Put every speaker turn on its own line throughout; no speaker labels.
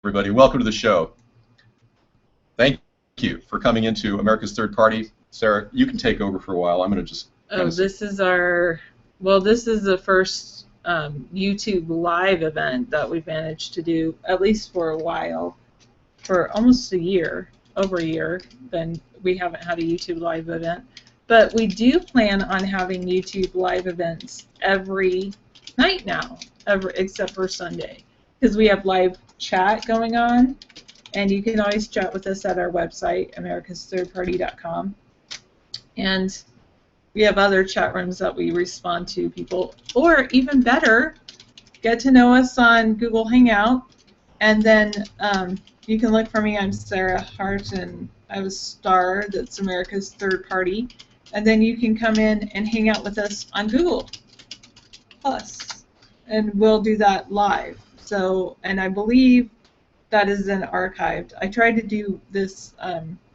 everybody. Welcome to the show. Thank you for coming into America's Third Party. Sarah, you can take over for a while. I'm going to just...
This is the first YouTube live event that we've managed to do, at least for a while, for almost a year, over a year, then we haven't had a YouTube live event. But we do plan on having YouTube live events every night now, except for Sunday, because we have live chat going on, and you can always chat with us at our website, americasthirdparty.com. And we have other chat rooms that we respond to people, or even better, get to know us on Google Hangout, and then you can look for me. I'm Sarah Hart, and I have a star that's America's Third Party, and then you can come in and hang out with us on Google Plus, and we'll do that live. So, and I believe that is then archived. I tried to do this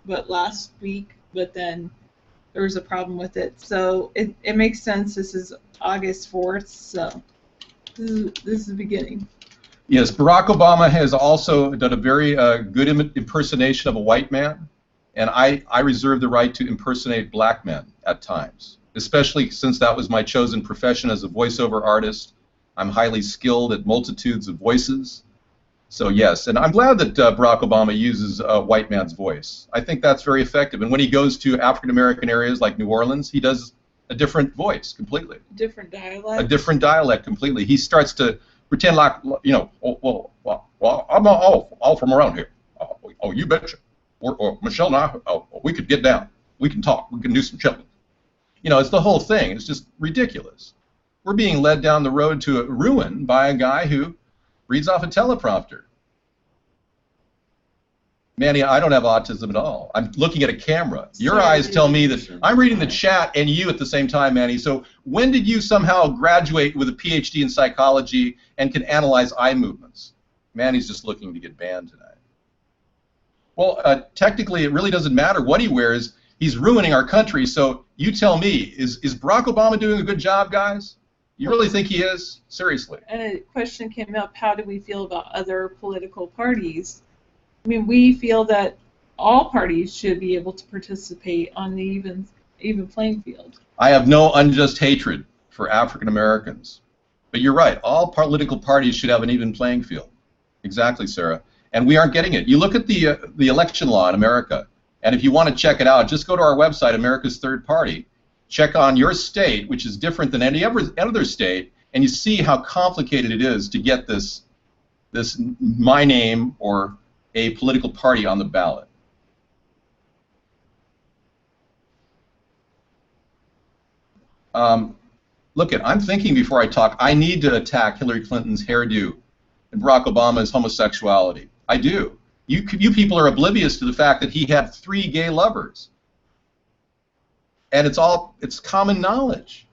last week, but then there was a problem with it. So it makes sense. This is August 4th, so this is the beginning.
Yes, Barack Obama has also done a very good impersonation of a white man, and I reserve the right to impersonate black men at times, especially since that was my chosen profession as a voiceover artist. I'm highly skilled at multitudes of voices. So yes, and I'm glad that Barack Obama uses a white man's voice. I think that's very effective. And when he goes to African-American areas like New Orleans, he does a different voice completely.
Different dialect?
A different dialect completely. He starts to pretend like, you know, I'm all from around here. Oh, you betcha. Or Michelle and I, we could get down. We can talk. We can do some chilling. You know, it's the whole thing. It's just ridiculous. We're being led down the road to a ruin by a guy who reads off a teleprompter. Manny, I don't have autism at all. I'm looking at a camera. Your eyes tell me that I'm reading the chat and you at the same time, Manny. So when did you somehow graduate with a PhD in psychology and can analyze eye movements? Manny's just looking to get banned tonight. Well, technically, it really doesn't matter what he wears. He's ruining our country. So you tell me, is Barack Obama doing a good job, guys? You really think he is? Seriously.
And a question came up, how do we feel about other political parties? I mean, we feel that all parties should be able to participate on the even playing field.
I have no unjust hatred for African Americans. But you're right, all political parties should have an even playing field. Exactly, Sarah. And we aren't getting it. You look at the election law in America, and if you want to check it out, just go to our website, America's Third Party. Check on your state, which is different than any other state, and you see how complicated it is to get this my name or a political party on the ballot. Look, I'm thinking before I talk. I need to attack Hillary Clinton's hairdo and Barack Obama's homosexuality. I do. You people are oblivious to the fact that he had 3 gay lovers. And it's common knowledge.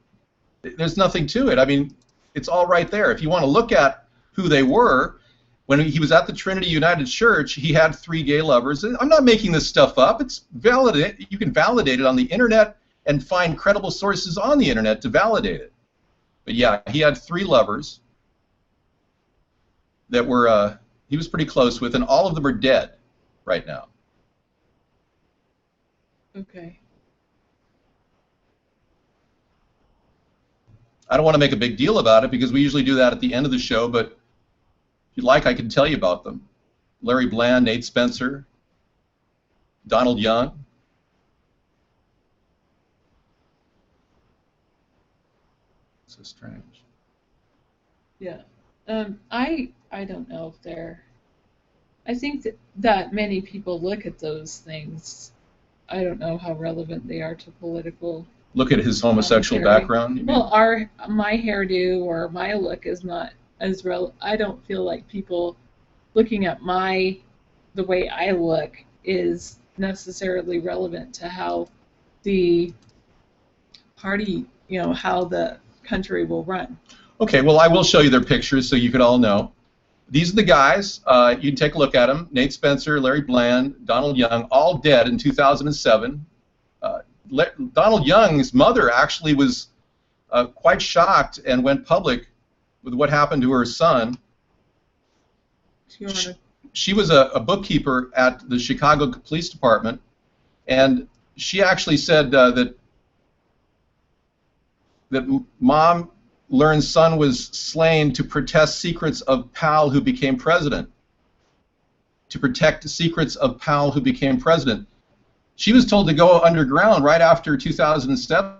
There's nothing to it. I mean, it's all right there. If you want to look at who they were, when he was at the Trinity United Church, he had 3 gay lovers. I'm not making this stuff up. It's valid. You can validate it on the internet and find credible sources on the internet to validate it. But yeah, he had 3 lovers that were he was pretty close with, and all of them are dead right now.
Okay.
I don't want to make a big deal about it because we usually do that at the end of the show, but if you'd like, I can tell you about them. Larry Bland, Nate Spencer, Donald Young. So strange.
Yeah. I don't know if they're... I think that many people look at those things. I don't know how relevant they are to political...
Look at his homosexual background?
Well, my hairdo or my look is not as relevant. I don't feel like people looking at the way I look is necessarily relevant to how the party, how the country will run.
Okay, well, I will show you their pictures so you can all know. These are the guys. You can take a look at them. Nate Spencer, Larry Bland, Donald Young, all dead in 2007. Donald Young's mother actually was quite shocked and went public with what happened to her son. she was a bookkeeper at the Chicago Police Department, and she actually said that mom learned son was slain to protect secrets of pal who became president. To protect the secrets of pal who became president. She was told to go underground right after 2007.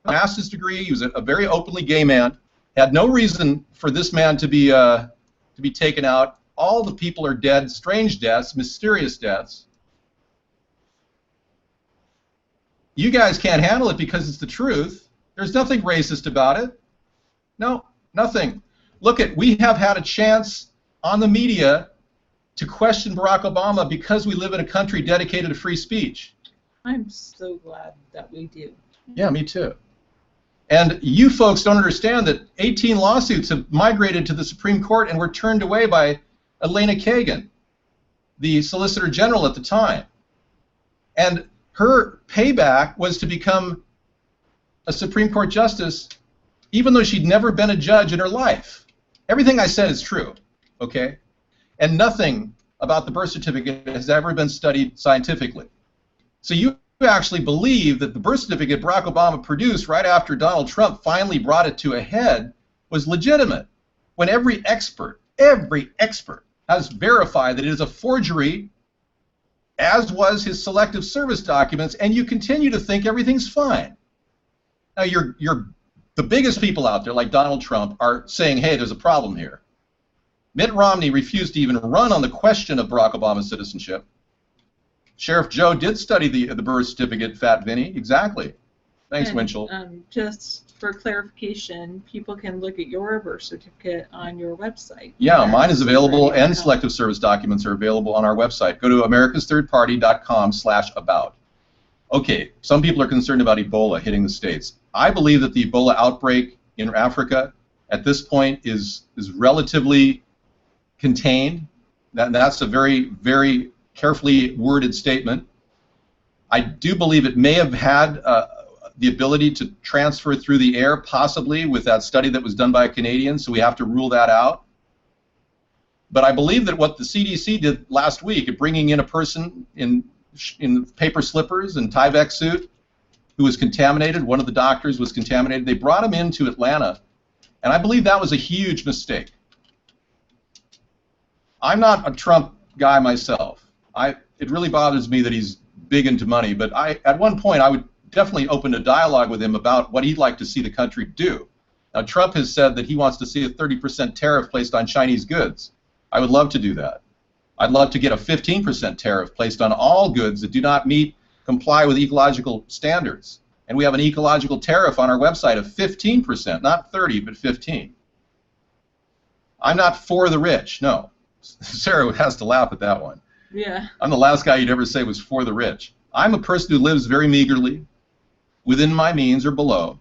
Master's degree. He was a very openly gay man. Had no reason for this man to be taken out. All the people are dead. Strange deaths, mysterious deaths. You guys can't handle it because it's the truth. There's nothing racist about it. No, nothing. Look, we have had a chance on the media to question Barack Obama because we live in a country dedicated to free speech.
I'm so glad that we do.
Yeah, me too. And you folks don't understand that 18 lawsuits have migrated to the Supreme Court and were turned away by Elena Kagan, the Solicitor General at the time. And her payback was to become a Supreme Court justice, even though she'd never been a judge in her life. Everything I said is true, okay? And nothing about the birth certificate has ever been studied scientifically. So you actually believe that the birth certificate Barack Obama produced right after Donald Trump finally brought it to a head was legitimate, when every expert has verified that it is a forgery, as was his selective service documents, and you continue to think everything's fine. Now, the biggest people out there, like Donald Trump, are saying, hey, there's a problem here. Mitt Romney refused to even run on the question of Barack Obama's citizenship. Sheriff Joe did study the birth certificate, Fat Vinny. Exactly. Thanks,
And,
Winchell.
Just for clarification, people can look at your birth certificate on your website.
Yeah, mine is available,
Right.
and selective service documents are available on our website. Go to americasthirdparty.com/about. Okay, some people are concerned about Ebola hitting the States. I believe that the Ebola outbreak in Africa at this point is relatively contained. That's a very, very carefully worded statement. I do believe it may have had the ability to transfer through the air, possibly with that study that was done by a Canadian, so we have to rule that out. But I believe that what the CDC did last week, bringing in a person in paper slippers and Tyvek suit who was contaminated, one of the doctors was contaminated, they brought him into Atlanta, and I believe that was a huge mistake. I'm not a Trump guy myself. It really bothers me that he's big into money, but at one point I would definitely open a dialogue with him about what he'd like to see the country do. Now, Trump has said that he wants to see a 30% tariff placed on Chinese goods. I would love to do that. I'd love to get a 15% tariff placed on all goods that do not comply with ecological standards. And we have an ecological tariff on our website of 15%, not 30, but 15. I'm not for the rich, no. Sarah has to laugh at that one.
Yeah.
I'm the last guy you'd ever say was for the rich. I'm a person who lives very meagerly, within my means or below,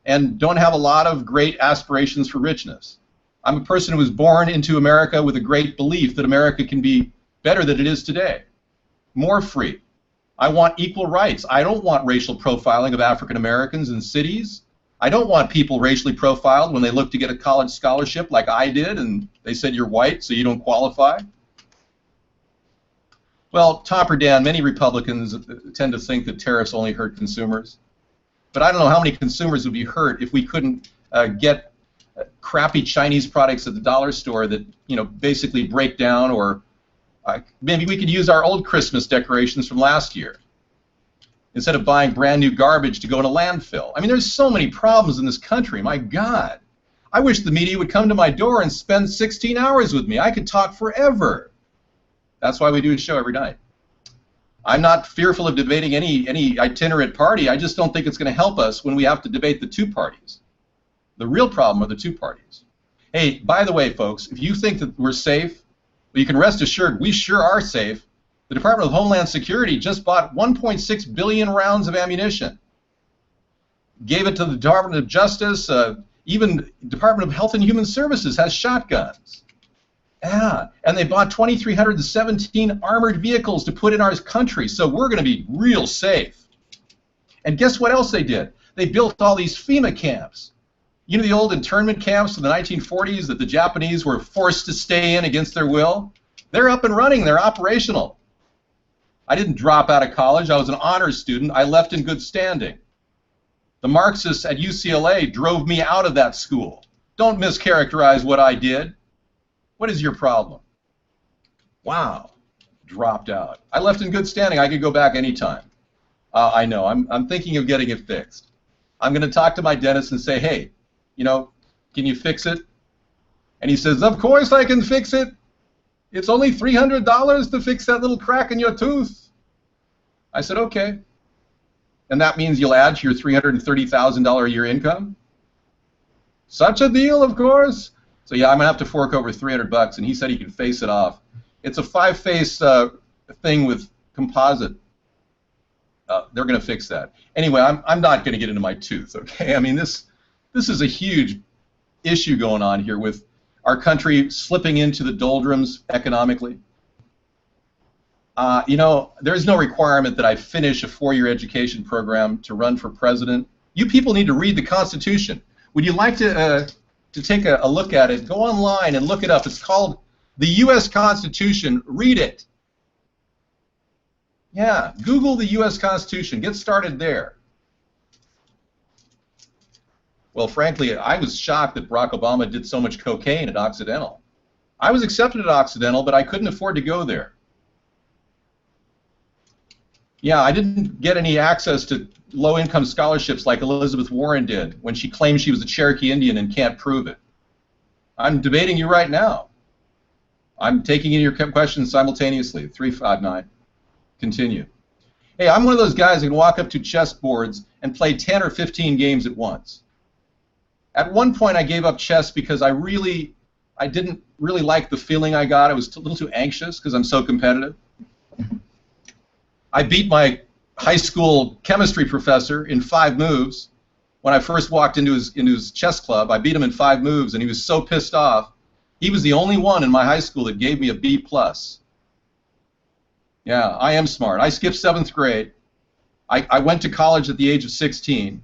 and don't have a lot of great aspirations for richness. I'm a person who was born into America with a great belief that America can be better than it is today, more free. I want equal rights. I don't want racial profiling of African Americans in cities. I don't want people racially profiled when they look to get a college scholarship like I did and they said you're white so you don't qualify. Well, Topper Dan, many Republicans tend to think that tariffs only hurt consumers. But I don't know how many consumers would be hurt if we couldn't get crappy Chinese products at the dollar store that, you know, basically break down, or maybe we could use our old Christmas decorations from last year instead of buying brand new garbage to go in a landfill. I mean, there's so many problems in this country, my God. I wish the media would come to my door and spend 16 hours with me. I could talk forever. That's why we do a show every night. I'm not fearful of debating any itinerant party. I just don't think it's going to help us when we have to debate the two parties. The real problem are the two parties. Hey, by the way, folks, if you think that we're safe, well, you can rest assured we sure are safe. The Department of Homeland Security just bought 1.6 billion rounds of ammunition. Gave it to the Department of Justice. Even Department of Health and Human Services has shotguns. Yeah, and they bought 2,317 armored vehicles to put in our country, so we're going to be real safe. And guess what else they did? They built all these FEMA camps. You know the old internment camps in the 1940s that the Japanese were forced to stay in against their will? They're up and running. They're operational. I didn't drop out of college. I was an honors student. I left in good standing. The Marxists at UCLA drove me out of that school. Don't mischaracterize what I did. What is your problem? Wow. Dropped out. I left in good standing. I could go back anytime. I know. I'm thinking of getting it fixed. I'm going to talk to my dentist and say, hey, you know, can you fix it? And he says, of course I can fix it. It's only $300 to fix that little crack in your tooth. I said, okay. And that means you'll add to your $330,000 a year income? Such a deal, of course. So yeah, I'm going to have to fork over $300, and he said he could face it off. It's a 5-face thing with composite. They're going to fix that. Anyway, I'm not going to get into my tooth, okay? I mean, this is a huge issue going on here with our country slipping into the doldrums economically. You know, there's no requirement that I finish a 4-year education program to run for president. You people need to read the Constitution. Would you like to take a look at it? Go online and look it up. It's called the U.S. Constitution. Read it. Yeah, Google the U.S. Constitution. Get started there. Well, frankly, I was shocked that Barack Obama did so much cocaine at Occidental. I was accepted at Occidental, but I couldn't afford to go there. Yeah, I didn't get any access to low-income scholarships like Elizabeth Warren did when she claimed she was a Cherokee Indian and can't prove it. I'm debating you right now. I'm taking in your questions simultaneously. 359. Continue. Hey, I'm one of those guys who can walk up to chess boards and play 10 or 15 games at once. At one point, I gave up chess because I didn't really like the feeling I got. I was a little too anxious because I'm so competitive. I beat my high school chemistry professor in 5 moves. When I first walked into his chess club, I beat him in 5 moves, and he was so pissed off. He was the only one in my high school that gave me a B+. Yeah, I am smart. I skipped 7th grade. I went to college at the age of 16.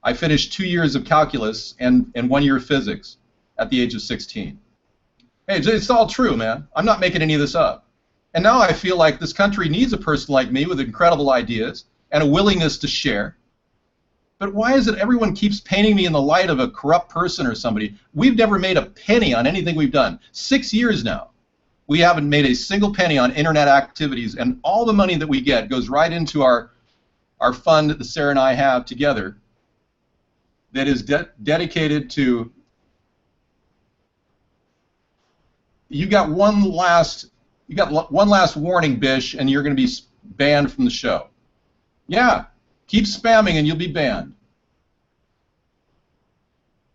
I finished 2 years of calculus and 1 year of physics at the age of 16. Hey, it's all true, man. I'm not making any of this up. And now I feel like this country needs a person like me with incredible ideas and a willingness to share. But why is it everyone keeps painting me in the light of a corrupt person or somebody? We've never made a penny on anything we've done. 6 years now. We haven't made a single penny on internet activities, and all the money that we get goes right into our fund that Sarah and I have together that is dedicated to... You got one last warning, Bish, and you're going to be banned from the show. Yeah, keep spamming and you'll be banned.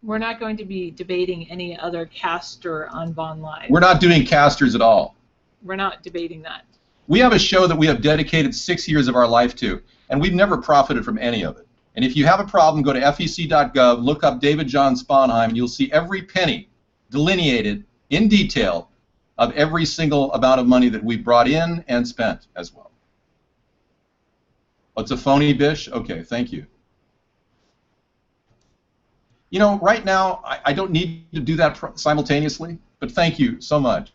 We're not going to be debating any other caster on Vaughn Live.
We're not doing casters at all.
We're not debating that.
We have a show that we have dedicated 6 years of our life to, and we've never profited from any of it. And if you have a problem, go to fec.gov, look up David John Sponheim, and you'll see every penny delineated in detail of every single amount of money that we brought in and spent as well. It's a phony, Bish? Okay, thank you. You know, right now, I don't need to do that simultaneously, but thank you so much.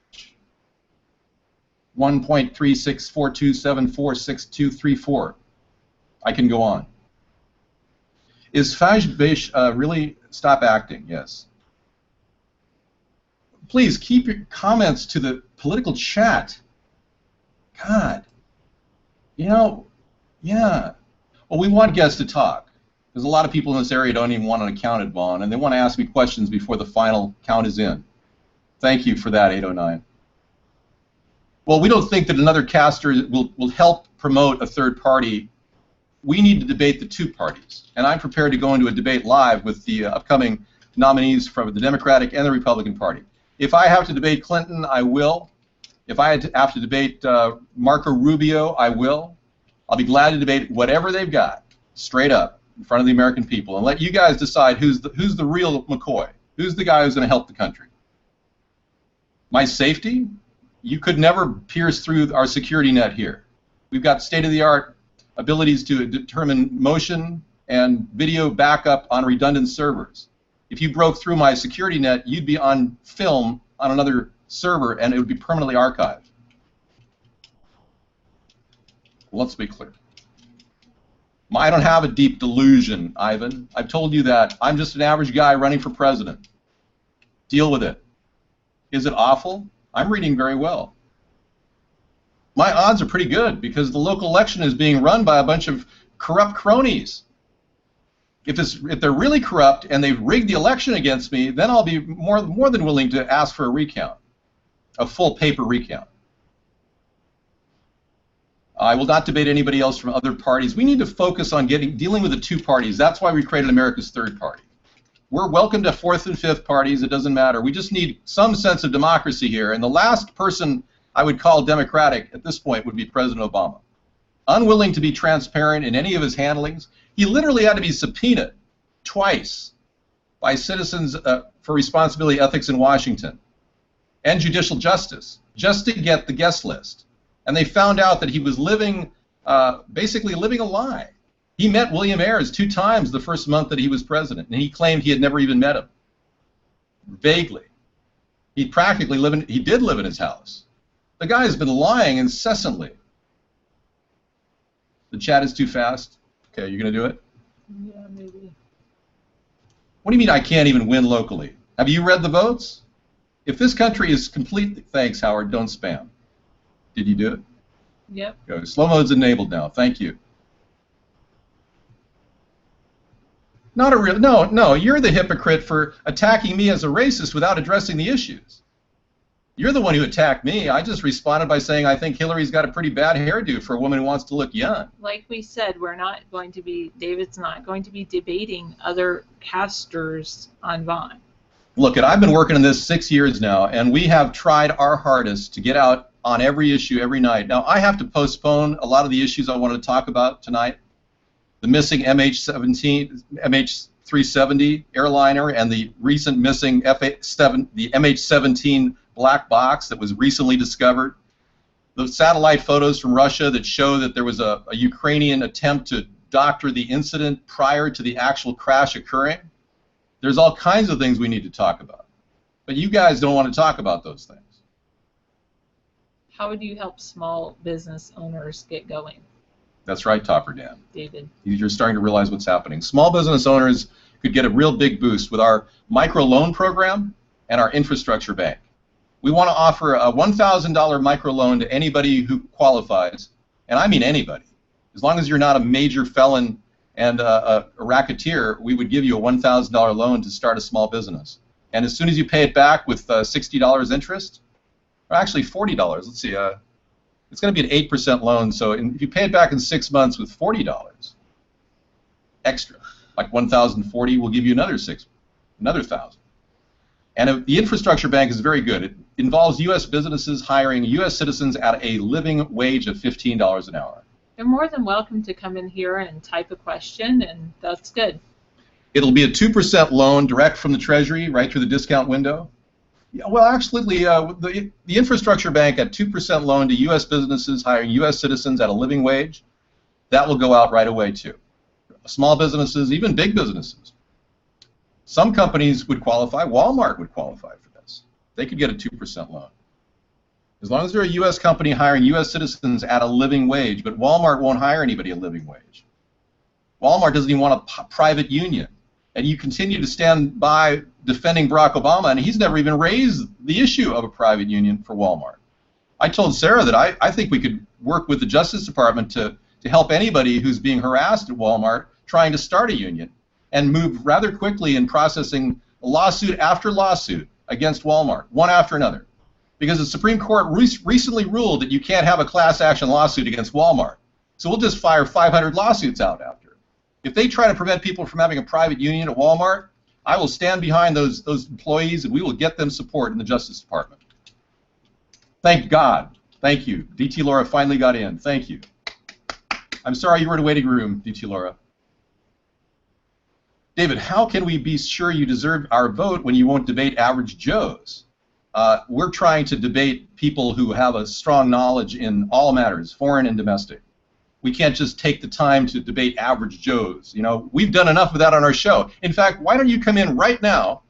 1.3642746234. I can go on. Is Faj Bish really stop acting? Yes. Please keep your comments to the political chat. God. You know, yeah. Well, we want guests to talk. There's a lot of people in this area don't even want an account at Vaughn, and they want to ask me questions before the final count is in. Thank you for that, 809. Well, we don't think that another caster will help promote a third party. We need to debate the 2 parties, and I'm prepared to go into a debate live with the upcoming nominees from the Democratic and the Republican Party. If I have to debate Clinton, I will. If I have to debate Marco Rubio, I will. I'll be glad to debate whatever they've got, straight up, in front of the American people, and let you guys decide who's the real McCoy, who's the guy who's going to help the country. My safety? You could never pierce through our security net here. We've got state-of-the-art abilities to determine motion and video backup on redundant servers. if you broke through my security net, you'd be on film on another server, and it would be permanently archived. Let's be clear. I don't have a deep delusion, Ivan. I've told you that. I'm just an average guy running for president. Deal with it. Is it awful? I'm reading very well. My odds are pretty good because the local election is being run by a bunch of corrupt cronies. If they're really corrupt and they've rigged the election against me, then I'll be more than willing to ask for a recount, a full paper recount. I will not debate anybody else from other parties. We need to focus on dealing with the two parties. That's why we created America's Third Party. We're welcome to fourth and fifth parties. It doesn't matter. We just need some sense of democracy here. And the last person I would call democratic at this point would be President Obama. Unwilling to be transparent in any of his handlings. He literally had to be subpoenaed twice by Citizens for Responsibility Ethics in Washington and Judicial Justice just to get the guest list. And they found out that he was basically living a lie. He met William Ayers 2 times the first month that he was president, and he claimed he had never even met him. Vaguely. He did live in his house. The guy has been lying incessantly. The chat is too fast. Okay, you're going to do it?
Yeah, maybe.
What do you mean I can't even win locally? Have you read the votes? If this country is completely... Thanks, Howard. Don't spam. Did you do it?
Yep.
Go. Slow mode's enabled now. Thank you. Not a real... No, you're the hypocrite for attacking me as a racist without addressing the issues. You're the one who attacked me. I just responded by saying I think Hillary's got a pretty bad hairdo for a woman who wants to look young.
Like we said, David's not going to be debating other casters on Vaughn.
Look, I've been working on this 6 years now, and we have tried our hardest to get out on every issue every night. Now, I have to postpone a lot of the issues I wanted to talk about tonight. The missing MH370 airliner and the recent missing the MH17 black box that was recently discovered. The satellite photos from Russia that show that there was a Ukrainian attempt to doctor the incident prior to the actual crash occurring. There's all kinds of things we need to talk about. But you guys don't want to talk about those things.
How would you help small business owners get going?
That's right, Topper Dan.
David.
You're starting to realize what's happening. Small business owners could get a real big boost with our micro loan program and our infrastructure bank. We want to offer a $1,000 micro loan to anybody who qualifies, and I mean anybody. As long as you're not a major felon and a racketeer, we would give you a $1,000 loan to start a small business. And as soon as you pay it back with $60 interest, or actually $40, let's see, it's going to be an 8% loan, so if you pay it back in 6 months with $40 extra, like $1,040, we'll give you another $1,000. And the infrastructure bank is very good. It involves U.S. businesses hiring U.S. citizens at a living wage of $15 an hour.
They're more than welcome to come in here and type a question, and that's good.
It'll be a 2% loan direct from the Treasury, right through the discount window. Yeah, well, actually, the infrastructure bank at 2% loan to U.S. businesses hiring U.S. citizens at a living wage, that will go out right away, too. Small businesses, even big businesses. Some companies would qualify. Walmart would qualify for this. They could get a 2% loan. As long as they're a U.S. company hiring U.S. citizens at a living wage, but Walmart won't hire anybody at a living wage. Walmart doesn't even want a private union. And you continue to stand by defending Barack Obama, and he's never even raised the issue of a private union for Walmart. I told Sarah that I think we could work with the Justice Department to help anybody who's being harassed at Walmart trying to start a union and move rather quickly in processing lawsuit after lawsuit against Walmart, one after another. Because the Supreme Court recently ruled that you can't have a class action lawsuit against Walmart. So we'll just fire 500 lawsuits out after. If they try to prevent people from having a private union at Walmart, I will stand behind those employees and we will get them support in the Justice Department. Thank God. Thank you. DT Laura finally got in. Thank you. I'm sorry you were in a waiting room, DT Laura. David, how can we be sure you deserve our vote when you won't debate average Joes? We're trying to debate people who have a strong knowledge in all matters, foreign and domestic. We can't just take the time to debate average Joes. You know, we've done enough of that on our show. In fact, why don't you come in right now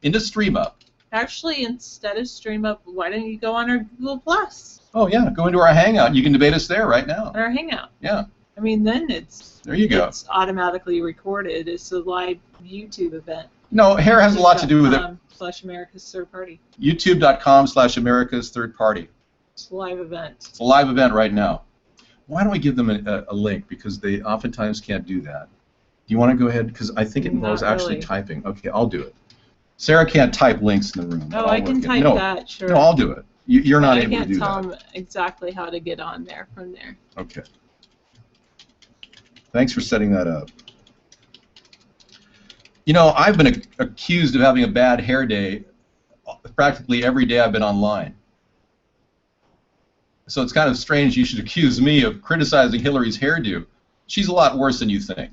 into StreamUp?
Actually, instead of StreamUp, why don't you go on our Google Plus?
Oh yeah, go into our Hangout. You can debate us there right now.
Our Hangout.
Yeah.
I mean, then
there you go.
It's automatically recorded. It's a live YouTube event.
No, hair has a lot to do with it.
/America's Third Party.
YouTube.com/America's Third Party.
It's a live event.
It's a live event right now. Why don't we give them a link? Because they oftentimes can't do that. Do you want to go ahead? Because I think it involves actually typing. Okay, I'll do it. Sarah can't type links in the room.
Oh, I can type that, sure.
No, I'll do it. You're not able to do that.
I can't tell them exactly how to get on there from there.
Okay. Thanks for setting that up. You know, I've been accused of having a bad hair day practically every day I've been online. So it's kind of strange you should accuse me of criticizing Hillary's hairdo. She's a lot worse than you think.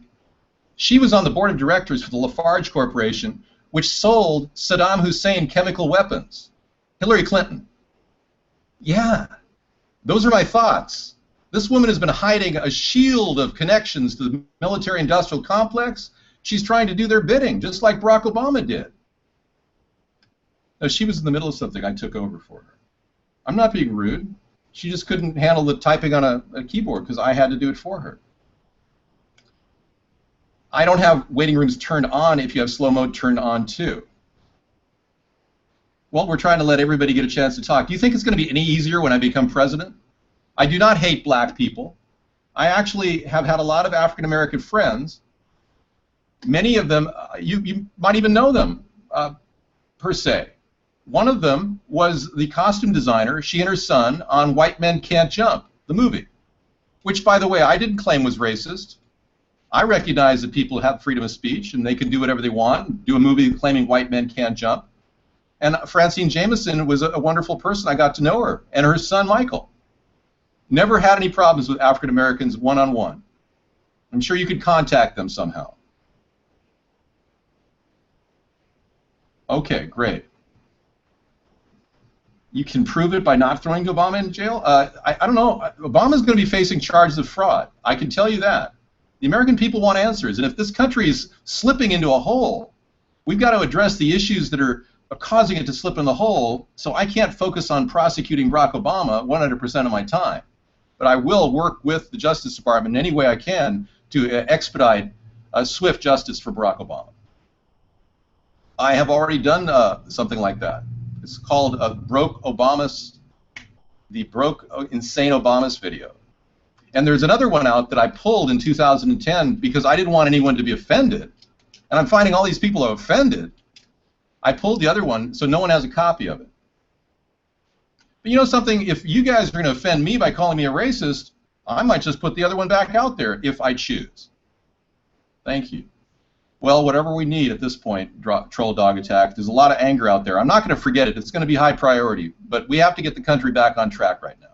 She was on the board of directors for the Lafarge Corporation, which sold Saddam Hussein chemical weapons. Hillary Clinton. Yeah, those are my thoughts. This woman has been hiding a shield of connections to the military-industrial complex. She's trying to do their bidding, just like Barack Obama did. No, she was in the middle of something. I took over for her. I'm not being rude. She just couldn't handle the typing on a keyboard because I had to do it for her. I don't have waiting rooms turned on if you have slow mode turned on too. Well, we're trying to let everybody get a chance to talk. Do you think it's going to be any easier when I become president? I do not hate black people. I actually have had a lot of African American friends. Many of them, you might even know them, per se. One of them was the costume designer, she and her son, on White Men Can't Jump, the movie, which, by the way, I didn't claim was racist. I recognize that people have freedom of speech and they can do whatever they want, do a movie claiming white men can't jump. And Francine Jameson was a wonderful person. I got to know her, and her son, Michael. Never had any problems with African Americans one-on-one. I'm sure you could contact them somehow. Okay, great. You can prove it by not throwing Obama in jail? I don't know. Obama's going to be facing charges of fraud. I can tell you that. The American people want answers, and if this country is slipping into a hole, we've got to address the issues that are causing it to slip in the hole, so I can't focus on prosecuting Barack Obama 100% of my time. But I will work with the Justice Department in any way I can to expedite swift justice for Barack Obama. I have already done something like that. It's called the Broke Insane Obamas video. And there's another one out that I pulled in 2010 because I didn't want anyone to be offended. And I'm finding all these people are offended. I pulled the other one so no one has a copy of it. But you know something? If you guys are going to offend me by calling me a racist, I might just put the other one back out there if I choose. Thank you. Well, whatever we need at this point, Troll Dog Attack, there's a lot of anger out there. I'm not going to forget it. It's going to be high priority. But we have to get the country back on track right now.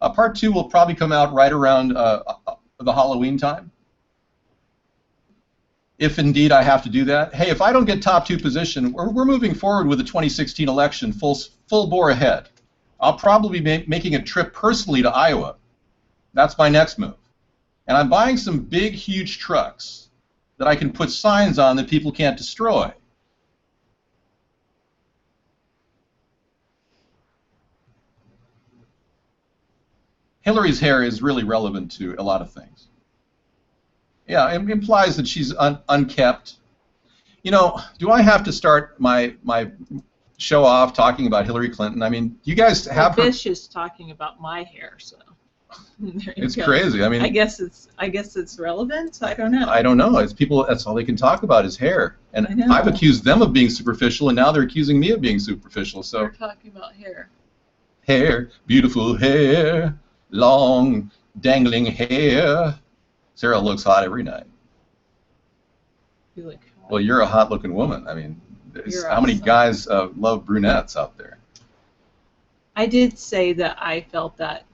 Part 2 will probably come out right around the Halloween time. If indeed I have to do that. Hey, if I don't get top 2 position, we're moving forward with the 2016 election full bore ahead. I'll probably be making a trip personally to Iowa. That's my next move. And I'm buying some big, huge trucks that I can put signs on that people can't destroy. Hillary's hair is really relevant to a lot of things. Yeah, it implies that she's unkept. You know, do I have to start my show off talking about Hillary Clinton? I mean, you guys have her.
Fish is talking about my hair, so.
It's crazy. I mean,
I guess it's relevant. I don't know.
I don't know. It's people. That's all they can talk about is hair. And I've accused them of being superficial, and now they're accusing me of being superficial. So
we're talking about hair.
Hair, beautiful hair, long dangling hair. Sarah looks hot every night.
You look hot.
Well, you're a hot-looking woman. I mean, how many guys love brunettes out there?
I did say that I felt that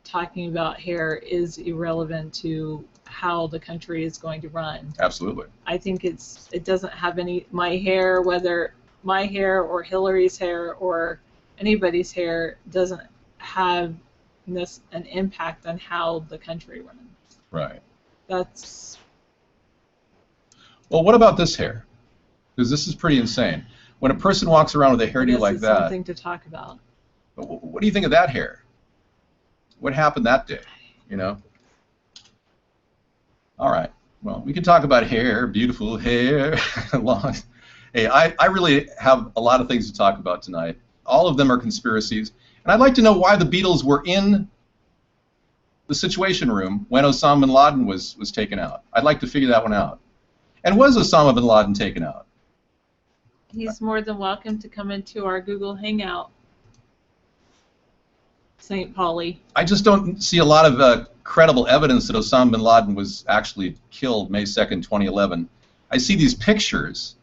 talking about hair is irrelevant to how the country is going to run.
Absolutely.
I think it doesn't have any, my hair, whether my hair or Hillary's hair or anybody's hair, doesn't have this an impact on how the country runs.
Right.
That's
Well, what about this hair? Because this is pretty insane. When a person walks around with a
I
hairdo
guess
like
it's
that,
something to talk about.
what do you think of that hair? What happened that day? You know? All right. Well, we can talk about hair, beautiful hair, long. Hey, I really have a lot of things to talk about tonight. All of them are conspiracies. And I'd like to know why the Beatles were in the Situation Room when Osama bin Laden was taken out. I'd like to figure that one out. And was Osama bin Laden taken out?
He's more than welcome to come into our Google Hangout, St. Pauli.
I just don't see a lot of credible evidence that Osama bin Laden was actually killed May 2nd, 2011. I see these pictures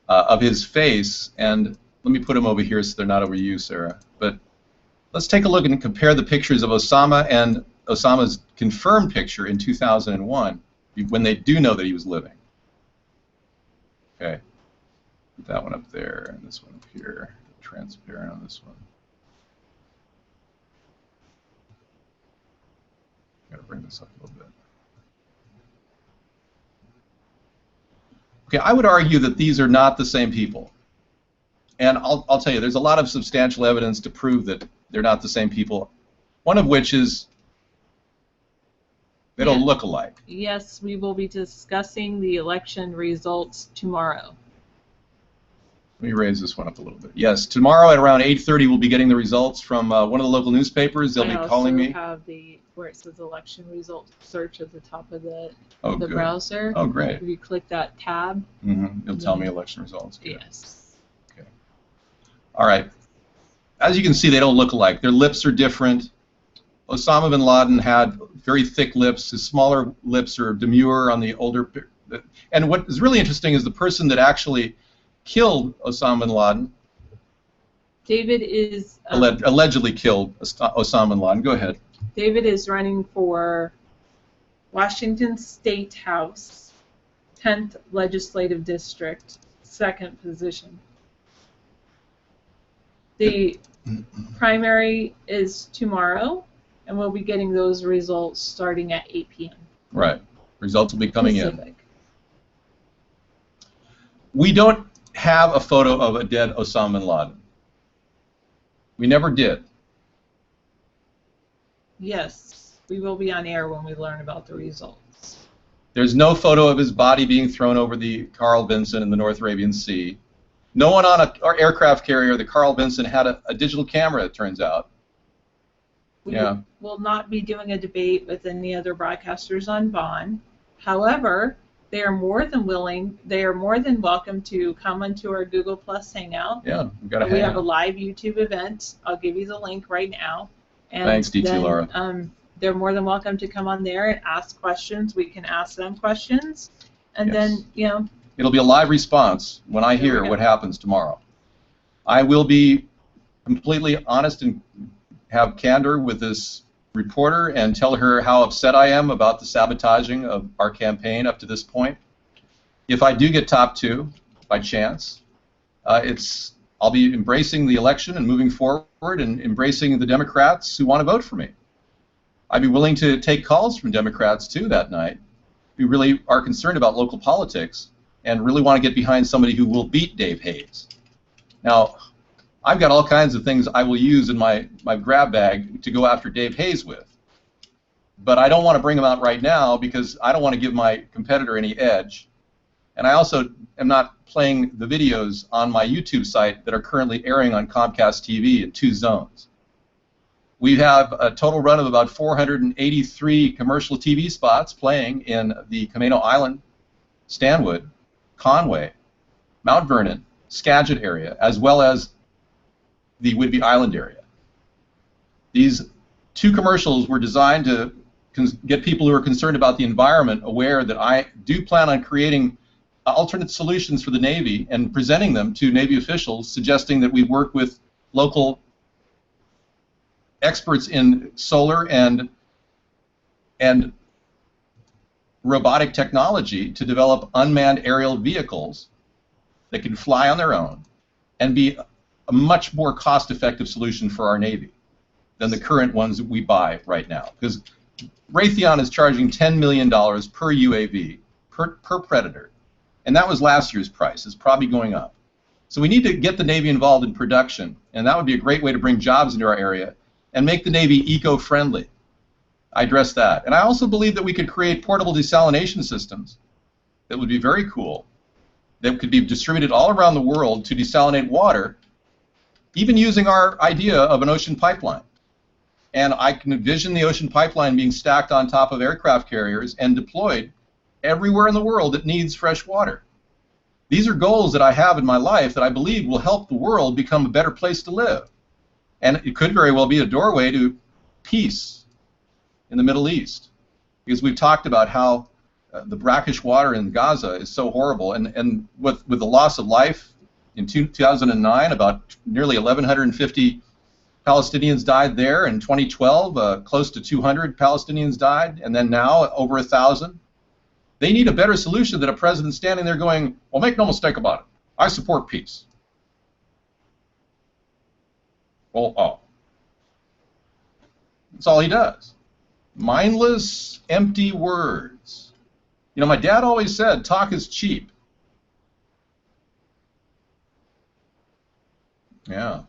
of his face, and let me put them over here so they're not over you, Sarah. But let's take a look and compare the pictures of Osama and Osama's confirmed picture in 2001, when they do know that he was living. Okay, put that one up there, and this one up here, transparent on this one. Got to bring this up a little bit. Okay, I would argue that these are not the same people. And I'll tell you, there's a lot of substantial evidence to prove that they're not the same people. One of which is they don't look alike.
Yes, we will be discussing the election results tomorrow.
Let me raise this one up a little bit. Yes, tomorrow at around 8:30 we'll be getting the results from one of the local newspapers. They'll be calling me.
I also have where it says election results search at the top of the
good.
browser.
Oh, great.
If you click that tab.
It'll tell me election results. Good.
Yes.
Okay. All right. As you can see, they don't look alike. Their lips are different. Osama bin Laden had very thick lips. His smaller lips are demure on the older. And what is really interesting is the person that actually killed Osama bin Laden.
David is
allegedly killed Osama bin Laden. Go ahead.
David is running for Washington State House, 10th Legislative District, 2nd position. The primary is tomorrow, and we'll be getting those results starting at 8 p.m.
Right. Results will be coming
Pacific.
in. We don't have a photo of a dead Osama bin Laden. We never did.
Yes, we will be on air when we learn about the results.
There's no photo of his body being thrown over the Carl Vinson in the North Arabian Sea. No one on our aircraft carrier, the Carl Vinson, had a digital camera, it turns out.
We will not be doing a debate with any other broadcasters on Vaughn. However, they are more than welcome to come into our Google Plus Hangout.
Yeah, we've got a
We have a live YouTube event. I'll give you the link right now. And
thanks, DT
then,
Laura.
They're more than welcome to come on there and ask questions. We can ask them questions, and then
it'll be a live response when I hear what happens tomorrow. I will be completely honest and have candor with this reporter and tell her how upset I am about the sabotaging of our campaign up to this point. If I do get top 2, by chance, I'll be embracing the election and moving forward and embracing the Democrats who want to vote for me. I'd be willing to take calls from Democrats too that night who really are concerned about local politics and really want to get behind somebody who will beat Dave Hayes. Now, I've got all kinds of things I will use in my grab bag to go after Dave Hayes with. But I don't want to bring them out right now because I don't want to give my competitor any edge. And I also am not playing the videos on my YouTube site that are currently airing on Comcast TV in 2 zones. We have a total run of about 483 commercial TV spots playing in the Camino Island, Stanwood, Conway, Mount Vernon, Skagit area, as well as the Whidbey Island area. These 2 commercials were designed to get people who are concerned about the environment aware that I do plan on creating alternate solutions for the Navy and presenting them to Navy officials, suggesting that we work with local experts in solar and robotic technology to develop unmanned aerial vehicles that can fly on their own and be a much more cost-effective solution for our Navy than the current ones that we buy right now. Because Raytheon is charging $10 million per UAV, per Predator. And that was last year's price. It's probably going up. So we need to get the Navy involved in production, and that would be a great way to bring jobs into our area and make the Navy eco-friendly. I address that. And I also believe that we could create portable desalination systems that would be very cool, that could be distributed all around the world to desalinate water, even using our idea of an ocean pipeline. And I can envision the ocean pipeline being stacked on top of aircraft carriers and deployed everywhere in the world that needs fresh water. These are goals that I have in my life that I believe will help the world become a better place to live. And it could very well be a doorway to peace in the Middle East. Because we've talked about how the brackish water in Gaza is so horrible. And with the loss of life in 2009, about nearly 1,150 Palestinians died there. In 2012, close to 200 Palestinians died. And then now, over 1,000. They need a better solution than a president standing there going, well, make no mistake about it, I support peace. Well, oh. That's all he does. Mindless, empty words. You know, my dad always said, talk is cheap. Yeah.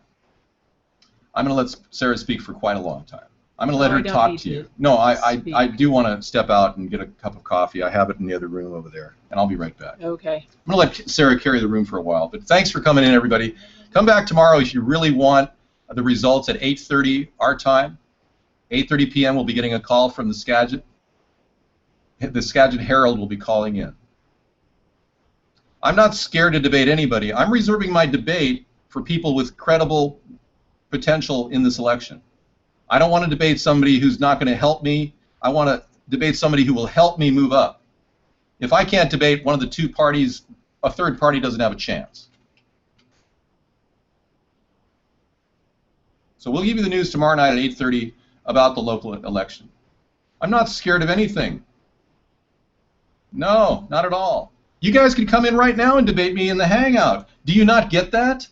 I'm going to let Sarah speak for quite a long time. I'm going to let her talk to you. No, I do want to step out and get a cup of coffee. I have it in the other room over there, and I'll be right back. Okay. I'm going to let Sarah carry the room for a while, but thanks for coming in, everybody. Come back tomorrow if you really want the results at 8:30 our time. 8:30 p.m. we'll be getting a call from the Skagit. The Skagit Herald will be calling in. I'm not scared to debate anybody. I'm reserving my debate for people with credible potential in this election. I don't want to debate somebody who's not going to help me. I want to debate somebody who will help me move up. If I can't debate one of the two parties, a third party doesn't have a chance. So we'll give you the news tomorrow night at 8:30 about the local election. I'm not scared of anything. No, not at all. You guys can come in right now and debate me in the Hangout. Do you not get that?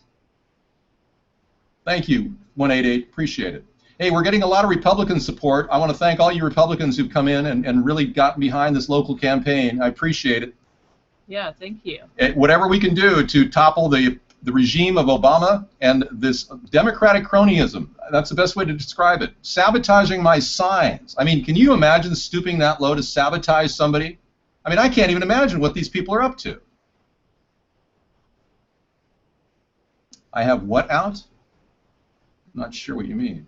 Thank you, 188. Appreciate it. Hey, we're getting a lot of Republican support. I want to thank all you Republicans who've come in and really gotten behind this local campaign. I appreciate it.
Yeah, thank you.
Whatever we can do to topple the regime of Obama and this Democratic cronyism, that's the best way to describe it. Sabotaging my signs. I mean, can you imagine stooping that low to sabotage somebody? I mean, I can't even imagine what these people are up to. I have what out? I'm not sure what you mean.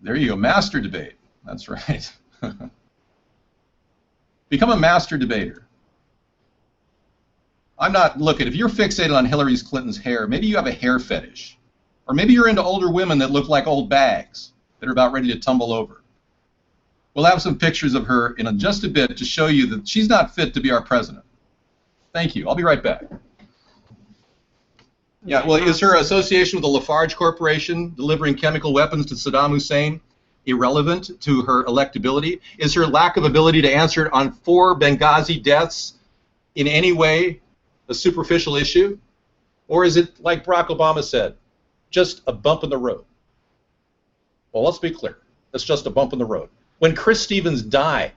There you go, master debate. That's right. Become a master debater. I'm not, look, if you're fixated on Hillary Clinton's hair, maybe you have a hair fetish. Or maybe you're into older women that look like old bags that are about ready to tumble over. We'll have some pictures of her in just a bit to show you that she's not fit to be our president. Thank you. I'll be right back. Yeah, well, is her association with the Lafarge Corporation delivering chemical weapons to Saddam Hussein irrelevant to her electability? Is her lack of ability to answer on 4 Benghazi deaths in any way a superficial issue? Or is it, like Barack Obama said, just a bump in the road? Well, let's be clear. It's just a bump in the road. When Chris Stevens died,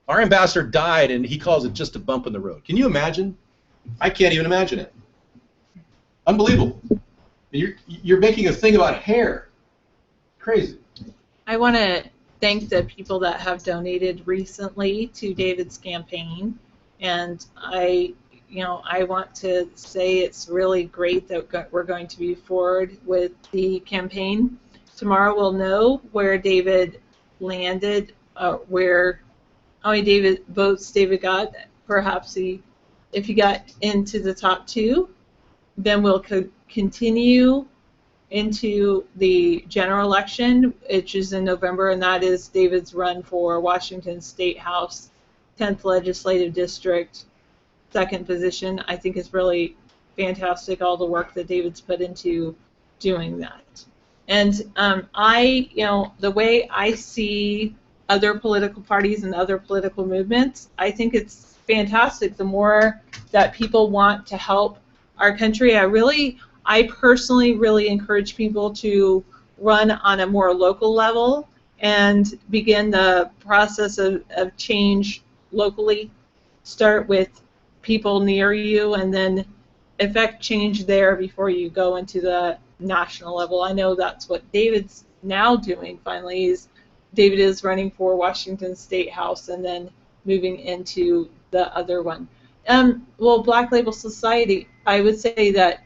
our ambassador died, and he calls it just a bump in the road. Can you imagine? I can't even imagine it. Unbelievable. You're making a thing about hair. Crazy.
I want to thank the people that have donated recently to David's campaign, and I want to say it's really great that we're going to be forward with the campaign. Tomorrow we'll know where David landed, how many votes David got. Perhaps if he got into the top 2. Then we'll continue into the general election, which is in November, and that is David's run for Washington State House, 10th Legislative District, 2nd position. I think it's really fantastic, all the work that David's put into doing that. And the way I see other political parties and other political movements, I think it's fantastic. The more that people want to help our country, I personally really encourage people to run on a more local level and begin the process of change locally. Start with people near you and then effect change there before you go into the national level. I know that's what David's now doing finally. David is running for Washington State House and then moving into the other one. Well, Black Label Society, I would say that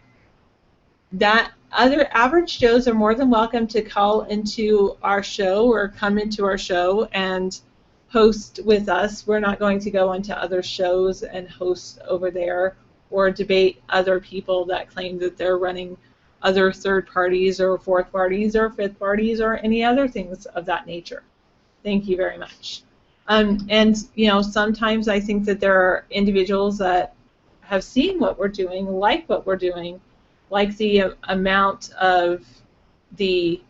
other average Joes are more than welcome to call into our show or come into our show and host with us. We're not going to go into other shows and host over there or debate other people that claim that they're running other third parties or fourth parties or fifth parties or any other things of that nature. Thank you very much. And, you know, sometimes I think that there are individuals that have seen what we're doing, like what we're doing, like the amount of the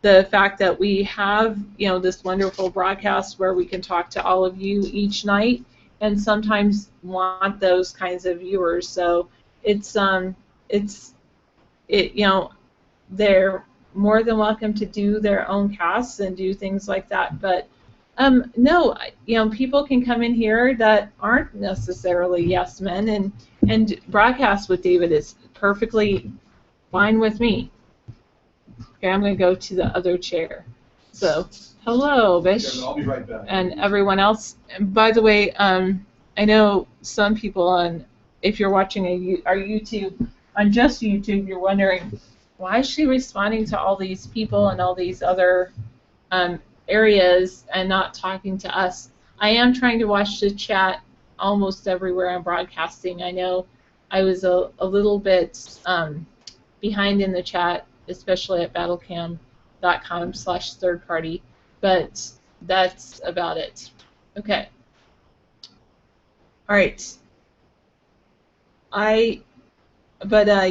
fact that we have, you know, this wonderful broadcast where we can talk to all of you each night, and sometimes want those kinds of viewers. So it's you know, they're more than welcome to do their own casts and do things like that. But no, you know, people can come in here that aren't necessarily yes men and broadcast with David is perfectly fine with me. Okay, I'm going to go to the other chair. So, hello, Bish.
Yeah, I'll be right back.
And everyone else. And by the way, I know some people on, if you're watching our YouTube, on just YouTube, you're wondering, why is she responding to all these people and all these other areas and not talking to us? I am trying to watch the chat almost everywhere I'm broadcasting. I know I was a little bit behind in the chat, especially at battlecam.com/third-party, but that's about it. Okay. All right.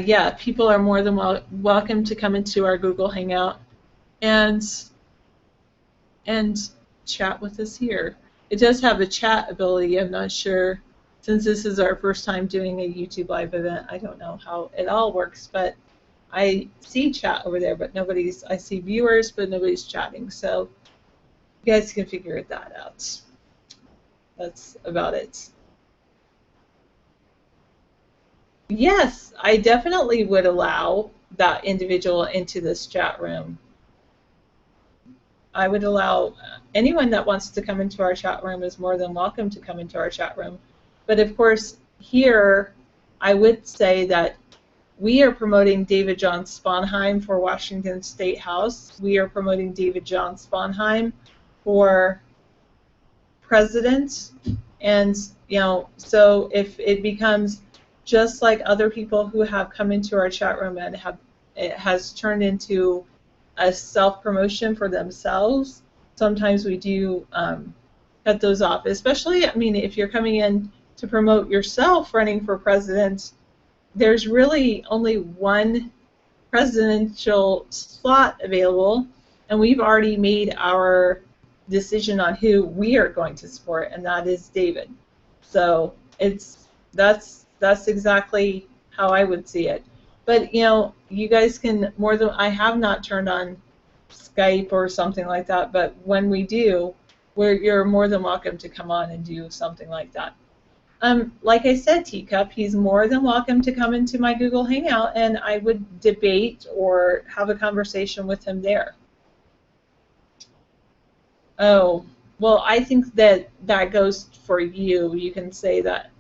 Yeah, people are more than welcome to come into our Google Hangout and chat with us here. It does have a chat ability. I'm not sure, since this is our first time doing a YouTube live event, I don't know how it all works, but I see chat over there, but I see viewers, but nobody's chatting, so you guys can figure that out. That's about it. Yes, I definitely would allow that individual into this chat room. I would allow anyone that wants to come into our chat room is more than welcome to come into our chat room. But of course, here I would say that we are promoting David John Sponheim for Washington State House. We are promoting David John Sponheim for president. And, you know, so if it becomes just like other people who have come into our chat room and it has turned into a self-promotion for themselves, sometimes we do cut those off. Especially, I mean, if you're coming in to promote yourself running for president, there's really only one presidential slot available, and we've already made our decision on who we are going to support, and that is David. So that's exactly how I would see it. But, you know, you guys can I have not turned on Skype or something like that, but when we do, you're more than welcome to come on and do something like that. Like I said, Teacup, he's more than welcome to come into my Google Hangout, and I would debate or have a conversation with him there. Oh, well, I think that goes for you. You can say that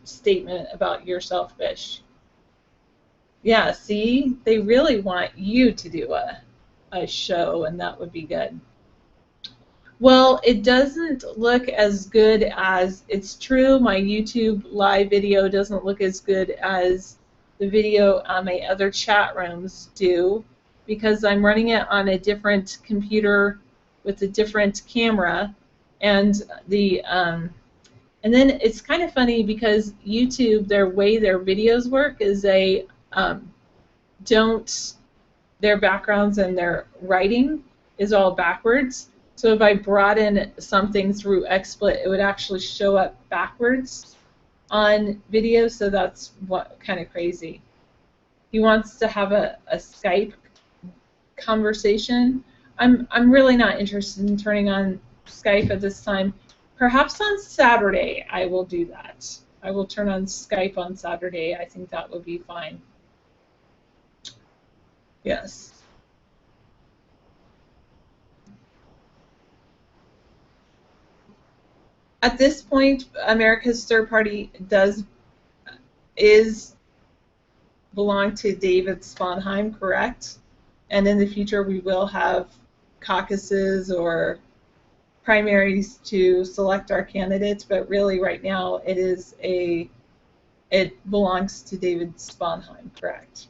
statement about yourself, Bish. Yeah, see, they really want you to do a show, and that would be good. Well, it doesn't look as good as, it's true, my YouTube live video doesn't look as good as the video on my other chat rooms do, because I'm running it on a different computer with a different camera, and then it's kind of funny because YouTube, their way their videos work is they their backgrounds and their writing is all backwards. So if I brought in something through XSplit, it would actually show up backwards on video, so that's what kind of crazy. He wants to have a Skype conversation. I'm really not interested in turning on Skype at this time. Perhaps on Saturday I will do that. I will turn on Skype on Saturday. I think that would be fine. Yes. At this point, America's Third Party belong to David Sponheim, correct? And in the future, we will have caucuses or primaries to select our candidates. But really, right now, it belongs to David Sponheim, correct?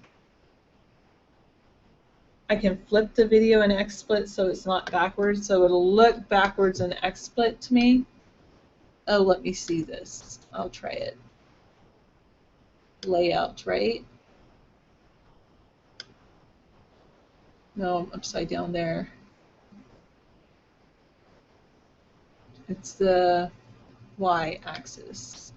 I can flip the video in XSplit so it's not backwards, so it'll look backwards in XSplit to me. Oh, let me see this. I'll try it. Layout, right? No, I'm upside down there. It's the y-axis.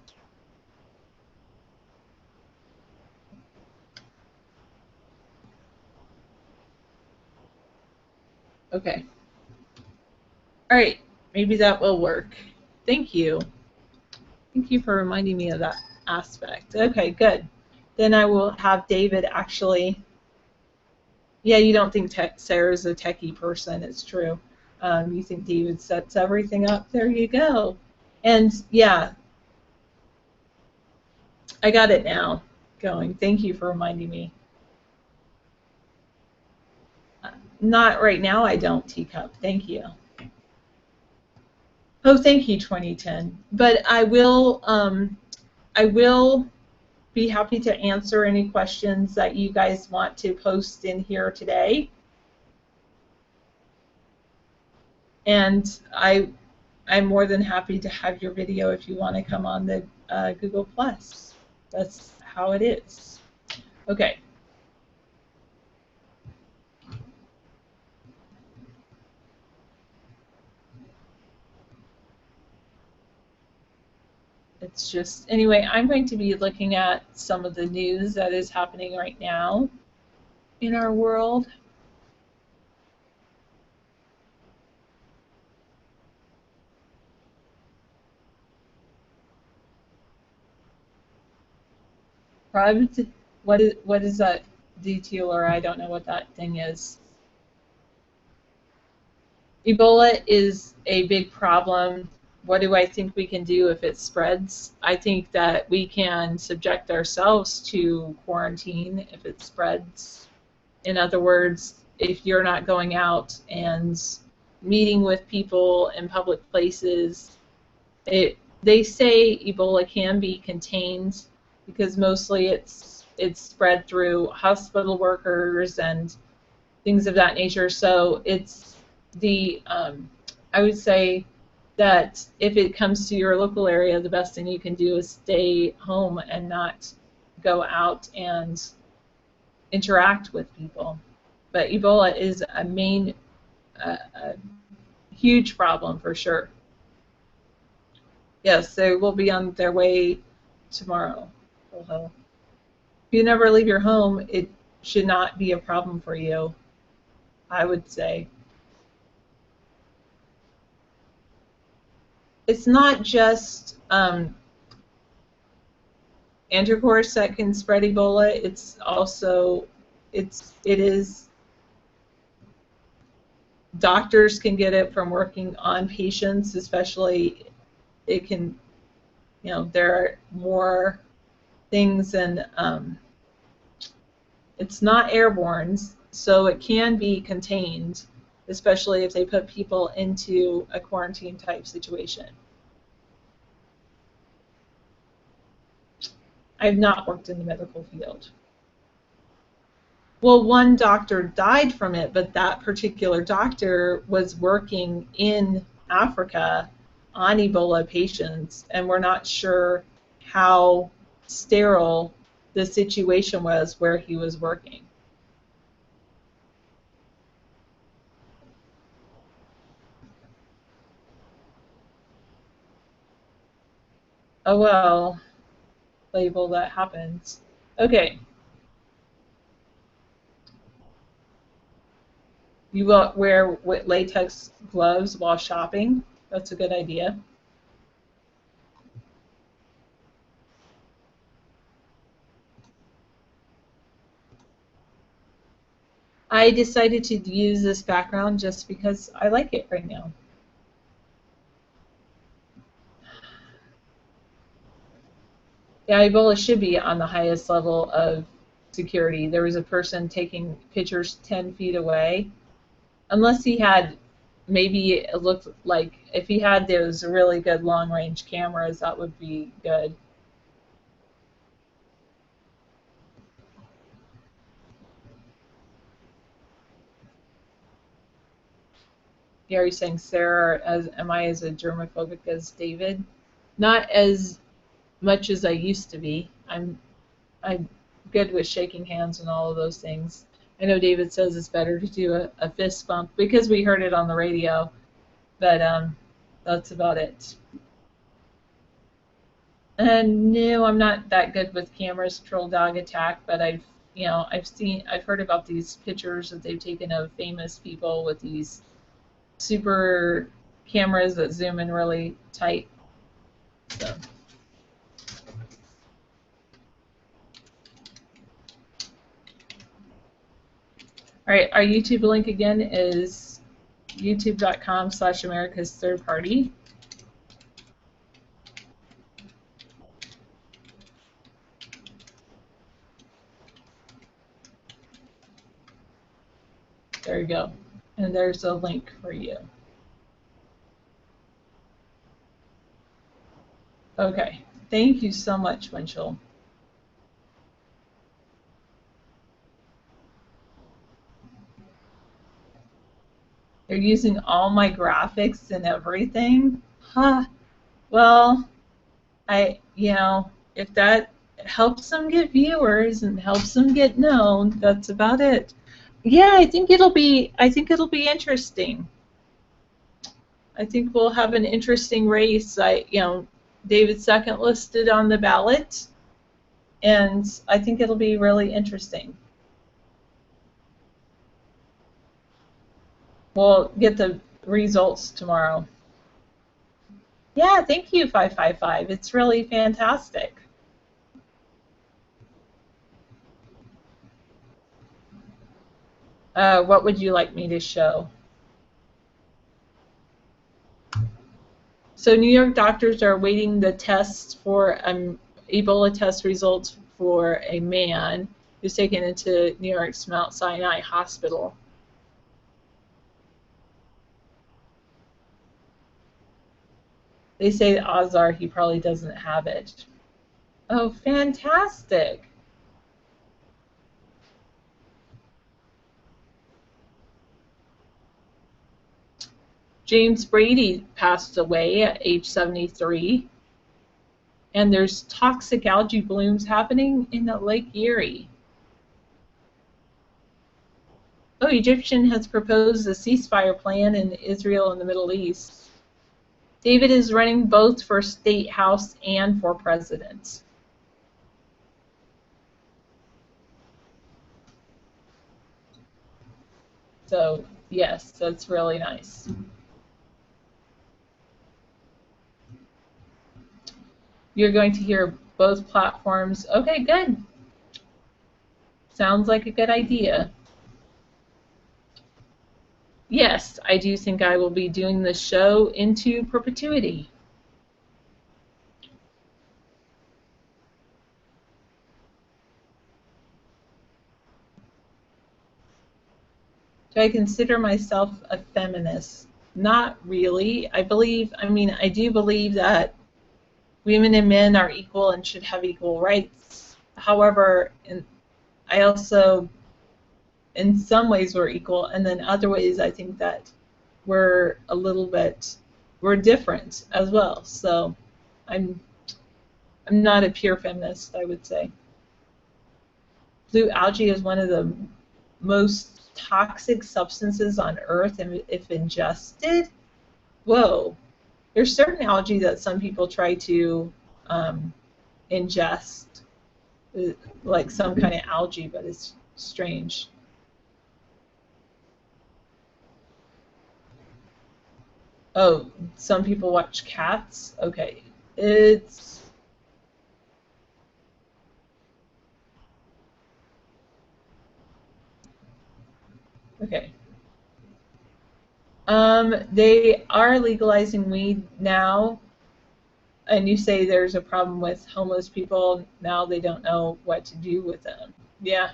Okay. All right, maybe that will work. Thank you. Thank you for reminding me of that aspect. Okay, good. Then I will have David actually. Yeah, you don't think Sarah's a techie person. It's true. You think David sets everything up. There you go. And yeah, I got it now going. Thank you for reminding me. Not right now, I don't, Teacup. Thank you. Oh, thank you, 2010. But I will be happy to answer any questions that you guys want to post in here today. And I'm more than happy to have your video if you want to come on the Google+. That's how it is. Okay. It's just, anyway, I'm going to be looking at some of the news that is happening right now in our world. What is that detailer? I don't know what that thing is. Ebola is a big problem. What do I think we can do if it spreads? I think that we can subject ourselves to quarantine if it spreads. In other words, if you're not going out and meeting with people in public places, they say Ebola can be contained because mostly it's spread through hospital workers and things of that nature. So it's I would say that if it comes to your local area, the best thing you can do is stay home and not go out and interact with people. But Ebola is a huge problem for sure. Yes, they will be on their way tomorrow. If you never leave your home, it should not be a problem for you, I would say. It's not just intercourse that can spread Ebola. It's also it is doctors can get it from working on patients, especially. It can, there are more things, and it's not airborne, so it can be contained, especially if they put people into a quarantine type situation. I've not worked in the medical field. Well, one doctor died from it, but that particular doctor was working in Africa on Ebola patients, and we're not sure how sterile the situation was where he was working. Oh well, label that happens. Okay. You will wear latex gloves while shopping. That's a good idea. I decided to use this background just because I like it right now. Yeah, Ebola should be on the highest level of security. There was a person taking pictures 10 feet away. Unless he had, maybe it looked like, if he had those really good long range cameras, that would be good. Gary's saying, Sarah, am I as a germophobic as David? Not as much as I used to be. I'm good with shaking hands and all of those things. I know David says it's better to do a fist bump because we heard it on the radio, but that's about it. And no, I'm not that good with cameras, Troll Dog Attack, but I've heard about these pictures that they've taken of famous people with these super cameras that zoom in really tight. So. All right, our YouTube link again is youtube.com/America's Third Party. There you go. And there's a link for you. Okay, thank you so much, Winchell. They're using all my graphics and everything. Huh. Well, if that helps them get viewers and helps them get known, that's about it. Yeah, I think it'll be interesting. I think we'll have an interesting race. David's second listed on the ballot, and I think it'll be really interesting. We'll get the results tomorrow. Yeah, thank you, 555. It's really fantastic. What would you like me to show? So New York doctors are awaiting the tests for Ebola test results for a man who's taken into New York's Mount Sinai Hospital. They say the odds are he probably doesn't have it. Oh, fantastic. James Brady passed away at age 73. And there's toxic algae blooms happening in Lake Erie. Oh, Egyptian has proposed a ceasefire plan in Israel and the Middle East. David is running both for State House and for president. So, yes, that's really nice. You're going to hear both platforms. Okay, good. Sounds like a good idea. Yes, I do think I will be doing the show into perpetuity. Do I consider myself a feminist? Not really. I do believe that women and men are equal and should have equal rights. However, I also, in some ways, we're equal, and then other ways I think that we're different as well. So I'm not a pure feminist, I would say. Blue algae is one of the most toxic substances on Earth, and if ingested, whoa. There's certain algae that some people try to ingest, like some kind of algae, but it's strange. Oh, some people watch Cats. Okay, it's okay. They are legalizing weed now, and you say there's a problem with homeless people. Now they don't know what to do with them. Yeah.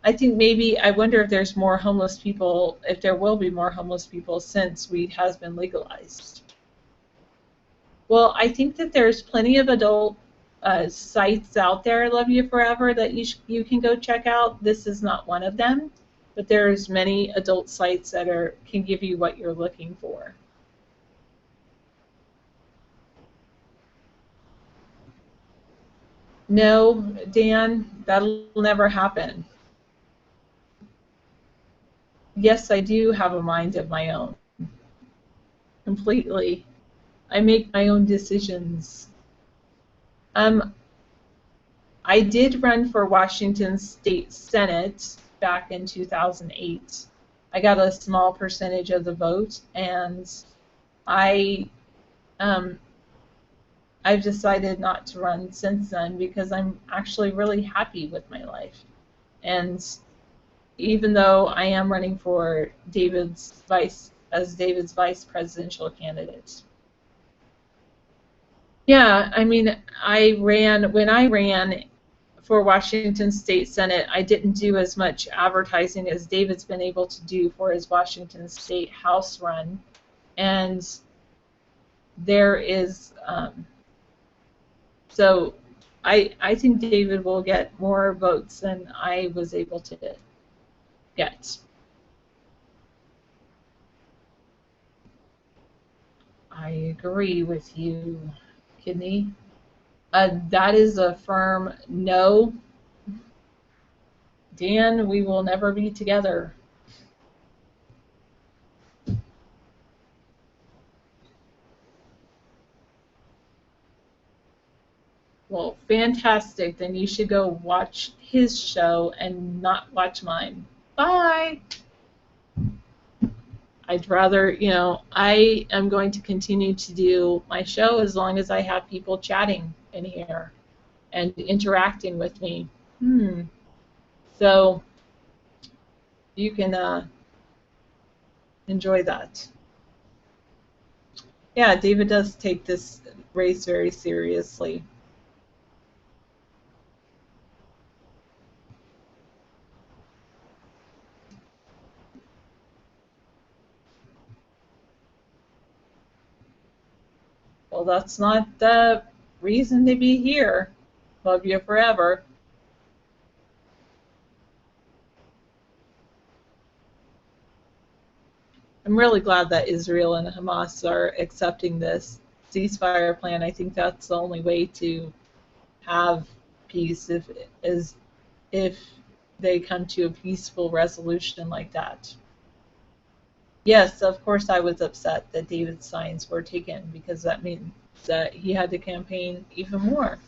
I think maybe, I wonder if there's more homeless people, if there will be more homeless people since weed has been legalized. Well, I think that there's plenty of adult sites out there, Love You Forever, that you can go check out. This is not one of them, but there's many adult sites that can give you what you're looking for. No, Dan, that'll never happen. Yes, I do have a mind of my own, completely. I make my own decisions. Um, I did run for Washington State Senate back in 2008. I got a small percentage of the vote, and I, um, I've decided not to run since then because I'm actually really happy with my life. And even though I am running for David's vice presidential candidate. Yeah, I mean, when I ran for Washington State Senate, I didn't do as much advertising as David's been able to do for his Washington State House run. And there is, so I think David will get more votes than I was able to get. I agree with you, Kidney. That is a firm no. Dan, we will never be together. Well, fantastic. Then you should go watch his show and not watch mine. Bye. I'd rather, I am going to continue to do my show as long as I have people chatting in here and interacting with me. So you can enjoy that. Yeah, David does take this race very seriously. Well, that's not the reason to be here. Love you forever. I'm really glad that Israel and Hamas are accepting this ceasefire plan. I think that's the only way to have peace if they come to a peaceful resolution like that. Yes, of course I was upset that David's signs were taken because that means that he had to campaign even more.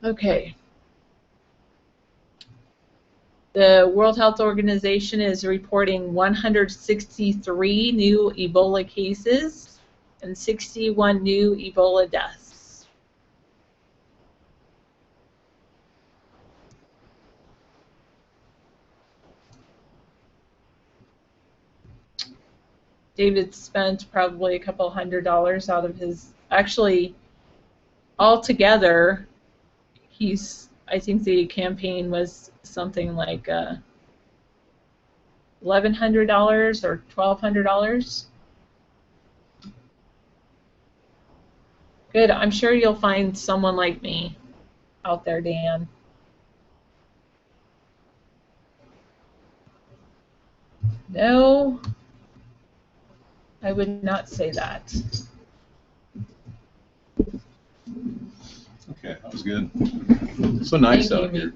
Okay. The World Health Organization is reporting 163 new Ebola cases and 61 new Ebola deaths. David spent probably a couple $100 out of his, actually, altogether, I think the campaign was something like $1,100 or $1,200. Good. I'm sure you'll find someone like me out there, Dan. No, I would not say that.
Okay, that was good. So nice out here.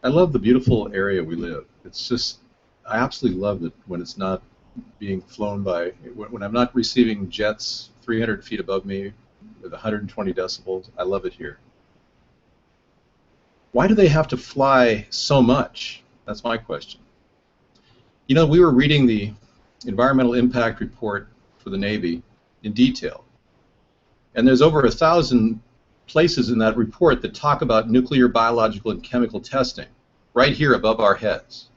I love the beautiful area we live. It's just, I absolutely love it when it's not being flown by, when I'm not receiving jets 300 feet above me with 120 decibels. I love it here. Why do they have to fly so much? That's my question. You know, we were reading the environmental impact report for the Navy in detail, and there's over 1,000 places in that report that talk about nuclear, biological, and chemical testing right here above our heads.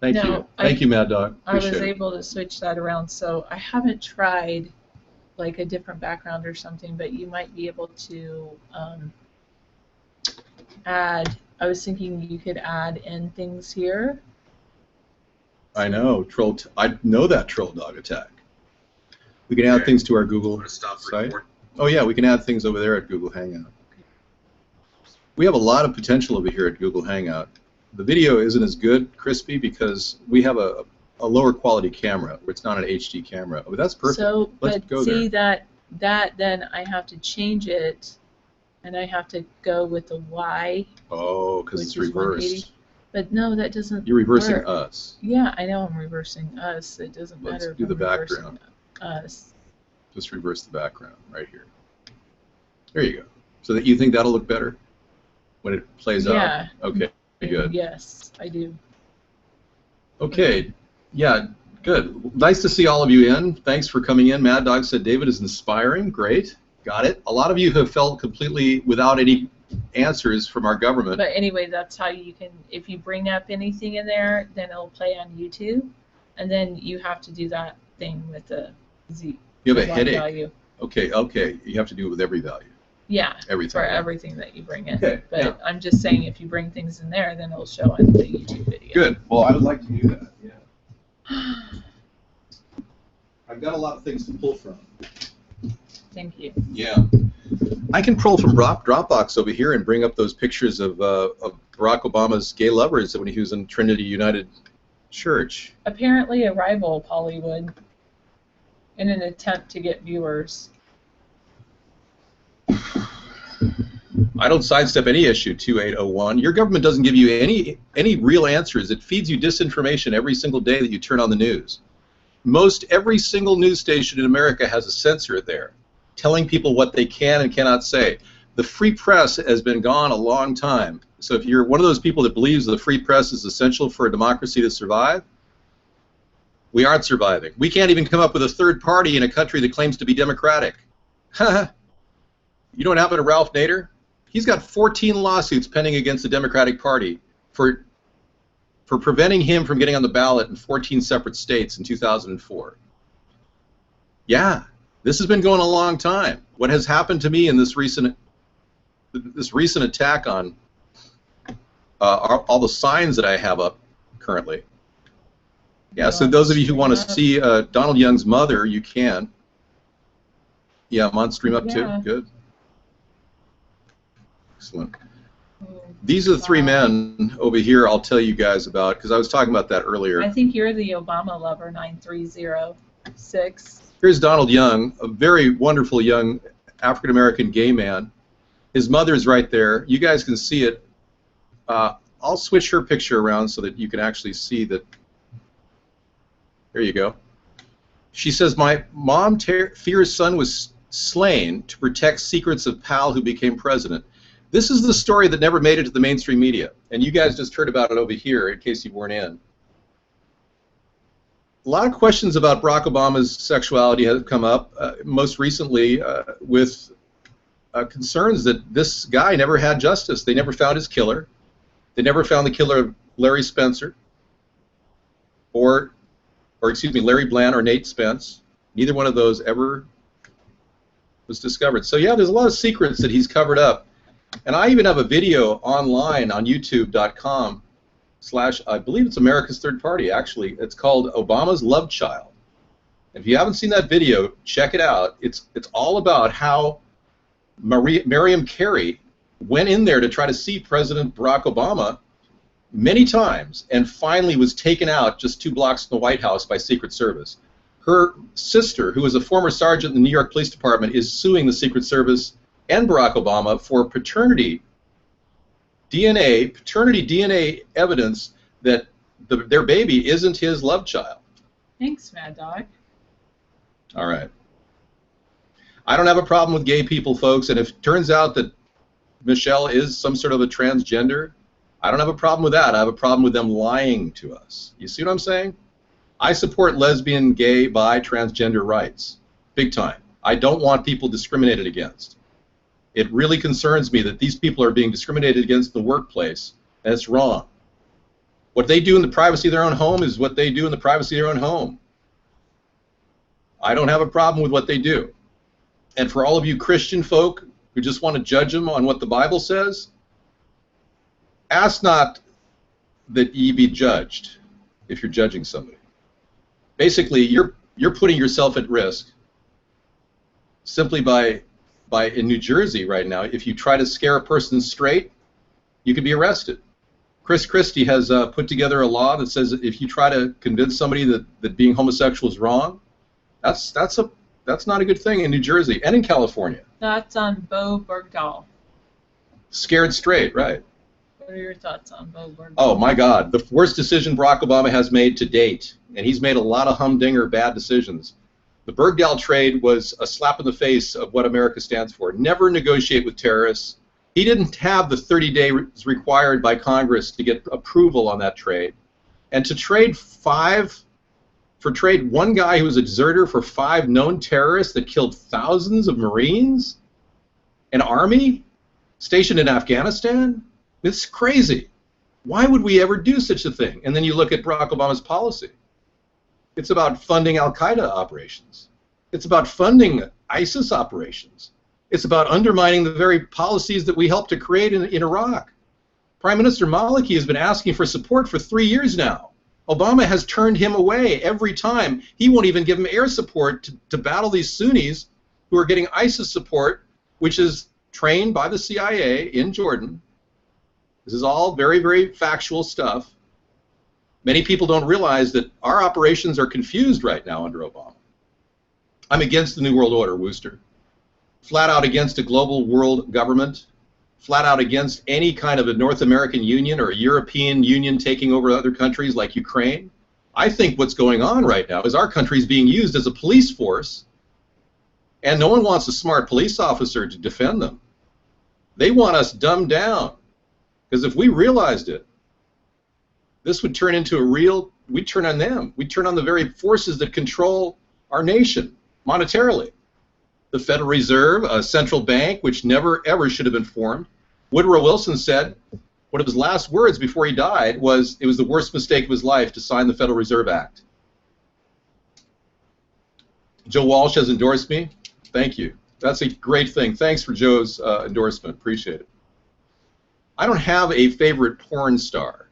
Thank you. Thank you, Mad Dog.
I was
Appreciate it.
able to switch that around, so I haven't tried like a different background or something, but you might be able to add, I was thinking you could add in things here.
I know. I know that Troll Dog attack. We can add things to our Google site. Oh yeah, we can add things over there at Google Hangout. We have a lot of potential over here at Google Hangout. The video isn't as good, crispy, because we have a lower quality camera. It's not an HD camera. But that's perfect.
So,
Let's
but
go
see
there.
that then I have to change it, and I have to go with the Y.
Oh, because it's
which is 180.
reversed.
But no, that doesn't.
You're reversing
work.
us.
Yeah, I know I'm reversing us. It doesn't
Let's
matter if
do
I'm
the
reversing
background.
us.
Just reverse the background right here. There you go. So that you think that'll look better when it plays
Yeah.
out? Okay, good.
Yes, I do.
Okay, yeah, good. Nice to see all of you in. Thanks for coming in. Mad Dog said David is inspiring. Great, got it. A lot of you have felt completely without any answers from our government.
But anyway, that's how you can, if you bring up anything in there, then it'll play on YouTube, and then you have to do that thing with the Z.
You have a
the
headache.
value.
Okay, you have to do it with every value.
Yeah,
Everything.
for everything that you bring in.
Okay,
But
yeah.
I'm just saying, if you bring things in there, then it'll show on the YouTube video.
Good. Well, I would like to do that. Yeah. I've got a lot of things to pull from.
Thank you.
Yeah. I can pull from Dropbox over here and bring up those pictures of Barack Obama's gay lovers when he was in Trinity United Church.
Apparently a rival of Hollywood in an attempt to get viewers.
I don't sidestep any issue, 2801. Your government doesn't give you any real answers. It feeds you disinformation every single day that you turn on the news. Most every single news station in America has a censor there, telling people what they can and cannot say. The free press has been gone a long time. So if you're one of those people that believes the free press is essential for a democracy to survive, we aren't surviving. We can't even come up with a third party in a country that claims to be democratic. You know what happened to Ralph Nader? He's got 14 lawsuits pending against the Democratic Party for preventing him from getting on the ballot in 14 separate states in 2004. Yeah, this has been going a long time. What has happened to me in this recent attack on all the signs that I have up currently? Yeah, so those of you who want to see Donald Young's mother, you can. Yeah, I'm on stream up too. Good. Excellent. These are the three men over here I'll tell you guys about, because I was talking about that earlier.
I think you're the Obama lover, 9306.
Here's Donald Young, a very wonderful young African-American gay man. His mother's right there. You guys can see it. I'll switch her picture around so that you can actually see that. There you go. She says, my mom fears son was slain to protect secrets of pal who became president. This is the story that never made it to the mainstream media, and you guys just heard about it over here in case you weren't in. A lot of questions about Barack Obama's sexuality have come up, most recently with concerns that this guy never had justice. They never found his killer. They never found the killer of Larry Spencer, or excuse me, Larry Bland or Nate Spence. Neither one of those ever was discovered. So yeah, there's a lot of secrets that he's covered up. And I even have a video online on youtube.com/ I believe it's America's Third Party, actually. It's called Obama's Love Child. If you haven't seen that video, check it out. It's all about how Mariam Carey went in there to try to see President Barack Obama many times and finally was taken out just 2 blocks from the White House by Secret Service. Her sister, who was a former sergeant in the New York Police Department, is suing the Secret Service and Barack Obama for paternity DNA evidence that their baby isn't his love child.
Thanks, Mad Dog.
All right. I don't have a problem with gay people, folks, and if it turns out that Michelle is some sort of a transgender, I don't have a problem with that. I have a problem with them lying to us. You see what I'm saying? I support lesbian, gay, bi, transgender rights, big time. I don't want people discriminated against. It really concerns me that these people are being discriminated against in the workplace, and it's wrong. What they do in the privacy of their own home is what they do in the privacy of their own home. I don't have a problem with what they do. And for all of you Christian folk who just want to judge them on what the Bible says, ask not that ye be judged if you're judging somebody. Basically, you're putting yourself at risk simply by in New Jersey right now, if you try to scare a person straight, you could be arrested. Chris Christie has put together a law that says if you try to convince somebody that being homosexual is wrong, that's not a good thing in New Jersey and in California.
Thoughts on Bo Bergdahl?
Scared straight, right.
What are your thoughts on Bo Bergdahl?
Oh, my God. The worst decision Barack Obama has made to date, and he's made a lot of humdinger bad decisions. The Bergdahl trade was a slap in the face of what America stands for. Never negotiate with terrorists. He didn't have the 30 days required by Congress to get approval on that trade. And to trade one guy who was a deserter for 5 known terrorists that killed thousands of Marines, an army stationed in Afghanistan, it's crazy. Why would we ever do such a thing? And then you look at Barack Obama's policy. It's about funding Al-Qaeda operations. It's about funding ISIS operations. It's about undermining the very policies that we helped to create in Iraq. Prime Minister Maliki has been asking for support for 3 years now. Obama has turned him away every time. He won't even give him air support to battle these Sunnis who are getting ISIS support, which is trained by the CIA in Jordan. This is all very, very factual stuff. Many people don't realize that our operations are confused right now under Obama. I'm against the New World Order, Wooster. Flat out against a global world government. Flat out against any kind of a North American Union or a European Union taking over other countries like Ukraine. I think what's going on right now is our country is being used as a police force, and no one wants a smart police officer to defend them. They want us dumbed down, because if we realized it, this would turn into a real, we'd turn on them. We'd turn on the very forces that control our nation monetarily. The Federal Reserve, a central bank, which never ever should have been formed. Woodrow Wilson said one of his last words before he died was it was the worst mistake of his life to sign the Federal Reserve Act. Joe Walsh has endorsed me. Thank you. That's a great thing. Thanks for Joe's endorsement. Appreciate it. I don't have a favorite porn star.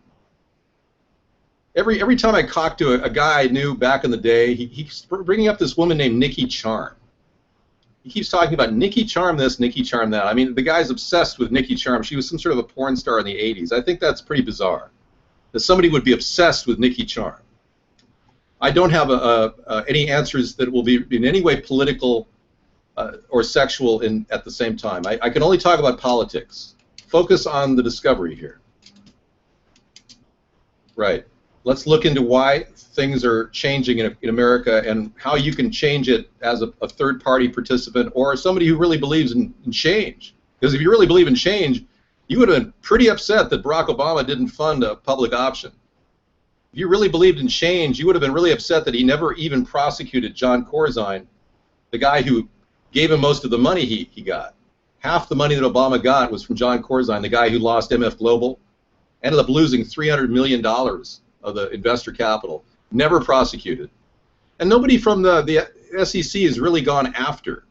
Every time I talk to a guy I knew back in the day, he's bringing up this woman named Nikki Charm. He keeps talking about Nikki Charm this, Nikki Charm that. I mean, the guy's obsessed with Nikki Charm. She was some sort of a porn star in the 80s. I think that's pretty bizarre, that somebody would be obsessed with Nikki Charm. I don't have any answers that will be in any way political or sexual at the same time. I can only talk about politics. Focus on the discovery here. Right. Let's look into why things are changing in America and how you can change it as a third-party participant or somebody who really believes in change. Because if you really believe in change, you would have been pretty upset that Barack Obama didn't fund a public option. If you really believed in change, you would have been really upset that he never even prosecuted John Corzine, the guy who gave him most of the money he got. Half the money that Obama got was from John Corzine, the guy who lost MF Global, ended up losing $300 million of the investor capital, never prosecuted. And nobody from the SEC has really gone after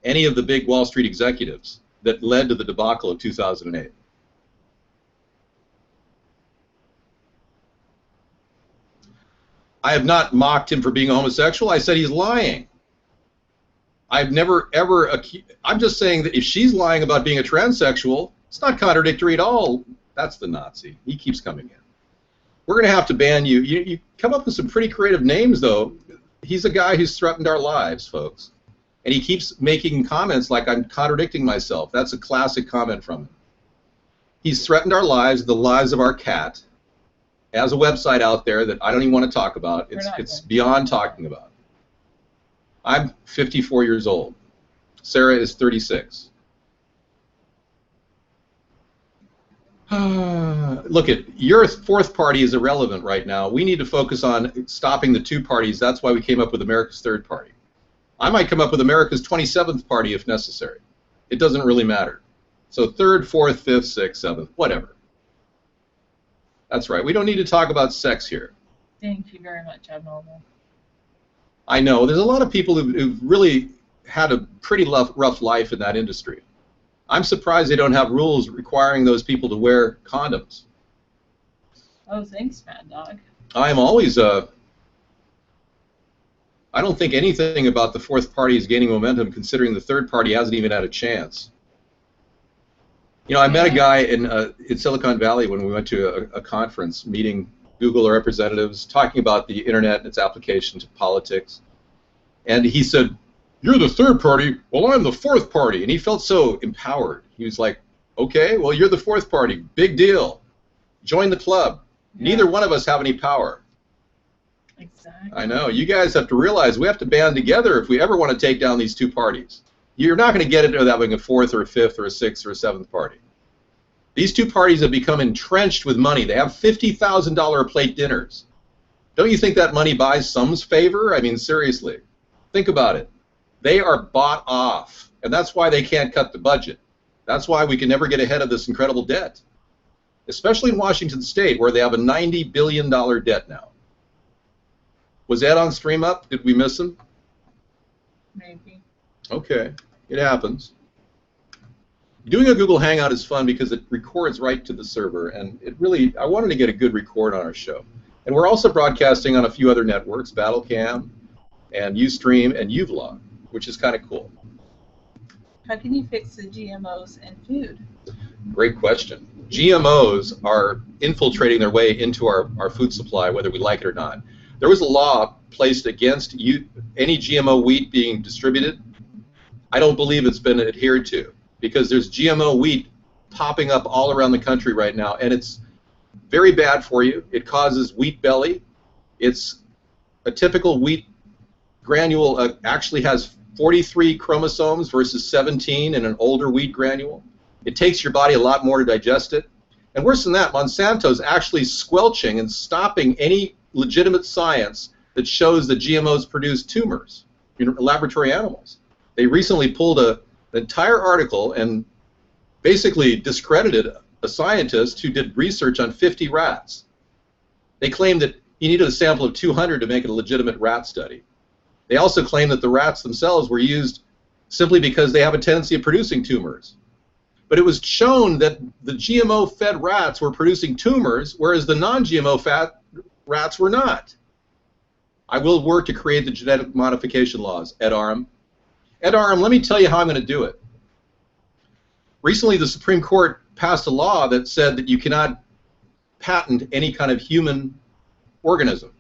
any of the big Wall Street executives that led to the debacle of 2008. I have not mocked him for being a homosexual. I said he's lying. I've never ever I'm just saying that if she's lying about being a transsexual, it's not contradictory at all. That's the Nazi. He keeps coming in. We're going to have to ban you. You come up with some pretty creative names, though. He's a guy who's threatened our lives, folks. And he keeps making comments like I'm contradicting myself. That's a classic comment from him. He's threatened our lives, the lives of our cat. Has a website out there that I don't even want to talk about. It's beyond talking about. I'm 54 years old. Sarah is 36. Look, your fourth party is irrelevant right now. We need to focus on stopping the two parties. That's why we came up with America's third party. I might come up with America's 27th party if necessary. It doesn't really matter. So third, fourth, fifth, sixth, seventh, whatever. That's right. We don't need to talk about sex here.
Thank you very much, Abnormal.
I know. There's a lot of people who've really had a pretty rough life in that industry. I'm surprised they don't have rules requiring those people to wear condoms.
Oh, thanks, Mad Dog.
I'm always I don't think anything about the fourth party is gaining momentum, considering the third party hasn't even had a chance. You know, I met a guy in Silicon Valley when we went to a conference, meeting Google representatives, talking about the internet and its application to politics, and he said, "You're the third party, well, I'm the fourth party," and he felt so empowered. He was like, "Okay, well, you're the fourth party, big deal. Join the club. Yeah. Neither one of us have any power."
Exactly.
I know. You guys have to realize we have to band together if we ever want to take down these two parties. You're not going to get it without having a fourth or a fifth or a sixth or a seventh party. These two parties have become entrenched with money. They have $50,000 a plate dinners. Don't you think that money buys some's favor? I mean, seriously. Think about it. They are bought off, and that's why they can't cut the budget. That's why we can never get ahead of this incredible debt, especially in Washington State, where they have a $90 billion debt now. Was Ed on Stream Up? Did we miss him?
Maybe.
Okay, it happens. Doing a Google Hangout is fun because it records right to the server, and it really, I wanted to get a good record on our show. And we're also broadcasting on a few other networks, Battlecam, and Ustream, and Uvlog, which is kind of cool.
How can you fix the GMOs in food?
Great question. GMOs are infiltrating their way into our food supply, whether we like it or not. There was a law placed against any GMO wheat being distributed. I don't believe it's been adhered to, because there's GMO wheat popping up all around the country right now, and it's very bad for you. It causes wheat belly. It's a typical wheat granule actually has 43 chromosomes versus 17 in an older wheat granule. It takes your body a lot more to digest it. And worse than that, Monsanto's actually squelching and stopping any legitimate science that shows that GMOs produce tumors in laboratory animals. They recently pulled an entire article and basically discredited a scientist who did research on 50 rats. They claimed that you needed a sample of 200 to make it a legitimate rat study. They also claimed that the rats themselves were used simply because they have a tendency of producing tumors. But it was shown that the GMO-fed rats were producing tumors, whereas the non-GMO-fed rats were not. I will work to create the genetic modification laws, Ed Aram. Ed Aram, let me tell you how I'm going to do it. Recently, the Supreme Court passed a law that said that you cannot patent any kind of human organism.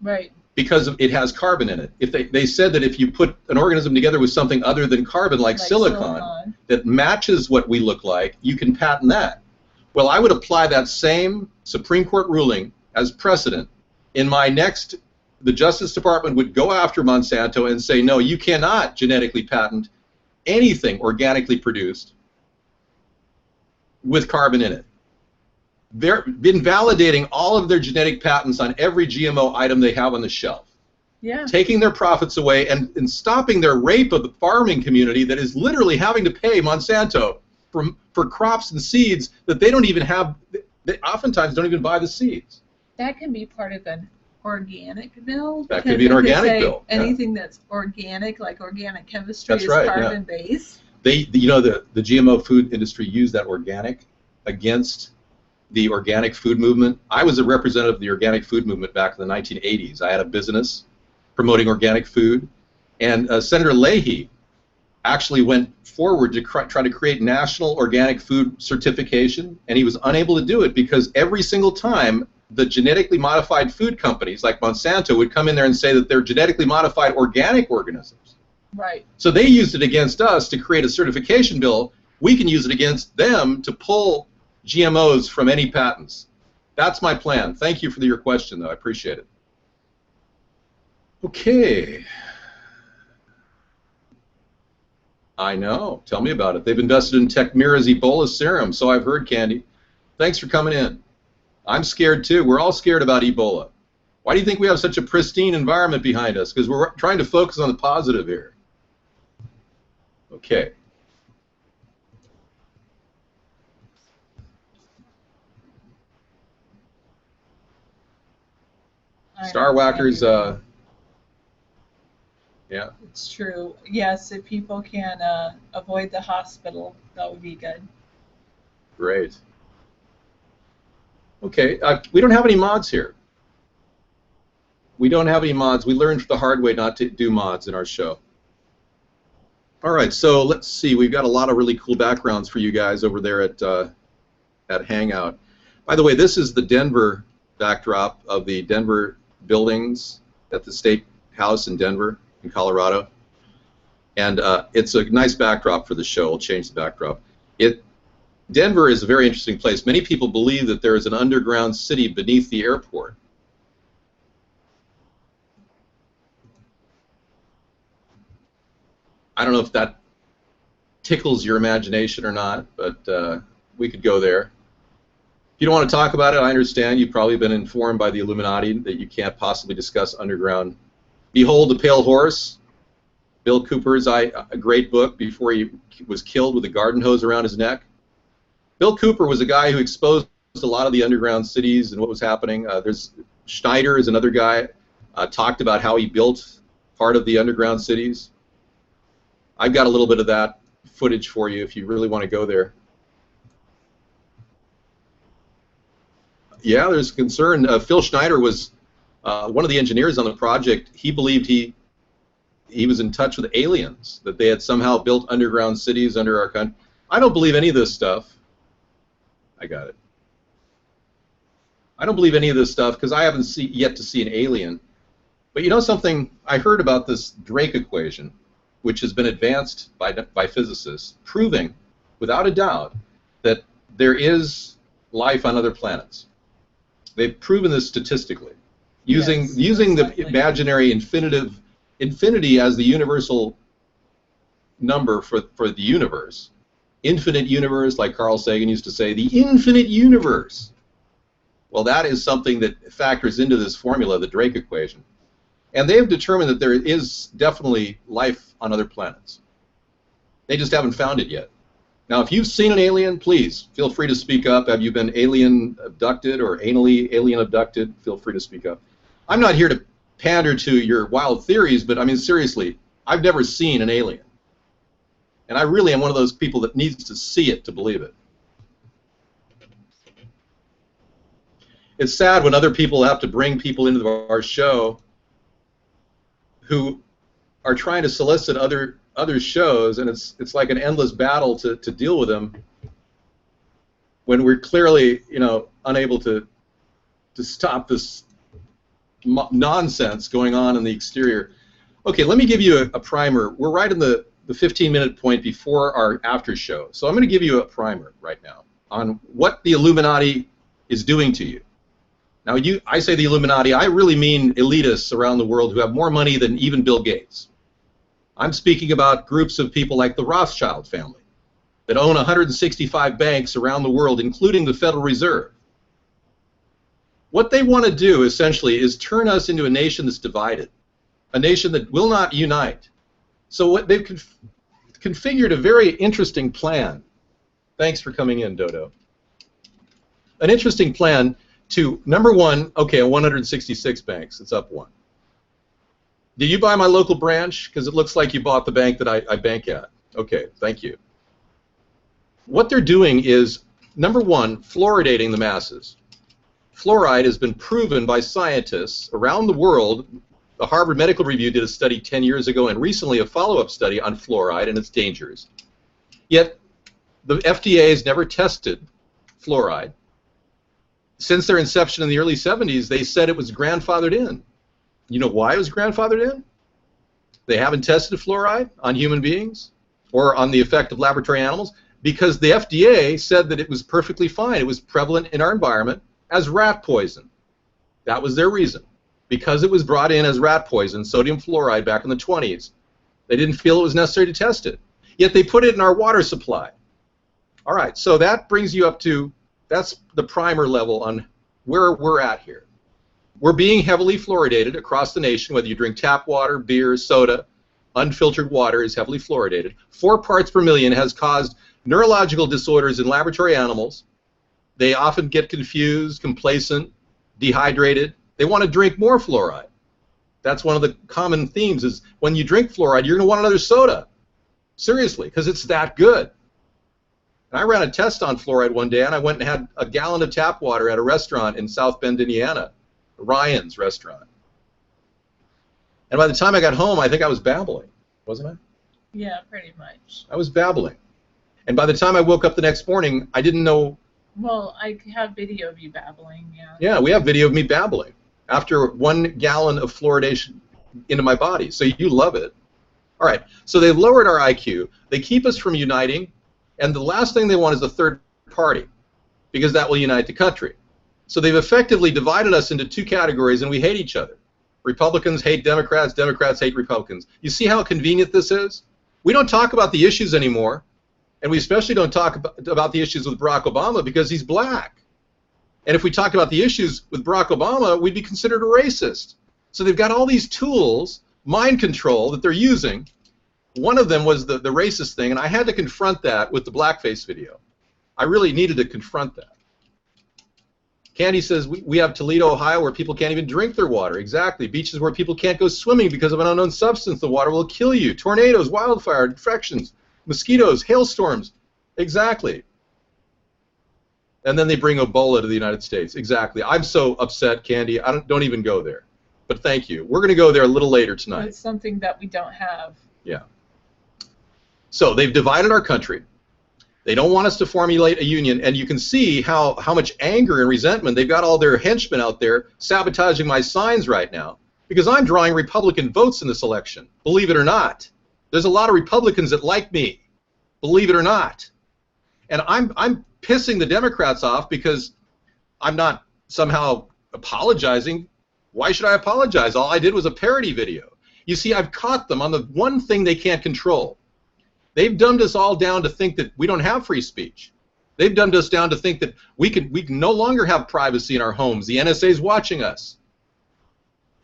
Right.
Because it has carbon in it. If they said that if you put an organism together with something other than carbon, like silicon, that matches what we look like, you can patent that. Well, I would apply that same Supreme Court ruling as precedent. In my next, the Justice Department would go after Monsanto and say, no, you cannot genetically patent anything organically produced with carbon in it. They've been validating all of their genetic patents on every GMO item they have on the shelf.
Yeah. Taking
their profits away and stopping their rape of the farming community that is literally having to pay Monsanto for crops and seeds that they don't even have, they oftentimes don't even buy the seeds.
That can be part of an organic bill.
That could be an organic bill.
Anything that's organic, like organic chemistry, is carbon-based.
You know, the GMO food industry used that organic against the organic food movement. I was a representative of the organic food movement back in the 1980s. I had a business promoting organic food, and Senator Leahy actually went forward to try to create national organic food certification, and he was unable to do it because every single time the genetically modified food companies like Monsanto would come in there and say that they're genetically modified organic organisms.
Right.
So they used it against us to create a certification bill. We can use it against them to pull GMOs from any patents. That's my plan. Thank you for your question, though. I appreciate it. Okay. I know. Tell me about it. They've invested in Tecmira's Ebola serum, so I've heard, Candy. Thanks for coming in. I'm scared too. We're all scared about Ebola. Why do you think we have such a pristine environment behind us? Because we're trying to focus on the positive here. Okay. Star Whackers, yeah.
It's true. Yes, if people can avoid the hospital, that would be good.
Great. Okay, we don't have any mods here. We don't have any mods. We learned the hard way not to do mods in our show. All right, so let's see. We've got a lot of really cool backgrounds for you guys over there at Hangout. By the way, this is the Denver backdrop of the Denver buildings at the State House in Denver, in Colorado. And it's a nice backdrop for the show. We'll change the backdrop. Denver is a very interesting place. Many people believe that there is an underground city beneath the airport. I don't know if that tickles your imagination or not, but we could go there. If you don't want to talk about it, I understand. You've probably been informed by the Illuminati that you can't possibly discuss underground. Behold the Pale Horse, Bill Cooper's a great book before he was killed with a garden hose around his neck. Bill Cooper was a guy who exposed a lot of the underground cities and what was happening. There's Schneider is another guy, talked about how he built part of the underground cities. I've got a little bit of that footage for you if you really want to go there. Yeah, there's concern. Phil Schneider was one of the engineers on the project. He believed he was in touch with aliens, that they had somehow built underground cities under our country. I don't believe any of this stuff. I got it. I don't believe any of this stuff because I haven't yet to see an alien. But you know something? I heard about this Drake equation, which has been advanced by physicists, proving, without a doubt, that there is life on other planets. They've proven this statistically, using the imaginary infinity as the universal number for the universe. Infinite universe, like Carl Sagan used to say, the infinite universe. Well, that is something that factors into this formula, the Drake equation. And they have determined that there is definitely life on other planets. They just haven't found it yet. Now, if you've seen an alien, please feel free to speak up. Have you been alien abducted or anally alien abducted? Feel free to speak up. I'm not here to pander to your wild theories, but I mean, seriously, I've never seen an alien. And I really am one of those people that needs to see it to believe it. It's sad when other people have to bring people into our show who are trying to solicit other shows, and it's like an endless battle to deal with them when we're clearly, you know, unable to stop this nonsense going on in the exterior. Okay, let me give you a primer. We're right in the 15-minute point before our after show, so I'm going to give you a primer right now on what the Illuminati is doing to you. Now, I say the Illuminati, I really mean elitists around the world who have more money than even Bill Gates. I'm speaking about groups of people like the Rothschild family that own 165 banks around the world, including the Federal Reserve. What they want to do, essentially, is turn us into a nation that's divided, a nation that will not unite. So what they've configured a very interesting plan. Thanks for coming in, Dodo. An interesting plan to, number one, okay, 166 banks, it's up one. Did you buy my local branch? Because it looks like you bought the bank that I bank at. Okay, thank you. What they're doing is, number one, fluoridating the masses. Fluoride has been proven by scientists around the world. The Harvard Medical Review did a study 10 years ago and recently a follow-up study on fluoride and its dangers. Yet the FDA has never tested fluoride. Since their inception in the early 70s, they said it was grandfathered in. You know why it was grandfathered in? They haven't tested fluoride on human beings or on the effect of laboratory animals because the FDA said that it was perfectly fine. It was prevalent in our environment as rat poison. That was their reason. Because it was brought in as rat poison, sodium fluoride, back in the 20s, they didn't feel it was necessary to test it. Yet they put it in our water supply. All right, so that brings you up to, that's the primer level on where we're at here. We're being heavily fluoridated across the nation, whether you drink tap water, beer, soda, unfiltered water is heavily fluoridated. 4 parts per million has caused neurological disorders in laboratory animals. They often get confused, complacent, dehydrated. They want to drink more fluoride. That's one of the common themes is when you drink fluoride, you're going to want another soda. Seriously, because it's that good. And I ran a test on fluoride one day, and I went and had a gallon of tap water at a restaurant in South Bend, Indiana, Ryan's restaurant. And by the time I got home, I think I was babbling, wasn't I?
Yeah, pretty much.
I was babbling. And by the time I woke up the next morning, I didn't know.
Well, I have video of you babbling, yeah.
Yeah, we have video of me babbling after 1 gallon of fluoridation into my body. So you love it. All right, so they've lowered our IQ. They keep us from uniting. And the last thing they want is a third party, because that will unite the country. So they've effectively divided us into 2 categories, and we hate each other. Republicans hate Democrats, Democrats hate Republicans. You see how convenient this is? We don't talk about the issues anymore, and we especially don't talk about the issues with Barack Obama because he's black. And if we talked about the issues with Barack Obama, we'd be considered a racist. So they've got all these tools, mind control, that they're using. One of them was the racist thing, and I had to confront that with the blackface video. I really needed to confront that. Candy says, we have Toledo, Ohio, where people can't even drink their water. Exactly. Beaches where people can't go swimming because of an unknown substance. The water will kill you. Tornadoes, wildfire, infections, mosquitoes, hailstorms. Exactly. And then they bring Ebola to the United States. Exactly. I'm so upset, Candy. I don't even go there. But thank you. We're going to go there a little later tonight.
It's something that we don't have.
Yeah. So they've divided our country. They don't want us to formulate a union, and you can see how much anger and resentment. They've got all their henchmen out there sabotaging my signs right now because I'm drawing Republican votes in this election, believe it or not. There's a lot of Republicans that like me, believe it or not. And I'm pissing the Democrats off because I'm not somehow apologizing. Why should I apologize? All I did was a parody video. You see, I've caught them on the one thing they can't control. They've dumbed us all down to think that we don't have free speech. They've dumbed us down to think that we can no longer have privacy in our homes. The NSA is watching us.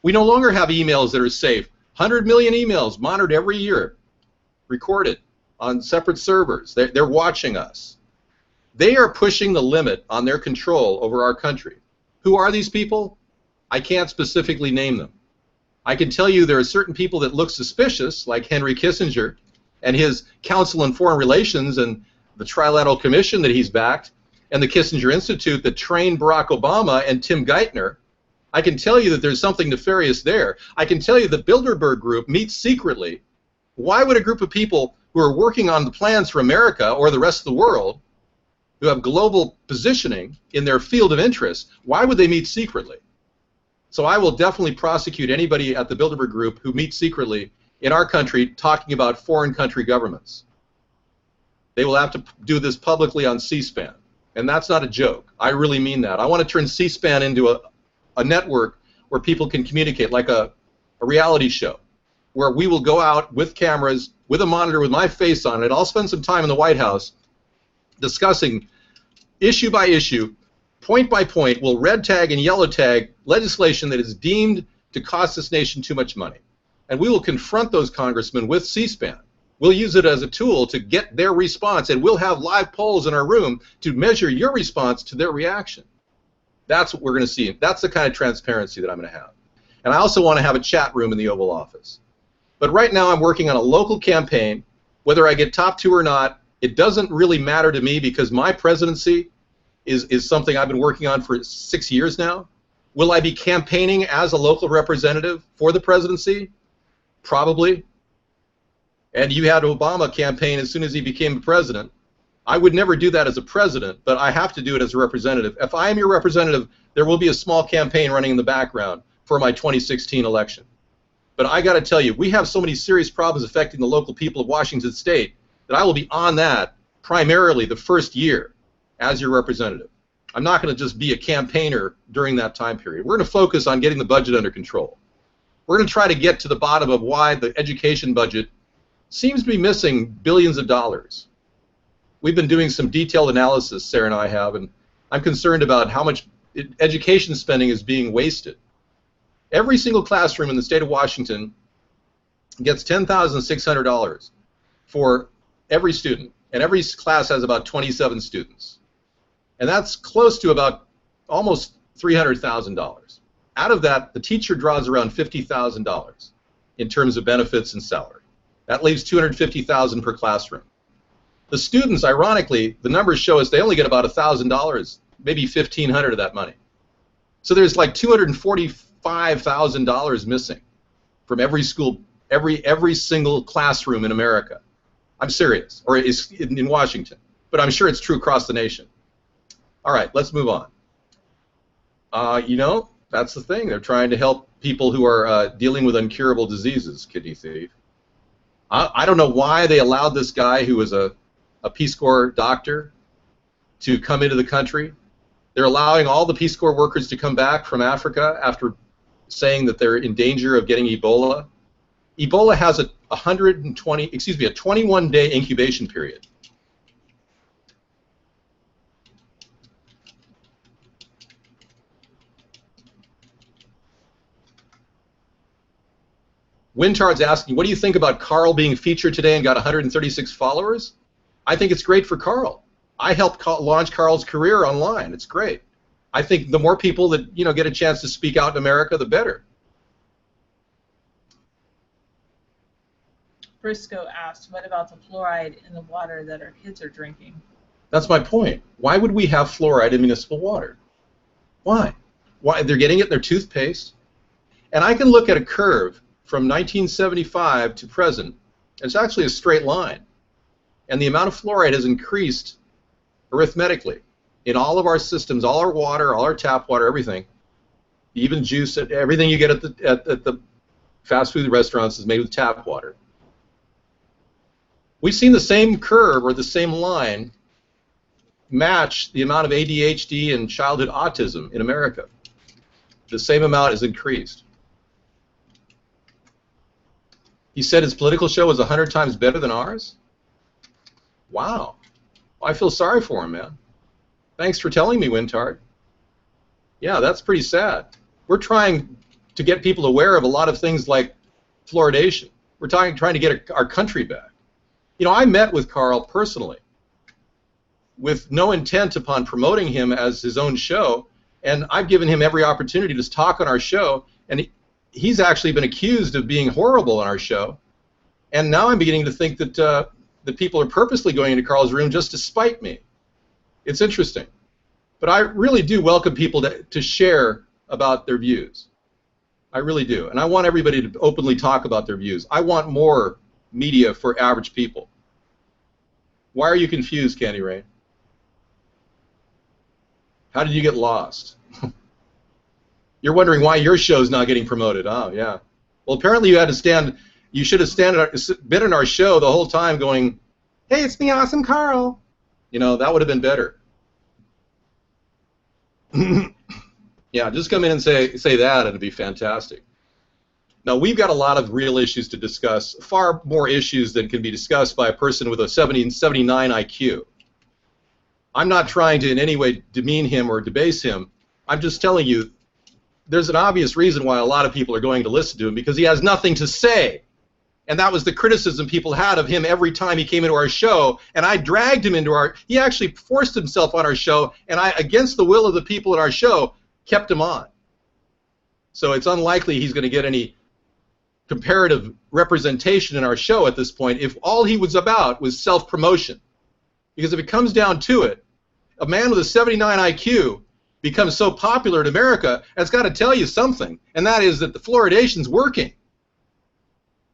We no longer have emails that are safe. 100 million emails monitored every year, recorded on separate servers. They're watching us. They are pushing the limit on their control over our country. Who are these people? I can't specifically name them. I can tell you there are certain people that look suspicious, like Henry Kissinger, and his Council on Foreign Relations and the Trilateral Commission that he's backed, and the Kissinger Institute that trained Barack Obama and Tim Geithner. I can tell you that there's something nefarious there. I can tell you the Bilderberg Group meets secretly. Why would a group of people who are working on the plans for America or the rest of the world, who have global positioning in their field of interest, why would they meet secretly? So I will definitely prosecute anybody at the Bilderberg Group who meets secretly in our country talking about foreign country governments. They will have to do this publicly on C-SPAN. And that's not a joke. I really mean that. I want to turn C-SPAN into a network where people can communicate, like a reality show, where we will go out with cameras, with a monitor with my face on it. I'll spend some time in the White House discussing issue by issue, point by point, we'll red tag and yellow tag legislation that is deemed to cost this nation too much money. And we will confront those congressmen with C-SPAN. We'll use it as a tool to get their response, and we'll have live polls in our room to measure your response to their reaction. That's what we're going to see. That's the kind of transparency that I'm going to have. And I also want to have a chat room in the Oval Office. But right now I'm working on a local campaign. Whether I get top 2 or not, it doesn't really matter to me because my presidency is something I've been working on for 6 years now. Will I be campaigning as a local representative for the presidency? Probably. And you had Obama campaign as soon as he became president. I would never do that as a president, but I have to do it as a representative. If I am your representative, there will be a small campaign running in the background for my 2016 election. But I got to tell you, we have so many serious problems affecting the local people of Washington State that I will be on that primarily the first year as your representative. I'm not going to just be a campaigner during that time period. We're going to focus on getting the budget under control. We're going to try to get to the bottom of why the education budget seems to be missing billions of dollars. We've been doing some detailed analysis, Sarah and I have, and I'm concerned about how much education spending is being wasted. Every single classroom in the state of Washington gets $10,600 for every student, and every class has about 27 students. And that's close to about almost $300,000. Out of that, the teacher draws around $50,000 in terms of benefits and salary. That leaves $250,000 per classroom. The students, ironically, the numbers show us they only get about $1,000, maybe $1,500 of that money. So there's like $245,000 missing from every school, every single classroom in America. I'm serious, or is in Washington, but I'm sure it's true across the nation. All right, let's move on. You know, that's the thing. They're trying to help people who are dealing with incurable diseases, kidney thief. I don't know why they allowed this guy who was a Peace Corps doctor to come into the country. They're allowing all the Peace Corps workers to come back from Africa after saying that they're in danger of getting Ebola. Ebola has a 21-day incubation period. Wintard's asking, what do you think about Carl being featured today and got 136 followers? I think it's great for Carl. I helped launch Carl's career online. It's great. I think the more people that get a chance to speak out in America, the better.
Briscoe asked, what about the fluoride in the water that our kids are drinking?
That's my point. Why would we have fluoride in municipal water? Why? Why? They're getting it in their toothpaste. And I can look at a curve from 1975 to present. It's actually a straight line. And the amount of fluoride has increased arithmetically in all of our systems, all our water, all our tap water, everything, even juice, everything you get at the fast food restaurants is made with tap water. We've seen the same curve or the same line match the amount of ADHD and childhood autism in America. The same amount is increased. He said his political show was 100 times better than ours? Wow. I feel sorry for him, man. Thanks for telling me, Wintard. Yeah, that's pretty sad. We're trying to get people aware of a lot of things like fluoridation. We're trying to get our country back. You know, I met with Carl personally with no intent upon promoting him as his own show, and I've given him every opportunity to talk on our show, and he's actually been accused of being horrible on our show, and now I'm beginning to think that that people are purposely going into Carl's room just to spite me. It's interesting. But I really do welcome people to share about their views. I really do. And I want everybody to openly talk about their views. I want more media for average people. Why are you confused, Candy Rain? How did you get lost? You're wondering why your show's not getting promoted. Oh, yeah. Well, apparently you had to stand. You should have been in our show the whole time going, hey, it's me, Awesome Carl. You know, that would have been better. Yeah, just come in and say that, and it'd be fantastic. Now, we've got a lot of real issues to discuss, far more issues than can be discussed by a person with a 79 IQ. I'm not trying to in any way demean him or debase him. I'm just telling you there's an obvious reason why a lot of people are going to listen to him, because he has nothing to say. And that was the criticism people had of him every time he came into our show, and I dragged him into he actually forced himself on our show, and I, against the will of the people at our show, kept him on. So it's unlikely he's going to get any comparative representation in our show at this point if all he was about was self-promotion. Because if it comes down to it, a man with a 79 IQ becomes so popular in America, and it's got to tell you something, and that is that the fluoridation's working.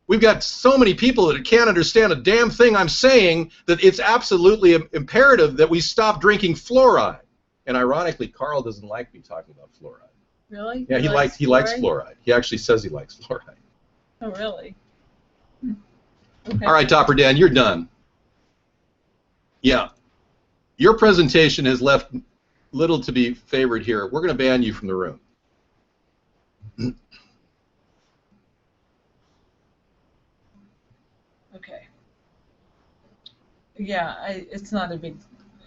We've got so many people that can't understand a damn thing I'm saying that it's absolutely imperative that we stop drinking fluoride. And ironically, Carl doesn't like me talking about fluoride.
Really?
Yeah, he likes fluoride. He actually says he likes fluoride.
Oh, really? Okay.
All right, Topper Dan, you're done. Yeah. Your presentation has left little to be favored here. We're going to ban you from the room.
Okay. Yeah, it's not a big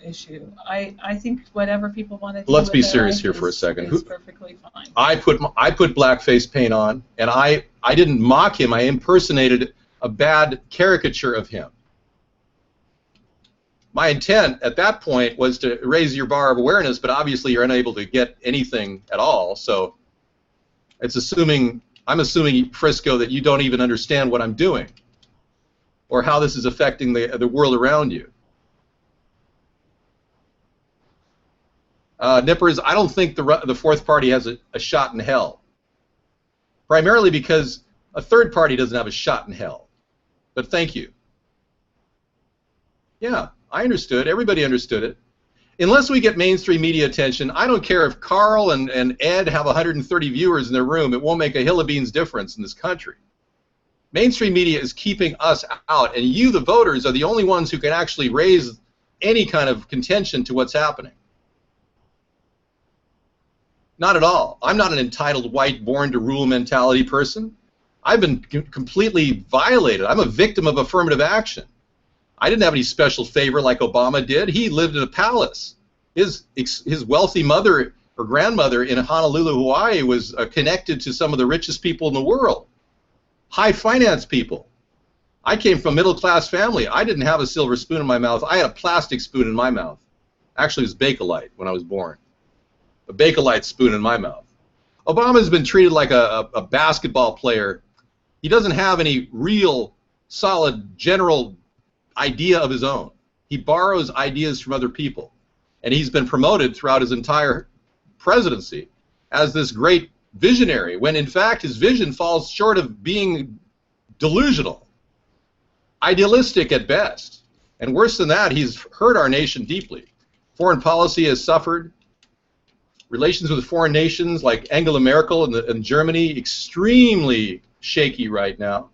issue. I think whatever people want to do
Let's
with
be
their
serious
life
here for a second.
is perfectly fine.
I put blackface paint on, and I didn't mock him. I impersonated a bad caricature of him. My intent at that point was to raise your bar of awareness, but obviously you're unable to get anything at all. So I'm assuming, Frisco, that you don't even understand what I'm doing or how this is affecting the world around you. Nippers, I don't think the fourth party has a shot in hell. Primarily because a third party doesn't have a shot in hell. But thank you. Yeah, I understood. Everybody understood it. Unless we get mainstream media attention, I don't care if Carl and Ed have 130 viewers in their room. It won't make a hill of beans difference in this country. Mainstream media is keeping us out, and you, the voters, are the only ones who can actually raise any kind of contention to what's happening. Not at all. I'm not an entitled white born-to-rule mentality person. I've been completely violated. I'm a victim of affirmative action. I didn't have any special favor like Obama did. He lived in a palace. His wealthy mother or grandmother in Honolulu, Hawaii, was connected to some of the richest people in the world. High finance people. I came from a middle-class family. I didn't have a silver spoon in my mouth. I had a plastic spoon in my mouth. Actually, it was Bakelite when I was born. A Bakelite spoon in my mouth. Obama's been treated like a basketball player. He doesn't have any real, solid, general idea of his own. He borrows ideas from other people. And he's been promoted throughout his entire presidency as this great visionary, when in fact his vision falls short of being delusional, idealistic at best. And worse than that, he's hurt our nation deeply. Foreign policy has suffered. Relations with foreign nations like Angela Merkel and Germany, extremely shaky right now.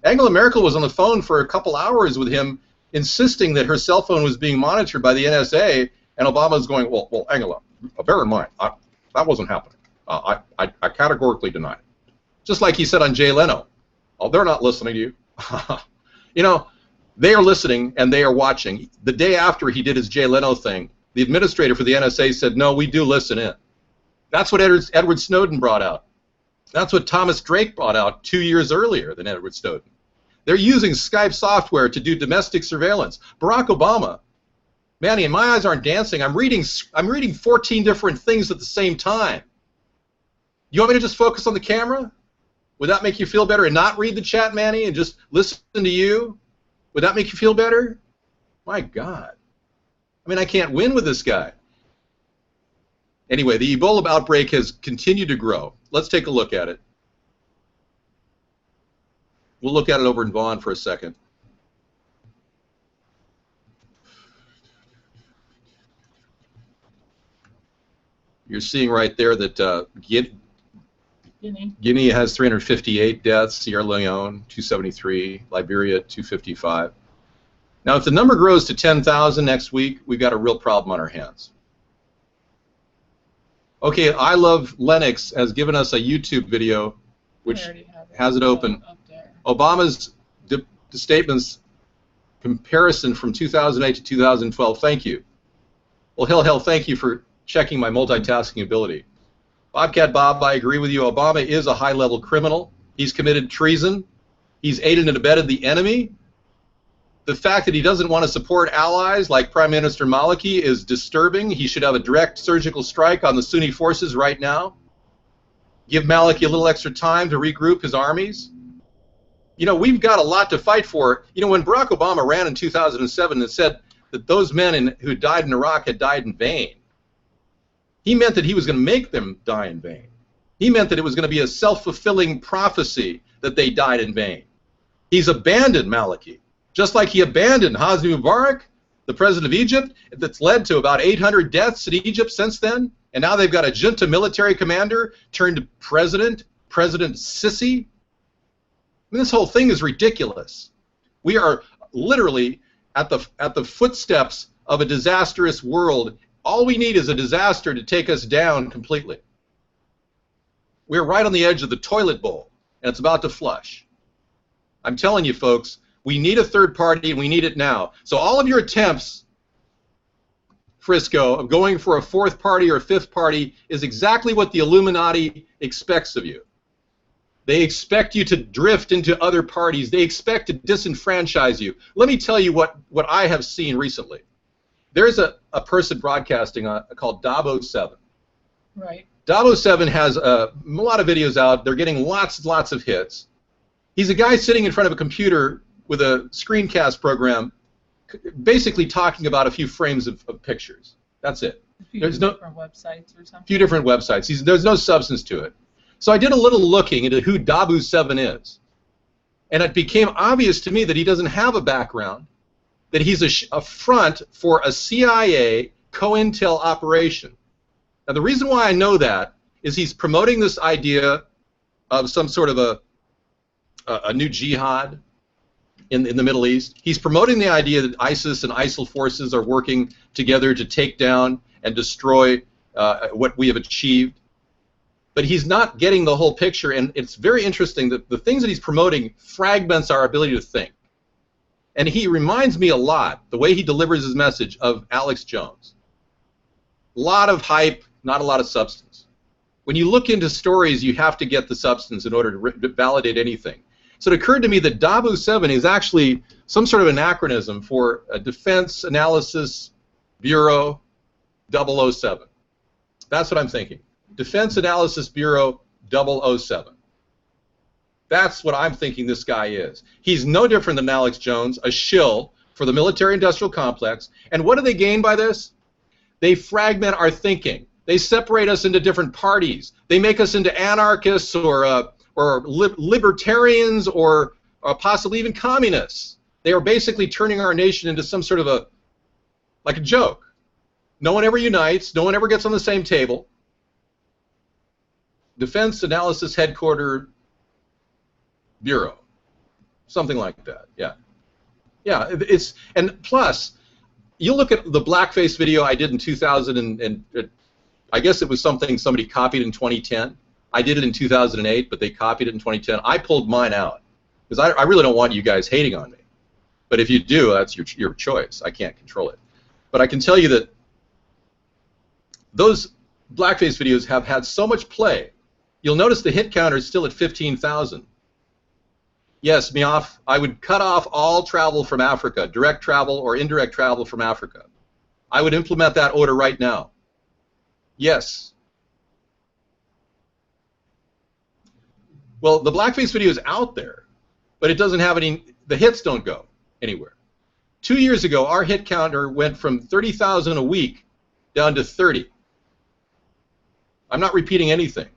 Angela Merkel was on the phone for a couple hours with him, insisting that her cell phone was being monitored by the NSA, and Obama's going, well, Angela, bear in mind, that wasn't happening. I categorically deny it. Just like he said on Jay Leno. Oh, they're not listening to you. You know, they are listening and they are watching. The day after he did his Jay Leno thing, the administrator for the NSA said, no, we do listen in. That's what Edward Snowden brought out. That's what Thomas Drake brought out 2 years earlier than Edward Snowden. They're using Skype software to do domestic surveillance. Barack Obama, Manny, and my eyes aren't dancing. I'm reading 14 different things at the same time. You want me to just focus on the camera? Would that make you feel better, and not read the chat, Manny, and just listen to you? Would that make you feel better? My God. I mean, I can't win with this guy. Anyway, the Ebola outbreak has continued to grow. Let's take a look at it. We'll look at it over in Vaughan for a second. You're seeing right there that Guinea has 358 deaths, Sierra Leone 273, Liberia 255. Now, if the number grows to 10,000 next week, we've got a real problem on our hands. Okay, I Love Lennox has given us a YouTube video, which has it open. Obama's statements comparison from 2008 to 2012. Thank you. Well, hell, thank you for checking my multitasking ability. Bobcat Bob, I agree with you. Obama is a high-level criminal. He's committed treason. He's aided and abetted the enemy. The fact that he doesn't want to support allies like Prime Minister Maliki is disturbing. He should have a direct surgical strike on the Sunni forces right now. Give Maliki a little extra time to regroup his armies. You know, we've got a lot to fight for. You know, when Barack Obama ran in 2007 and said that those men who died in Iraq had died in vain, he meant that he was going to make them die in vain. He meant that it was going to be a self-fulfilling prophecy that they died in vain. He's abandoned Maliki, just like he abandoned Hosni Mubarak, the president of Egypt, that's led to about 800 deaths in Egypt since then, and now they've got a junta military commander turned President Sisi. I mean, this whole thing is ridiculous. We are literally at the footsteps of a disastrous world. All we need is a disaster to take us down completely. We're right on the edge of the toilet bowl, and it's about to flush. I'm telling you, folks, We need a third party, and we need it now. So all of your attempts, Frisco, of going for a fourth party or a fifth party is exactly what the Illuminati expects of you. They expect you to drift into other parties. They expect to disenfranchise you. Let me tell you what I have seen recently. There's a person broadcasting called Dabo7.
Right.
Dabo7 has a lot of videos out. They're getting lots of hits. He's a guy sitting in front of a computer with a screencast program, basically talking about a few frames of pictures. That's it.
There's no different websites or something.
Few different websites. There's no substance to it. So I did a little looking into who Dabo7 is, and it became obvious to me that he doesn't have a background, that he's a front for a CIA COINTEL operation. Now the reason why I know that is he's promoting this idea of some sort of a new jihad in the Middle East. He's promoting the idea that ISIS and ISIL forces are working together to take down and destroy what we have achieved. But he's not getting the whole picture, and it's very interesting that the things that he's promoting fragments our ability to think. And he reminds me a lot, the way he delivers his message, of Alex Jones. A lot of hype, not a lot of substance. When you look into stories, you have to get the substance in order to validate anything. So it occurred to me that Dabo7 is actually some sort of anachronism for a Defense Analysis Bureau 007. That's what I'm thinking. Defense Analysis Bureau 007. That's what I'm thinking this guy is. He's no different than Alex Jones, a shill for the military-industrial complex. And what do they gain by this? They fragment our thinking. They separate us into different parties. They make us into anarchists or libertarians or possibly even communists. They are basically turning our nation into some sort of like a joke. No one ever unites. No one ever gets on the same table. Defense Analysis Headquarters Bureau, something like that. Yeah, yeah. And plus, you look at the blackface video I did in 2000, and I guess it was something somebody copied in 2010. I did it in 2008, but they copied it in 2010. I pulled mine out because I really don't want you guys hating on me. But if you do, that's your choice. I can't control it. But I can tell you that those blackface videos have had so much play. You'll notice the hit counter is still at 15,000. Yes, Mioff, I would cut off all travel from Africa, direct travel or indirect travel from Africa. I would implement that order right now. Yes. Well, the blackface video is out there, but it doesn't have any, the hits don't go anywhere. 2 years ago, our hit counter went from 30,000 a week down to 30. I'm not repeating anything.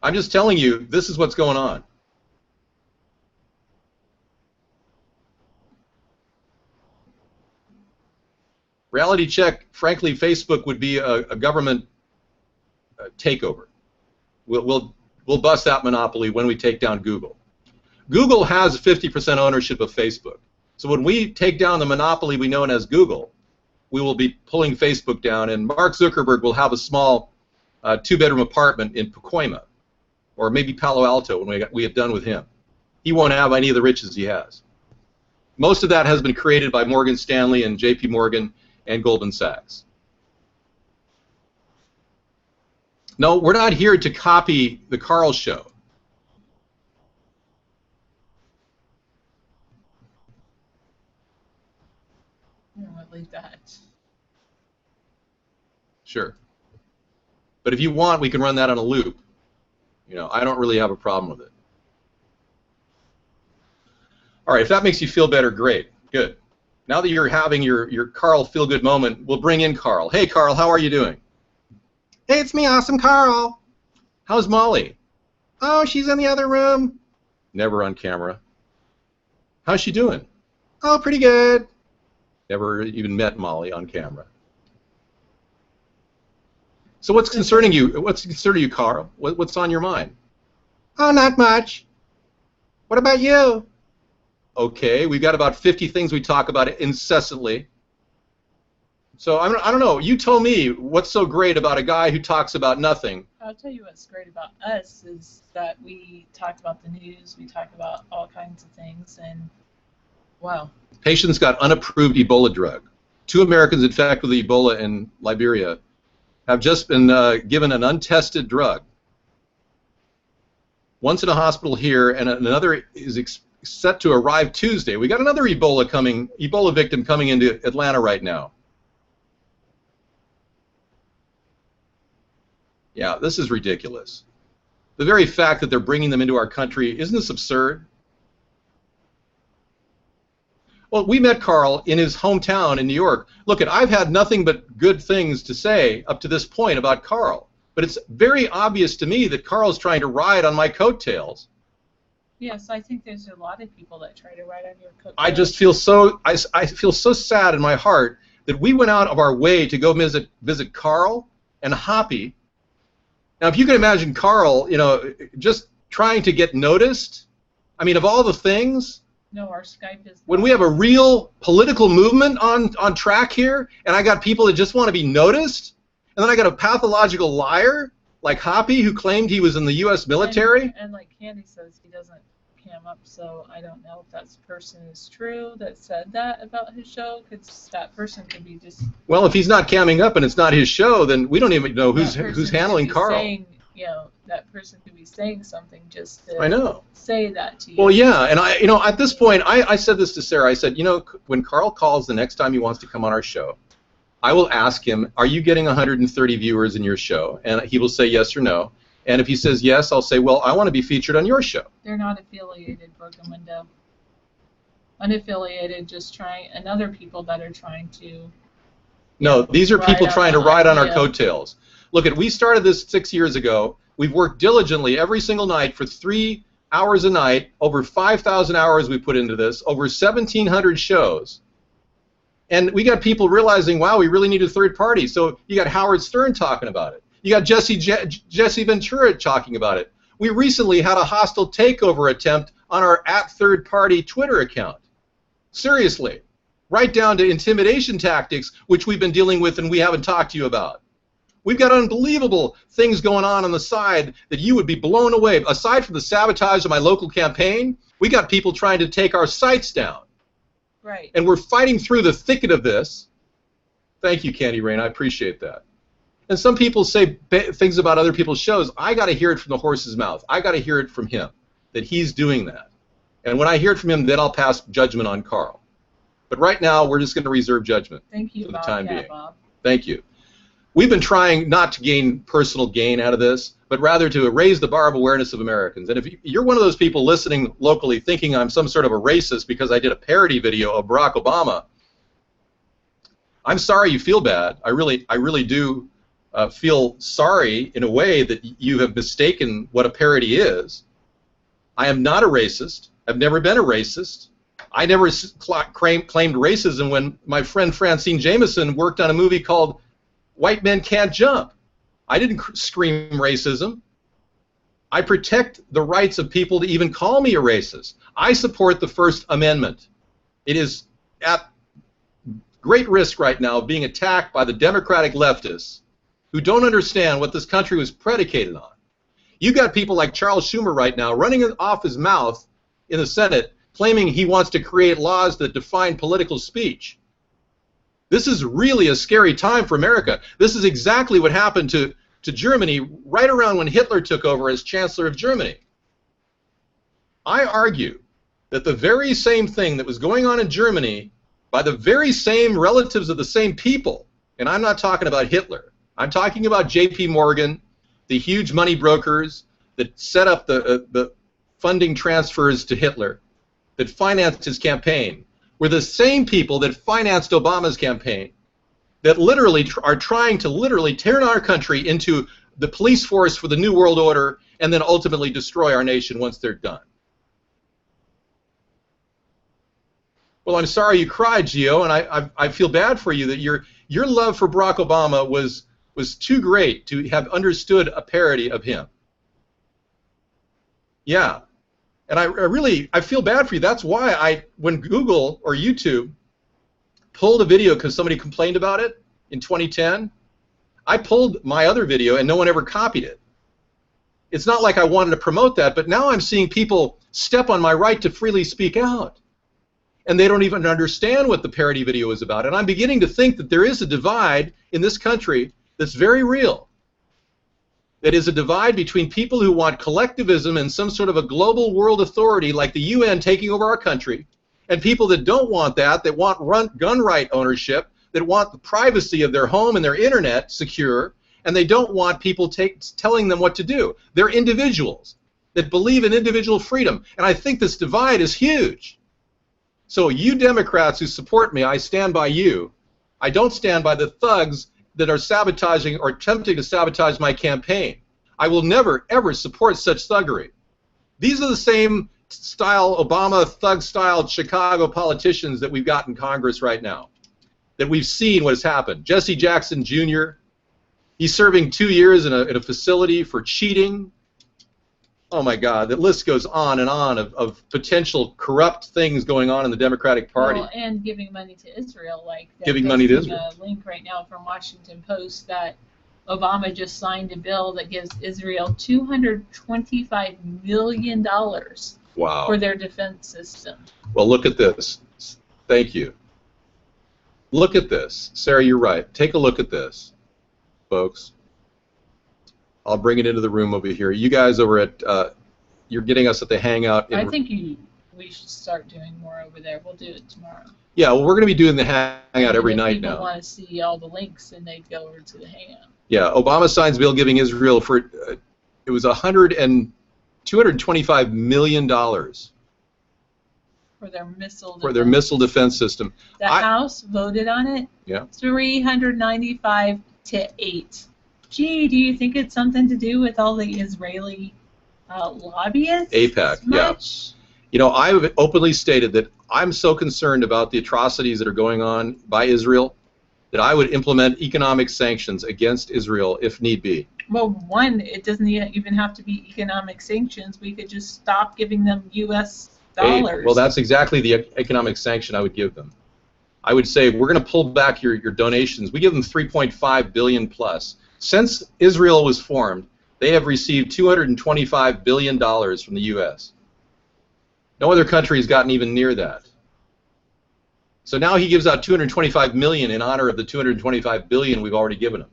I'm just telling you, this is what's going on. Reality check, frankly, Facebook would be a government takeover. We'll bust that monopoly when we take down Google. Google has 50% ownership of Facebook. So when we take down the monopoly we know as Google, we will be pulling Facebook down, and Mark Zuckerberg will have a small two-bedroom apartment in Pacoima, or maybe Palo Alto when we have done with him. He won't have any of the riches he has. Most of that has been created by Morgan Stanley and J.P. Morgan and Goldman Sachs. No, we're not here to copy the Carl show.
Like that.
Sure. But if you want, we can run that on a loop. You know, I don't really have a problem with it. All right, if that makes you feel better, great. Good. Now that you're having your Carl feel-good moment, we'll bring in Carl. Hey, Carl, how are you doing? Hey, it's me, Awesome Carl. How's Molly? Oh, she's in the other room. Never on camera. How's she doing? Oh, pretty good. Never even met Molly on camera. So what's concerning you? What's concerning you, Carl? What's on your mind? Oh, not much. What about you? Okay, we've got about 50 things we talk about incessantly. So I don't know. You tell me what's so great about a guy who talks about nothing
I'll tell you what's great about us is that we talk about the news, we talk about all kinds of things, and wow.
Patients got unapproved Ebola drug. 2 Americans infected with Ebola in Liberia have just been given an untested drug. One's in a hospital here, and another is set to arrive Tuesday. We got another Ebola victim coming into Atlanta right now. Yeah, this is ridiculous. The very fact that they're bringing them into our country, isn't this absurd? Well, we met Carl in his hometown in New York. Look, I've had nothing but good things to say up to this point about Carl, but it's very obvious to me that Carl's trying to ride on my coattails.
Yes, I think there's a lot of people that try to ride on your coattails.
I just feel so I feel so sad in my heart that we went out of our way to go visit Carl and Hoppy. Now, if you can imagine Carl, you know, just trying to get noticed. I mean, of all the things.
No, our Skype is.
When we have a real political movement on track here, and I got people that just want to be noticed, and then I got a pathological liar like Hoppy who claimed he was in the U.S. military.
And like Candy says, he doesn't cam up, so I don't know if that person is true that said that about his show, because that person could be just.
Well, if he's not camming up and it's not his show, then we don't even know who's handling Carl.
Saying, you know, that person could be saying something just to
I know.
say that to you.
Well, yeah, and you know, at this point, I said this to Sarah. I said, you know, when Carl calls the next time he wants to come on our show, I will ask him, are you getting 130 viewers in your show? And he will say yes or no. And if he says yes, I'll say, well, I want to be featured on your show.
They're not affiliated, Broken Window. Unaffiliated, just trying, and other people that are trying to.
No, these are people trying to ride on our coattails. Look, we started this 6 years ago. We've worked diligently every single night for 3 hours a night. Over 5,000 hours we put into this. Over 1,700 shows. And we got people realizing, wow, we really need a third party. So you got Howard Stern talking about it. You got Jesse Ventura talking about it. We recently had a hostile takeover attempt on our @third-party Twitter account. Seriously. Right down to intimidation tactics, which we've been dealing with and we haven't talked to you about. We've got unbelievable things going on the side that you would be blown away. Aside from the sabotage of my local campaign, we got people trying to take our sites down.
Right.
And we're fighting through the thicket of this. Thank you, Candy Rain. I appreciate that. And some people say things about other people's shows. I got to hear it from the horse's mouth. I got to hear it from him, that he's doing that. And when I hear it from him, then I'll pass judgment on Carl. But right now, we're just going to reserve judgment
for
the time being.
Bob.
Thank you. We've been trying not to gain personal gain out of this, but rather to raise the bar of awareness of Americans. And if you're one of those people listening locally thinking I'm some sort of a racist because I did a parody video of Barack Obama, I'm sorry you feel bad. I really do feel sorry in a way that you have mistaken what a parody is. I am not a racist. I've never been a racist. I never claimed racism when my friend Francine Jameson worked on a movie called White Men Can't Jump. I didn't scream racism. I protect the rights of people to even call me a racist. I support the First Amendment. It is at great risk right now of being attacked by the Democratic leftists who don't understand what this country was predicated on. You got people like Charles Schumer right now running off his mouth in the Senate claiming he wants to create laws that define political speech. This is really a scary time for America. This is exactly what happened to Germany right around when Hitler took over as Chancellor of Germany. I argue that the very same thing that was going on in Germany by the very same relatives of the same people, and I'm not talking about Hitler, I'm talking about J.P. Morgan, the huge money brokers that set up the funding transfers to Hitler, that financed his campaign, were the same people that financed Obama's campaign, that literally are trying to literally turn our country into the police force for the New World Order and then ultimately destroy our nation once they're done. Well, I'm sorry you cried, Gio, and I feel bad for you that your love for Barack Obama was too great to have understood a parody of him. Yeah. And I feel bad for you. That's why when Google or YouTube pulled a video because somebody complained about it in 2010, I pulled my other video and no one ever copied it.
It's not like I wanted to promote that, but now I'm seeing people step on my right to freely speak out. And they don't even understand what the parody video is about. And I'm beginning to think that there is a divide in this country that's very real. That is a divide between people who want collectivism and some sort of a global world authority like the UN taking over our country, and people that don't want that, that want gun right ownership, that want the privacy of their home and their internet secure, and they don't want people telling them what to do. They're individuals that believe in individual freedom, and I think this divide is huge. So you Democrats who support me, I stand by you. I don't stand by the thugs that are sabotaging or attempting to sabotage my campaign. I will never, ever support such thuggery. These are the same style, Obama thug-style Chicago politicians that we've got in Congress right now, that we've seen what has happened. Jesse Jackson Jr., he's serving 2 years in a facility for cheating. Oh my God, the list goes on and on of potential corrupt things going on in the Democratic Party.
Well, and giving money to Israel, like that.
Giving money to Israel.
A link right now from Washington Post that Obama just signed a bill that gives Israel $225 million
Wow.
for their defense system.
Well, look at this. Thank you. Look at this. Sarah, you're right. Take a look at this, folks. I'll bring it into the room over here. You guys over at, you're getting us at the Hangout.
I think we should start doing more over there. We'll do it tomorrow.
Yeah, well, we're going to be doing the Hangout every night now.
If people want to see all the links, then they'd go over to the Hangout.
Yeah, Obama signs bill giving Israel for, it was $225 million
for their missile defense.
For their missile defense system.
The House voted on it.
Yeah.
395 to 8. Gee, do you think it's something to do with all the Israeli lobbyists?
AIPAC,
much?
Yeah. You know, I've openly stated that I'm so concerned about the atrocities that are going on by Israel that I would implement economic sanctions against Israel if need be.
Well, one, it doesn't even have to be economic sanctions. We could just stop giving them U.S. dollars.
Well, that's exactly the economic sanction I would give them. I would say, we're going to pull back your donations. We give them $3.5 billion plus. Since Israel was formed, they have received $225 billion from the U.S. No other country has gotten even near that. So now he gives out $225 million in honor of the $225 billion we've already given him,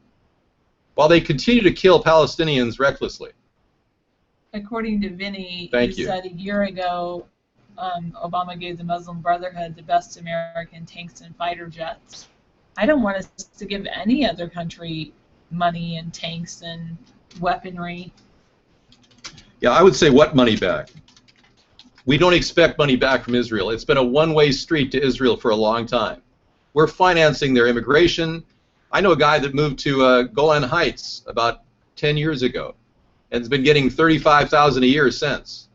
while they continue to kill Palestinians recklessly.
According to Vinny,
Thank
he
you.
said a year ago Obama gave the Muslim Brotherhood the best American tanks and fighter jets. I don't want us to give any other country money and tanks and weaponry.
Yeah, I would say what money back? We don't expect money back from Israel. It's been a one-way street to Israel for a long time. We're financing their immigration. I know a guy that moved to Golan Heights about 10 years ago and has been getting $35,000 a year since,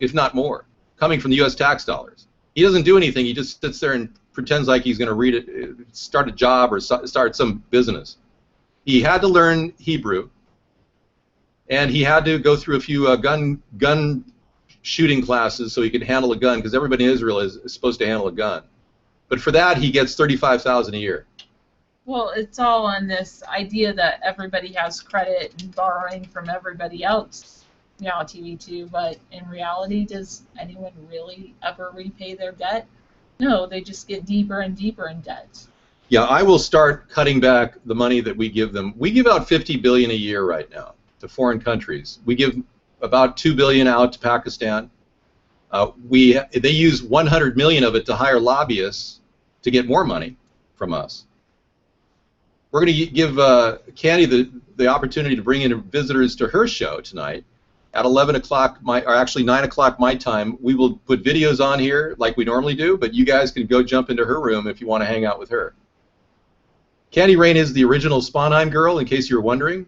if not more, coming from the U.S. tax dollars. He doesn't do anything. He just sits there and pretends like he's going to start a job or start some business. He had to learn Hebrew, and he had to go through a few gun shooting classes so he could handle a gun, because everybody in Israel is supposed to handle a gun. But for that, he gets $35,000 a year.
Well, it's all on this idea that everybody has credit and borrowing from everybody else. Now TV2, but in reality, does anyone really ever repay their debt? No, they just get deeper and deeper in debt.
Yeah, I will start cutting back the money that we give them. We give out $50 billion a year right now to foreign countries. We give about $2 billion out to Pakistan. They use $100 million of it to hire lobbyists to get more money from us. We're going to give Candy the opportunity to bring in visitors to her show tonight at 11 o'clock, or actually 9 o'clock my time. We will put videos on here like we normally do, but you guys can go jump into her room if you want to hang out with her. Candy Rain is the original Sponheim girl, in case you were wondering.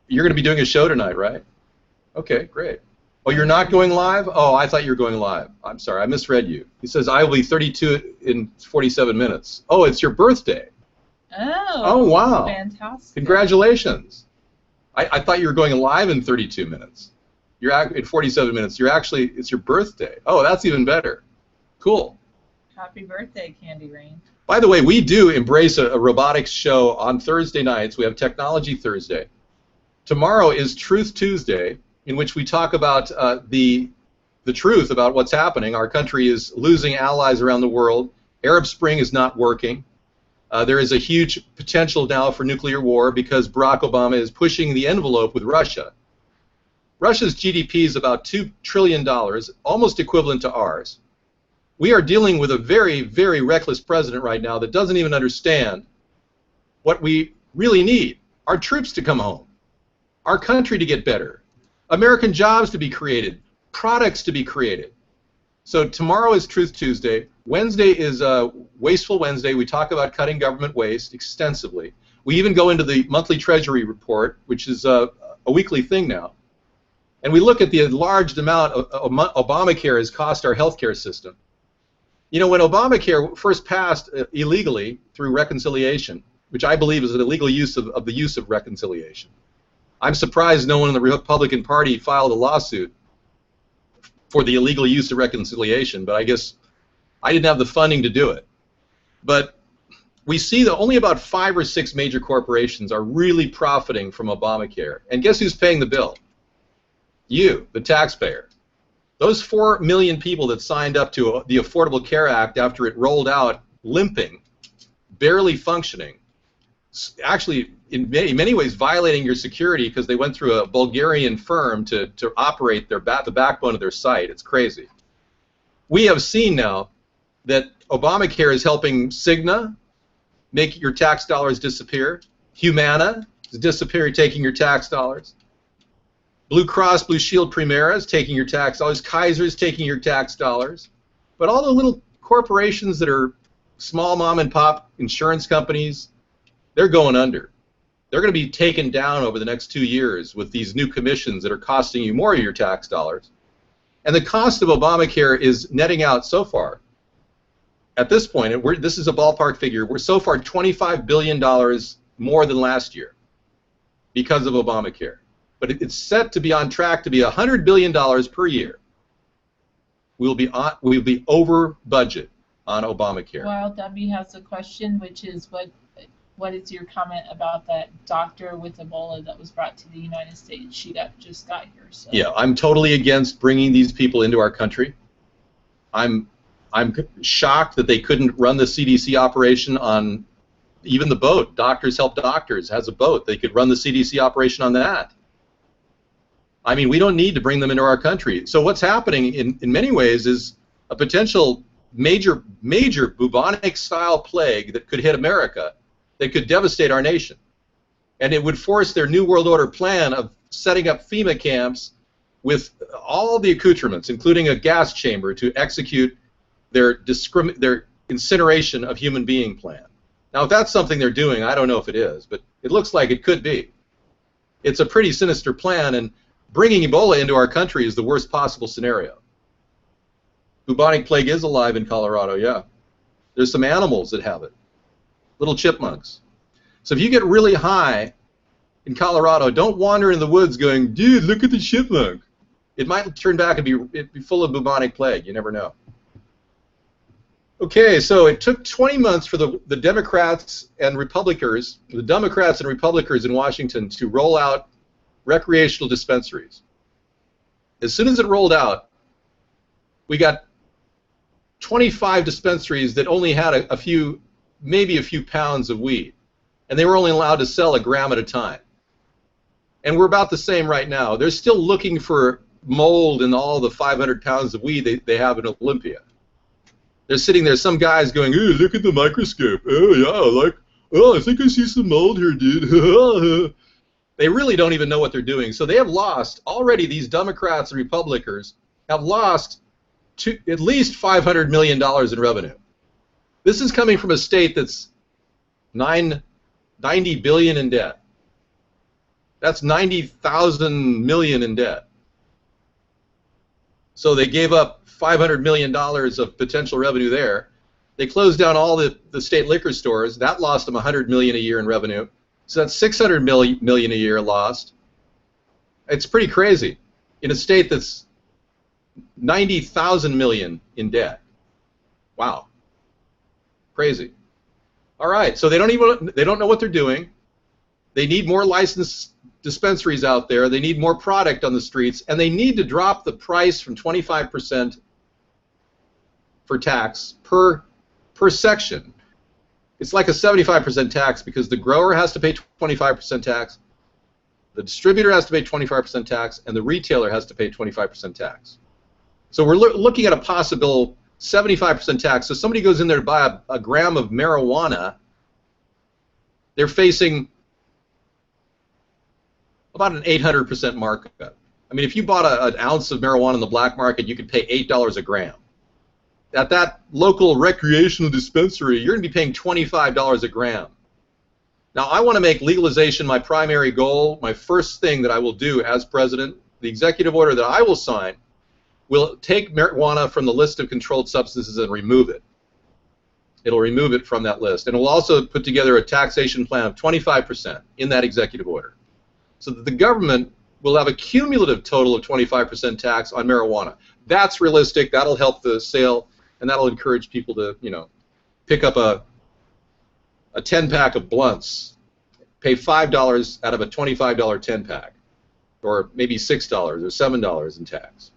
You're going to be doing a show tonight, right? Okay, great. Oh, you're not going live? Oh, I thought you were going live. I'm sorry, I misread you. He says, I will be 32 in 47 minutes. Oh, it's your birthday.
Oh,
wow.
Fantastic.
Congratulations. I thought you were going live in 32 minutes. You're in 47 minutes. It's your birthday. Oh, that's even better. Cool.
Happy birthday, Candy Rain.
By the way, we do embrace a robotics show on Thursday nights. We have Technology Thursday. Tomorrow is Truth Tuesday, in which we talk about the truth about what's happening. Our country is losing allies around the world. Arab Spring is not working. There is a huge potential now for nuclear war because Barack Obama is pushing the envelope with Russia. Russia's GDP is about $2 trillion, almost equivalent to ours. We are dealing with a very, very reckless president right now that doesn't even understand what we really need. Our troops to come home, our country to get better, American jobs to be created, products to be created. So tomorrow is Truth Tuesday. Wednesday is Wasteful Wednesday. We talk about cutting government waste extensively. We even go into the monthly Treasury report, which is a weekly thing now. And we look at the enlarged amount Obamacare has cost our healthcare system. You know, when Obamacare first passed illegally through reconciliation, which I believe is an illegal use of the use of reconciliation, I'm surprised no one in the Republican Party filed a lawsuit for the illegal use of reconciliation, but I guess I didn't have the funding to do it. But we see that only about 5 or 6 major corporations are really profiting from Obamacare. And guess who's paying the bill? You, the taxpayer. Those 4 million people that signed up to the Affordable Care Act after it rolled out, limping, barely functioning, actually in many ways violating your security because they went through a Bulgarian firm to operate the backbone of their site. It's crazy. We have seen now that Obamacare is helping Cigna make your tax dollars disappear. Humana is disappearing, taking your tax dollars. Blue Cross Blue Shield Primera is taking your tax dollars. Kaiser is taking your tax dollars. But all the little corporations that are small mom and pop insurance companies, they're going under. They're going to be taken down over the next 2 years with these new commissions that are costing you more of your tax dollars. And the cost of Obamacare is netting out so far. At this point, and this is a ballpark figure, we're so far $25 billion more than last year because of Obamacare. But it's set to be on track to be $100 billion per year. We'll be over budget on Obamacare.
Well, Debbie has a question, which is what is your comment about that doctor with Ebola that was brought to the United States? She just got here. So.
Yeah, I'm totally against bringing these people into our country. I'm shocked that they couldn't run the CDC operation on even the boat. Doctors Help Doctors has a boat. They could run the CDC operation on that. I mean, we don't need to bring them into our country. So what's happening in many ways is a potential major bubonic-style plague that could hit America that could devastate our nation. And it would force their New World Order plan of setting up FEMA camps with all the accoutrements, including a gas chamber, to execute their incineration of human being plan. Now, if that's something they're doing, I don't know if it is, but it looks like it could be. It's a pretty sinister plan, and bringing Ebola into our country is the worst possible scenario. Bubonic plague is alive in Colorado, yeah. There's some animals that have it. Little chipmunks. So if you get really high in Colorado, don't wander in the woods going, dude, look at the chipmunk. It might turn back and be full of bubonic plague. You never know. Okay, so it took 20 months for the Democrats and Republicans in Washington to roll out recreational dispensaries. As soon as it rolled out, we got 25 dispensaries that only had maybe a few pounds of weed, and they were only allowed to sell 1 gram at a time. And we're about the same right now. They're still looking for mold in all the 500 pounds of weed they have in Olympia. They're sitting there, some guy's going, "Hey, look at the microscope. Oh yeah, I think I see some mold here, dude." They really don't even know what they're doing. So they have lost already. These Democrats and Republicans have lost at least $500 million in revenue. This is coming from a state that's $90 billion in debt. That's 90,000 million in debt. So they gave up $500 million of potential revenue there. They closed down all the state liquor stores. That lost them $100 million a year in revenue. So that's $600 million a year lost. It's pretty crazy in a state that's 90,000 million in debt. Wow. Crazy. All right, so they don't know what they're doing. They need more licensed dispensaries out there. They need more product on the streets, and they need to drop the price from 25% for tax per section. It's like a 75% tax because the grower has to pay 25% tax, the distributor has to pay 25% tax, and the retailer has to pay 25% tax. So we're looking at a possible 75% tax. So somebody goes in there to buy a gram of marijuana, they're facing about an 800% markup. I mean, if you bought an ounce of marijuana in the black market, you could pay $8 a gram. At that local recreational dispensary, you're going to be paying $25 a gram. Now, I want to make legalization my primary goal. My first thing that I will do as president, the executive order that I will sign, will take marijuana from the list of controlled substances and remove it. It'll remove it from that list. And it will also put together a taxation plan of 25% in that executive order, so that the government will have a cumulative total of 25% tax on marijuana. That's realistic. That'll help the sale, and that'll encourage people to, you know, pick up a 10-pack of blunts, pay $5 out of a $25 10-pack, or maybe $6 or $7 in tax.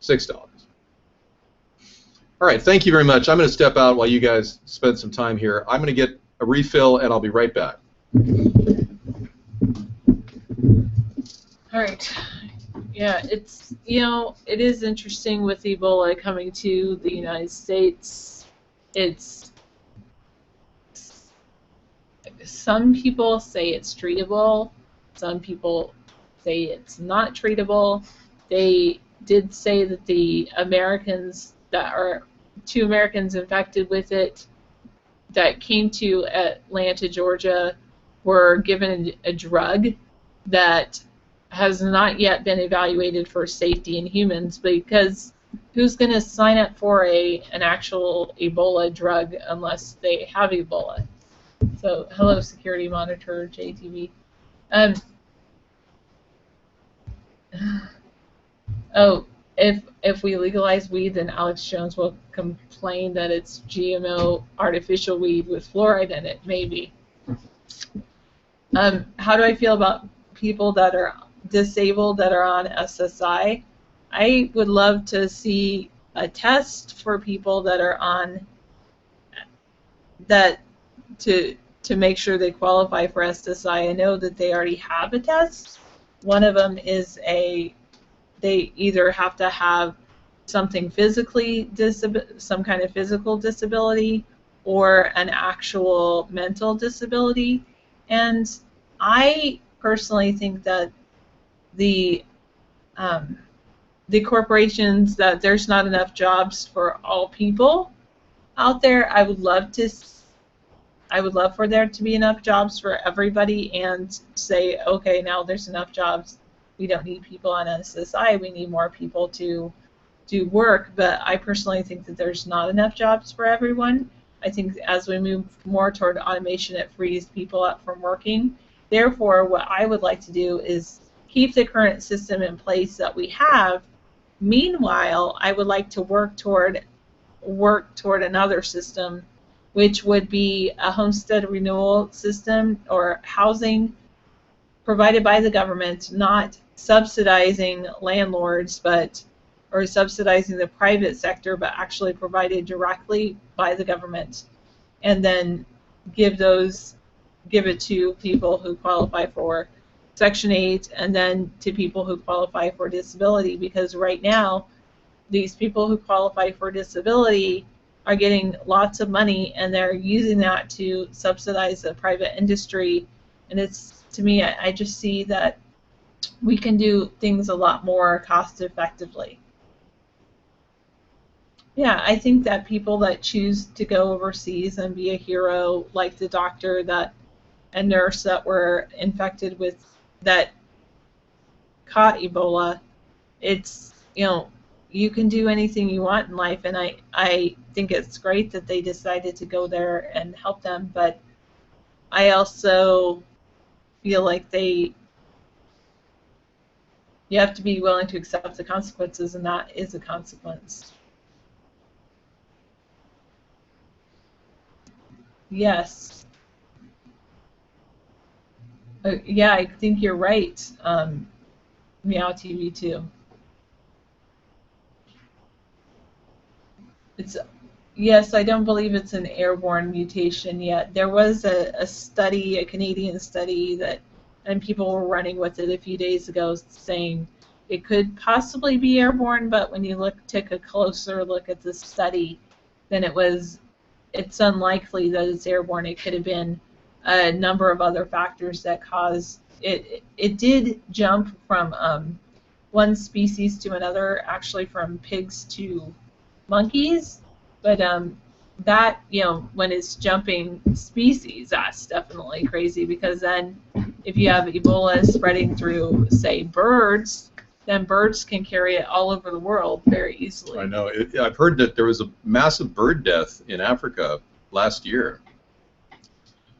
$6. All right, thank you very much. I'm going to step out while you guys spend some time here. I'm going to get a refill, and I'll be right back.
All right. Yeah, it's, you know, it is interesting with Ebola coming to the United States. It's, some people say it's treatable. Some people say it's not treatable. They did say that the Americans that are, 2 Americans infected with it that came to Atlanta, Georgia, were given a drug that has not yet been evaluated for safety in humans, because who's going to sign up for an actual Ebola drug unless they have Ebola? So, hello, security monitor, JTV. Oh, if we legalize weed, then Alex Jones will complain that it's GMO artificial weed with fluoride in it, maybe. How do I feel about people that are disabled that are on SSI? I would love to see a test for people that are on that to make sure they qualify for SSI. I know that they already have a test. One of them is they either have to have something physically some kind of physical disability or an actual mental disability. And I personally think that the corporations, that there's not enough jobs for all people out there. I would love for there to be enough jobs for everybody, and say, okay, now there's enough jobs. We don't need people on SSI. We need more people to do work. But I personally think that there's not enough jobs for everyone. I think as we move more toward automation, it frees people up from working. Therefore, what I would like to do is keep the current system in place that we have. Meanwhile, I would like to work toward another system, which would be a homestead renewal system, or housing provided by the government, not subsidizing landlords, or subsidizing the private sector, but actually provided directly by the government, and then give it to people who qualify for Section 8, and then to people who qualify for disability, because right now these people who qualify for disability are getting lots of money, and they're using that to subsidize the private industry. And it's, to me, I just see that we can do things a lot more cost effectively. Yeah, I think that people that choose to go overseas and be a hero, like the doctor and nurse that were infected with, that caught Ebola, it's, you know, you can do anything you want in life, and I think it's great that they decided to go there and help them, but I also feel like you have to be willing to accept the consequences, and that is a consequence. Yes. Yeah, I think you're right. Meow TV too. It's Yes, I don't believe it's an airborne mutation yet. There was a study, a Canadian study that, and people were running with it a few days ago, saying it could possibly be airborne, but when you take a closer look at the study, then it's unlikely that it's airborne. It could have been a number of other factors that caused it. It did jump from one species to another, actually from pigs to monkeys, but that, when it's jumping species, that's definitely crazy, because then if you have Ebola spreading through, say, birds, then birds can carry it all over the world very easily.
I know. I've heard that there was a massive bird death in Africa last year.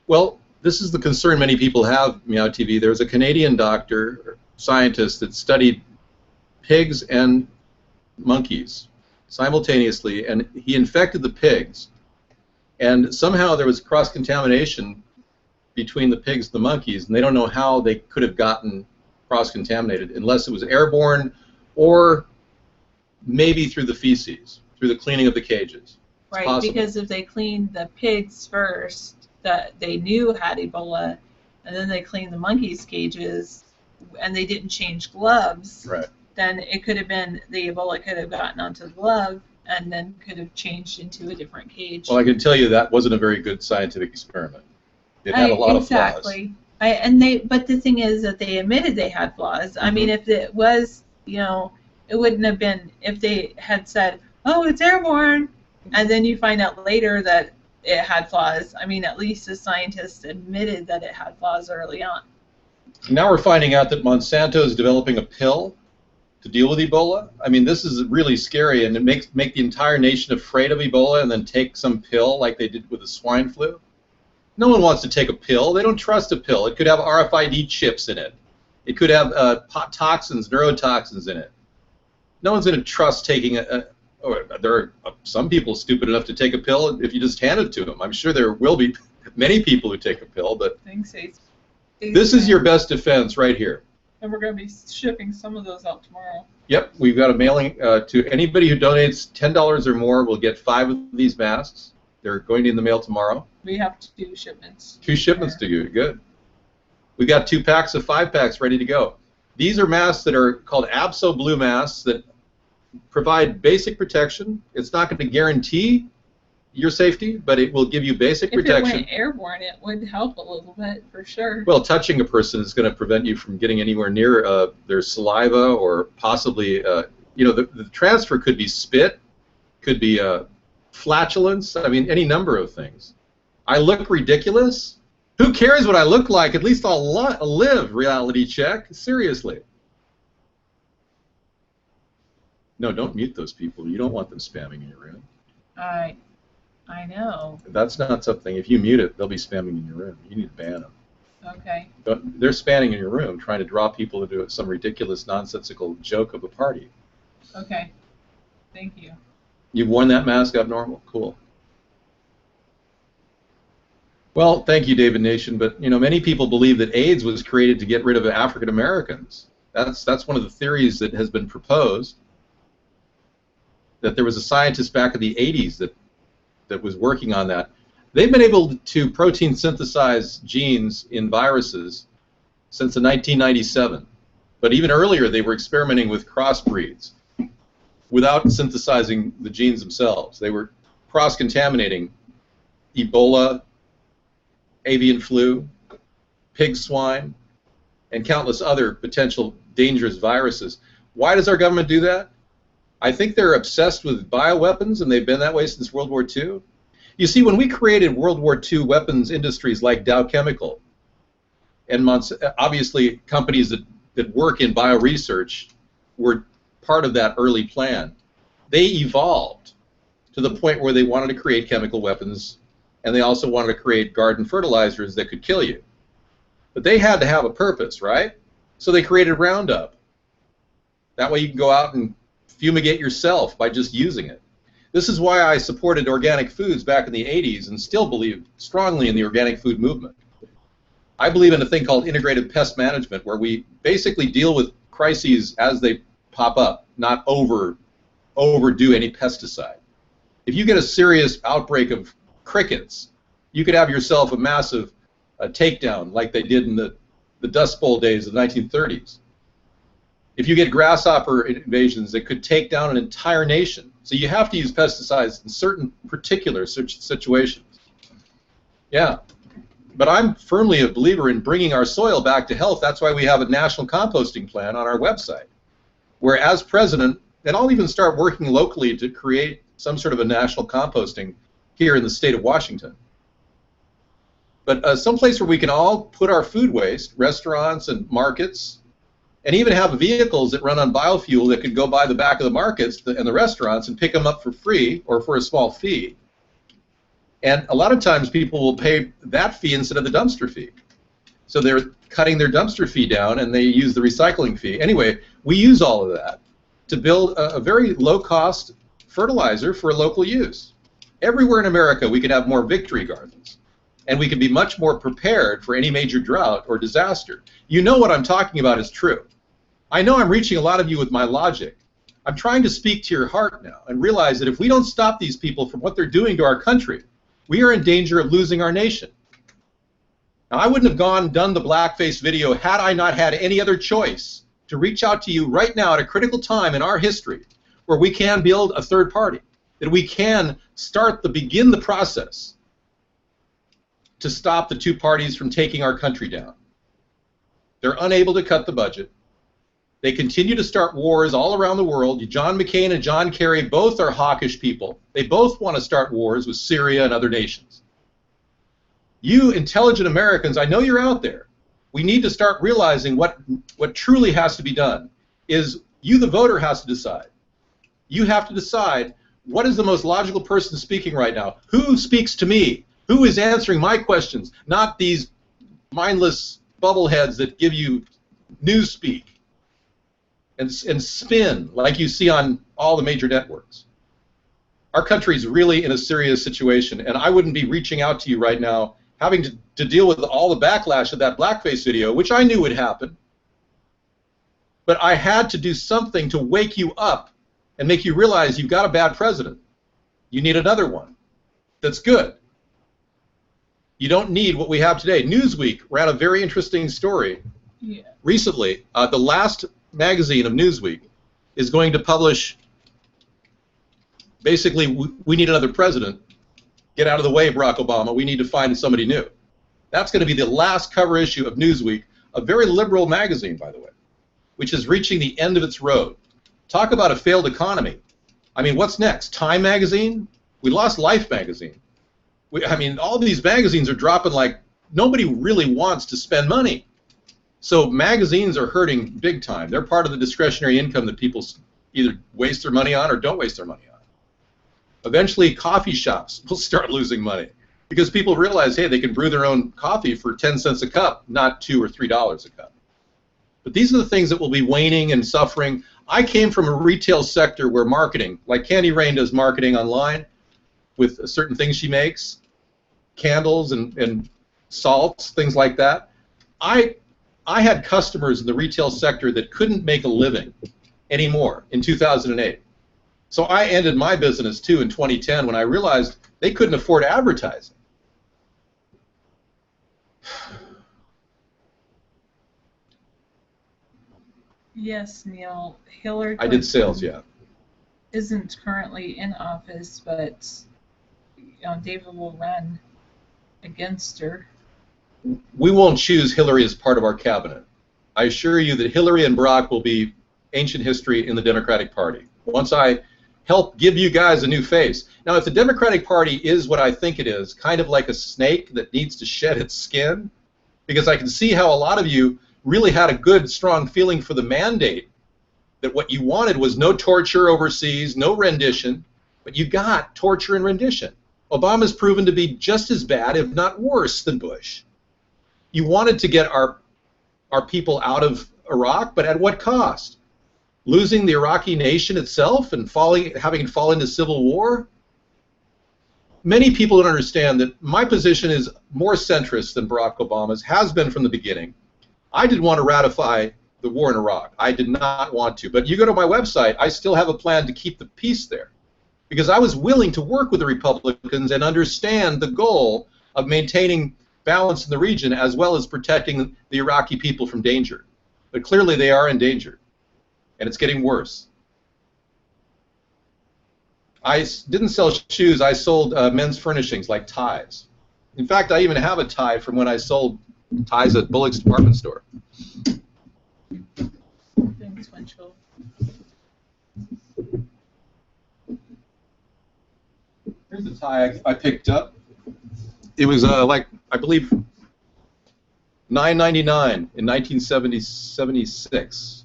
Well, this is the concern many people have, Meow TV. There's a Canadian doctor, scientist, that studied pigs and monkeys simultaneously, and he infected the pigs, and somehow there was cross-contamination between the pigs and the monkeys, and they don't know how they could have gotten cross-contaminated unless it was airborne or maybe through the feces, through the cleaning of the cages. It's
right,
possible.
because if they cleaned the pigs first that they knew had Ebola, and then they cleaned the monkeys' cages, and they didn't change gloves,
Right.
then it could have been, the Ebola could have gotten onto the glove and then could have changed into a different cage.
Well, I can tell you that wasn't a very good scientific experiment. It had a lot of flaws.
Exactly. But the thing is that they admitted they had flaws. I mean, if it was, it wouldn't have been, if they had said, oh, it's airborne, and then you find out later that it had flaws. I mean, at least the scientists admitted that it had flaws early on.
Now we're finding out that Monsanto is developing a pill to deal with Ebola. I mean, this is really scary, and it make the entire nation afraid of Ebola and then take some pill like they did with the swine flu. No one wants to take a pill. They don't trust a pill. It could have RFID chips in it. It could have toxins, neurotoxins in it. No one's going to trust taking there are some people stupid enough to take a pill if you just hand it to them. I'm sure there will be many people who take a pill, but
Thanks, Ace.
this is your best defense right here.
And we're going to be shipping some of those out tomorrow.
Yep, we've got a mailing to anybody who donates $10 or more will get 5 of these masks. They're going in the mail tomorrow.
We have 2 shipments.
2 shipments to you. Good. We got 2 packs of 5 packs ready to go. These are masks that are called Abso Blue masks that provide basic protection. It's not going to guarantee your safety, but it will give you basic protection.
If it went airborne, it would help a little bit, for sure.
Well, touching a person is going to prevent you from getting anywhere near their saliva, or possibly, the transfer could be spit, could be flatulence. I mean, any number of things. I look ridiculous? Who cares what I look like? At least I'll live, reality check. Seriously. No, don't mute those people. You don't want them spamming in your room.
I know.
That's not something. If you mute it, they'll be spamming in your room. You need to ban them.
Okay.
They're spamming in your room, trying to draw people into some ridiculous, nonsensical joke of a party.
Okay. Thank you.
You've worn that mask abnormal? Cool. Well, thank you, David Nation. But many people believe that AIDS was created to get rid of African Americans. That's one of the theories that has been proposed. That there was a scientist back in the 80s that was working on that. They've been able to protein synthesize genes in viruses since 1997. But even earlier, they were experimenting with crossbreeds without synthesizing the genes themselves. They were cross-contaminating Ebola, avian flu, pig swine, and countless other potential dangerous viruses. Why does our government do that? I think they're obsessed with bioweapons, and they've been that way since World War II. You see, when we created World War II weapons industries like Dow Chemical, and obviously companies that work in bioresearch were part of that early plan, they evolved to the point where they wanted to create chemical weapons, and they also wanted to create garden fertilizers that could kill you. But they had to have a purpose, right? So they created Roundup. That way you can go out and fumigate yourself by just using it. This is why I supported organic foods back in the 80s and still believe strongly in the organic food movement. I believe in a thing called integrated pest management, where we basically deal with crises as they pop up, not overdo any pesticide. If you get a serious outbreak of crickets, you could have yourself a massive takedown like they did in the Dust Bowl days of the 1930s. If you get grasshopper invasions, it could take down an entire nation. So you have to use pesticides in certain particular situations. Yeah. But I'm firmly a believer in bringing our soil back to health. That's why we have a national composting plan on our website, where as president, and I'll even start working locally to create some sort of a national composting here in the state of Washington. But someplace where we can all put our food waste, restaurants and markets, and even have vehicles that run on biofuel that could go by the back of the markets and the restaurants and pick them up for free or for a small fee. And a lot of times people will pay that fee instead of the dumpster fee. So they're cutting their dumpster fee down and they use the recycling fee. Anyway, we use all of that to build a very low-cost fertilizer for local use. Everywhere in America we could have more victory gardens. And we can be much more prepared for any major drought or disaster. You know what I'm talking about is true. I know I'm reaching a lot of you with my logic. I'm trying to speak to your heart now and realize that if we don't stop these people from what they're doing to our country, we are in danger of losing our nation. Now, I wouldn't have done the blackface video had I not had any other choice to reach out to you right now at a critical time in our history where we can build a third party, that we can begin the process to stop the two parties from taking our country down. They're unable to cut the budget. They continue to start wars all around the world. John McCain and John Kerry both are hawkish people. They both want to start wars with Syria and other nations. You intelligent Americans, I know you're out there. We need to start realizing what truly has to be done is you, the voter, has to decide. You have to decide what is the most logical person speaking right now. Who speaks to me? Who is answering my questions? Not these mindless bubbleheads that give you newspeak and spin like you see on all the major networks. Our country is really in a serious situation, and I wouldn't be reaching out to you right now having to deal with all the backlash of that blackface video, which I knew would happen. But I had to do something to wake you up and make you realize you've got a bad president. You need another one that's good. You don't need what we have today. Newsweek ran a very interesting story recently. The last magazine of Newsweek is going to publish, basically, we need another president. Get out of the way, Barack Obama. We need to find somebody new. That's going to be the last cover issue of Newsweek, a very liberal magazine, by the way, which is reaching the end of its road. Talk about a failed economy. I mean, what's next? Time magazine? We lost Life magazine. I mean, all these magazines are dropping like nobody really wants to spend money. So magazines are hurting big time. They're part of the discretionary income that people either waste their money on or don't waste their money on. Eventually, coffee shops will start losing money because people realize, hey, they can brew their own coffee for 10 cents a cup, not $2 or $3 a cup. But these are the things that will be waning and suffering. I came from a retail sector where marketing, like Candy Rain does marketing online, with certain things she makes, candles and salts, things like that. I had customers in the retail sector that couldn't make a living anymore in 2008. So I ended my business too in 2010 when I realized they couldn't afford advertising.
Yes, Neil. Hillary
I did sales, yeah.
Isn't currently in office, but David will run against her.
We won't choose Hillary as part of our cabinet. I assure you that Hillary and Barack will be ancient history in the Democratic Party. Once I help give you guys a new face. Now, if the Democratic Party is what I think it is, kind of like a snake that needs to shed its skin, because I can see how a lot of you really had a good, strong feeling for the mandate, that what you wanted was no torture overseas, no rendition, but you got torture and rendition. Obama's proven to be just as bad, if not worse, than Bush. You wanted to get our people out of Iraq, but at what cost? Losing the Iraqi nation itself and having it fall into civil war? many people don't understand that my position is more centrist than Barack Obama's, has been from the beginning. I didn't want to ratify the war in Iraq. I did not want to. But you go to my website, I still have a plan to keep the peace there. Because I was willing to work with the Republicans and understand the goal of maintaining balance in the region as well as protecting the Iraqi people from danger. But clearly they are in danger, and it's getting worse. I didn't sell shoes, I sold men's furnishings like ties. In fact, I even have a tie from when I sold ties at Bullock's department store.
Thanks, Winchell.
Here's a tie I picked up. It was like, I believe, $9.99 in 1976.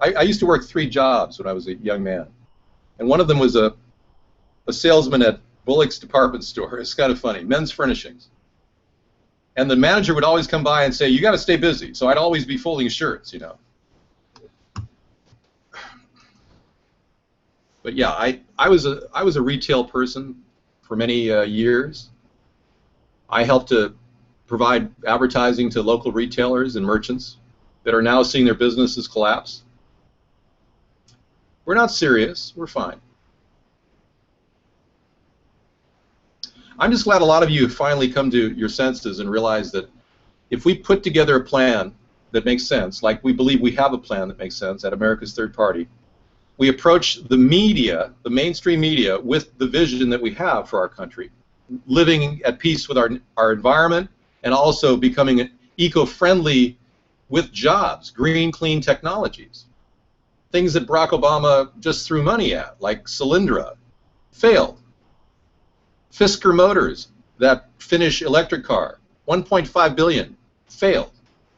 I used to work 3 jobs when I was a young man, and one of them was a salesman at Bullock's department store. It's kind of funny, men's furnishings. And the manager would always come by and say, "You got to stay busy." So I'd always be folding shirts, you know. But yeah, I was a retail person for many years. I helped to provide advertising to local retailers and merchants that are now seeing their businesses collapse. We're not serious. We're fine. I'm just glad a lot of you have finally come to your senses and realize that if we put together a plan that makes sense, like we believe we have a plan that makes sense at America's Third Party, we approach the media, the mainstream media, with the vision that we have for our country, living at peace with our environment and also becoming eco-friendly with jobs, green, clean technologies. Things that Barack Obama just threw money at, like Solyndra, failed. Fisker Motors, that Finnish electric car, $1.5 billion, failed,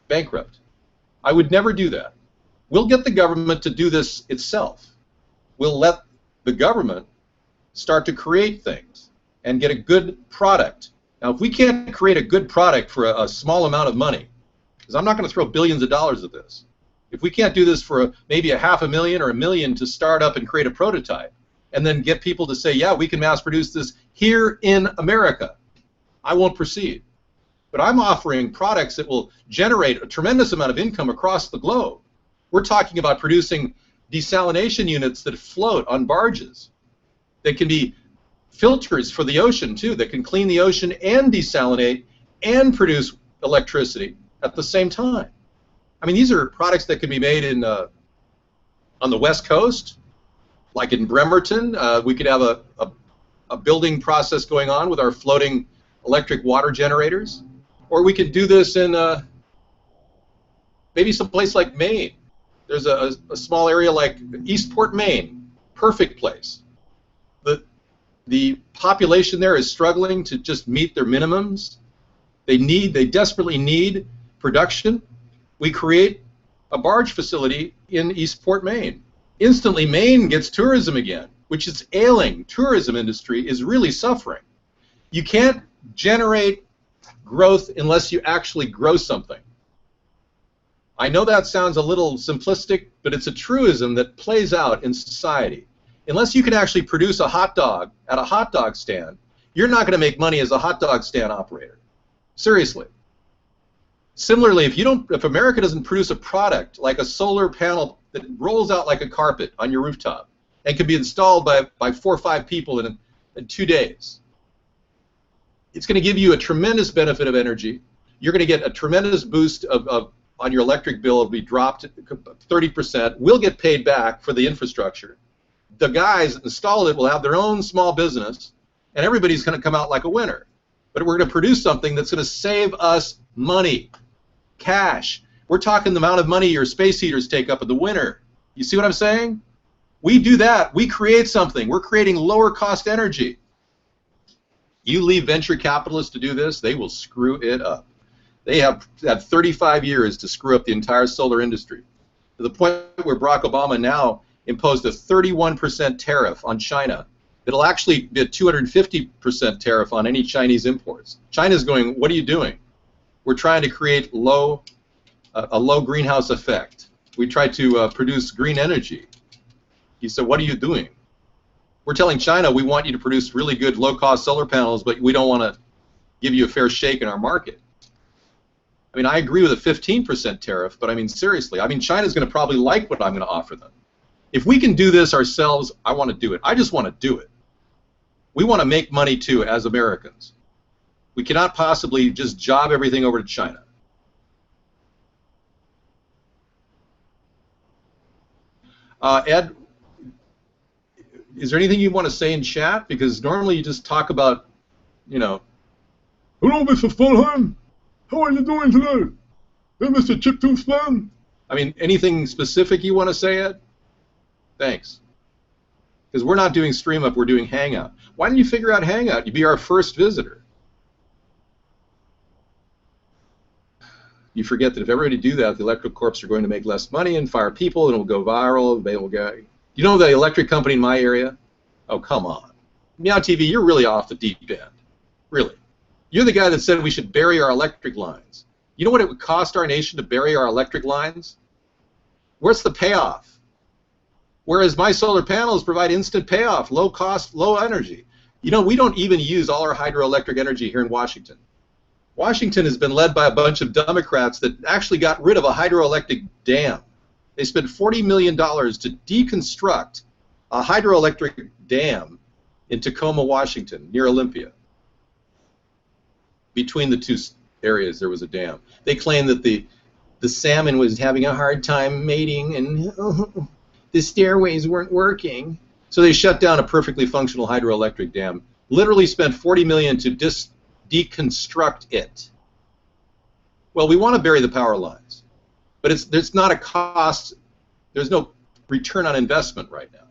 bankrupt. I would never do that. We'll get the government to do this itself. We'll let the government start to create things and get a good product. Now, if we can't create a good product for a small amount of money, because I'm not going to throw billions of dollars at this, if we can't do this for maybe $500,000 or $1 million to start up and create a prototype, and then get people to say, yeah, we can mass produce this here in America, I won't proceed. But I'm offering products that will generate a tremendous amount of income across the globe. We're talking about producing desalination units that float on barges. They can be filters for the ocean, too, that can clean the ocean and desalinate and produce electricity at the same time. I mean, these are products that can be made in on the West Coast, like in Bremerton. We could have a building process going on with our floating electric water generators. Or we could do this in maybe some place like Maine. There's a small area like Eastport, Maine. Perfect place. The population there is struggling to just meet their minimums. They desperately need production. We create a barge facility in Eastport, Maine. Instantly, Maine gets tourism again, which is ailing. Tourism industry is really suffering. You can't generate growth unless you actually grow something. I know that sounds a little simplistic, but it's a truism that plays out in society. Unless you can actually produce a hot dog at a hot dog stand, you're not going to make money as a hot dog stand operator. Seriously. Similarly, if America doesn't produce a product like a solar panel that rolls out like a carpet on your rooftop and can be installed by 4 or 5 people in 2 days, it's going to give you a tremendous benefit of energy. You're going to get a tremendous boost on your electric bill. It'll be dropped 30%. We'll get paid back for the infrastructure. The guys that installed it will have their own small business, and everybody's going to come out like a winner. But we're going to produce something that's going to save us money, cash. We're talking the amount of money your space heaters take up in the winter. You see what I'm saying? We do that. We create something. We're creating lower cost energy. You leave venture capitalists to do this, they will screw it up. They have 35 years to screw up the entire solar industry, to the point where Barack Obama now imposed a 31% tariff on China. It'll actually be a 250% tariff on any Chinese imports. China's going, what are you doing? We're trying to create a low greenhouse effect. We try to produce green energy. He said, what are you doing? We're telling China we want you to produce really good low-cost solar panels, but we don't want to give you a fair shake in our market. I mean, I agree with a 15% tariff, but I mean, seriously, I mean, China's going to probably like what I'm going to offer them. If we can do this ourselves, I want to do it. I just want to do it. We want to make money, too, as Americans. We cannot possibly just job everything over to China. Ed, is there anything you want to say in chat? Because normally you just talk about, you know.
Hello, Mr. Spanheim. How are you doing today? Hey, Mr. Chiptooth Span.
I mean, anything specific you want to say, Ed? Thanks. Because we're not doing StreamUp, we're doing Hangout. Why didn't you figure out Hangout? You'd be our first visitor. You forget that if everybody do that, the electric corps are going to make less money and fire people, and it will go viral. They will go. You know the electric company in my area? Oh, come on. Meow TV, you're really off the deep end. Really. You're the guy that said we should bury our electric lines. You know what it would cost our nation to bury our electric lines? Where's the payoff? Whereas my solar panels provide instant payoff, low cost, low energy. You know, we don't even use all our hydroelectric energy here in Washington. Washington has been led by a bunch of Democrats that actually got rid of a hydroelectric dam. They spent $40 million to deconstruct a hydroelectric dam in Tacoma, Washington, near Olympia. Between the two areas, there was a dam. They claimed that the salmon was having a hard time mating and the stairways weren't working. So they shut down a perfectly functional hydroelectric dam. Literally spent $40 million to deconstruct it. Well, we want to bury the power lines, but it's not a cost. There's no return on investment right now.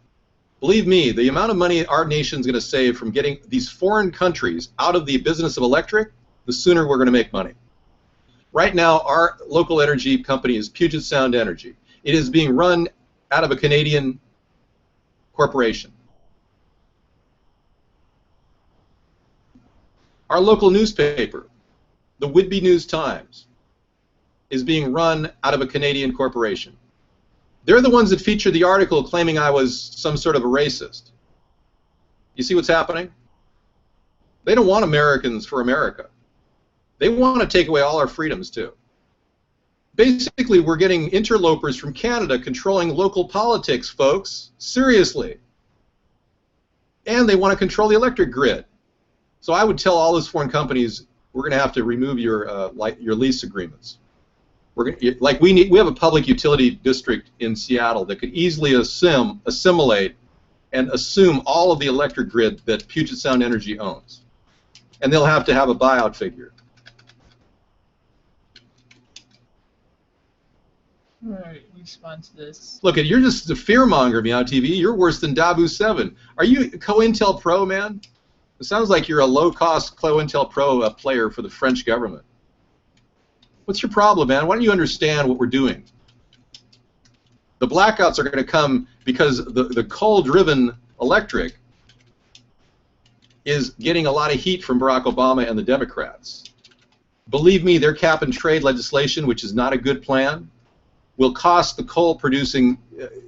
Believe me, the amount of money our nation's going to save from getting these foreign countries out of the business of electric, the sooner we're going to make money. Right now, our local energy company is Puget Sound Energy. It is being run out of a Canadian corporation. Our local newspaper, the Whitby News Times, is being run out of a Canadian corporation. They're the ones that featured the article claiming I was some sort of a racist. You see what's happening? They don't want Americans for America. They want to take away all our freedoms, too. Basically, we're getting interlopers from Canada controlling local politics, folks. Seriously. And they want to control the electric grid. So I would tell all those foreign companies, we're going to have to remove your lease agreements. We have a public utility district in Seattle that could easily assimilate and assume all of the electric grid that Puget Sound Energy owns. And they'll have to have a buyout figure.
All right, respond to this.
Look, you're just a fearmonger, Meow TV. You're worse than Dabu 7. Are you COINTELPRO, man? It sounds like you're a low-cost COINTELPRO player for the French government. What's your problem, man? Why don't you understand what we're doing? The blackouts are going to come because the coal-driven electric is getting a lot of heat from Barack Obama and the Democrats. Believe me, their cap-and-trade legislation, which is not a good plan, will cost the coal-producing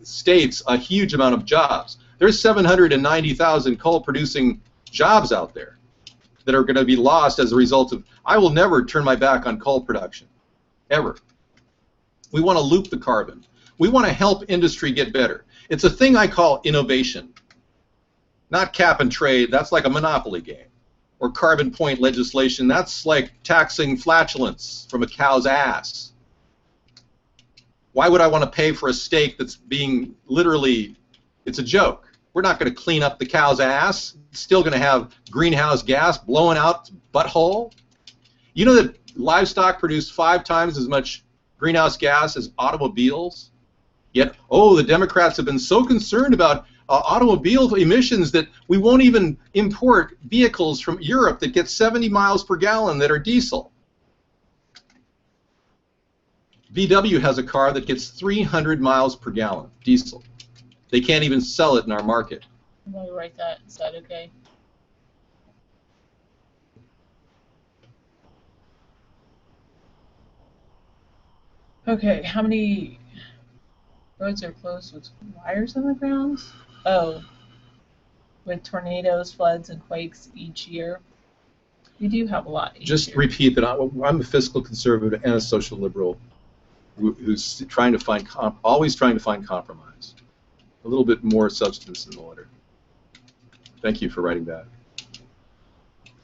states a huge amount of jobs. There's 790,000 coal-producing jobs out there that are going to be lost as a result of. I will never turn my back on coal production, ever. We want to loop the carbon. We want to help industry get better. It's a thing I call innovation, not cap and trade. That's like a monopoly game. Or carbon point legislation. That's like taxing flatulence from a cow's ass. Why would I want to pay for a steak that's being literally, it's a joke. We're not going to clean up the cow's ass. It's still going to have greenhouse gas blowing out its butthole. You know that livestock produce 5 times as much greenhouse gas as automobiles? Yet, the Democrats have been so concerned about automobile emissions that we won't even import vehicles from Europe that get 70 miles per gallon that are diesel. VW has a car that gets 300 miles per gallon, diesel. They can't even sell it in our market.
I'm going to write that. Is that okay? Okay, how many roads are closed with wires on the ground? Oh. with tornadoes, floods, and quakes each year. We do have a lot each
Just
year.
repeat that I'm a fiscal conservative and a social liberal who's trying to find always trying to find compromise. A little bit more substance in the letter. Thank you for writing that.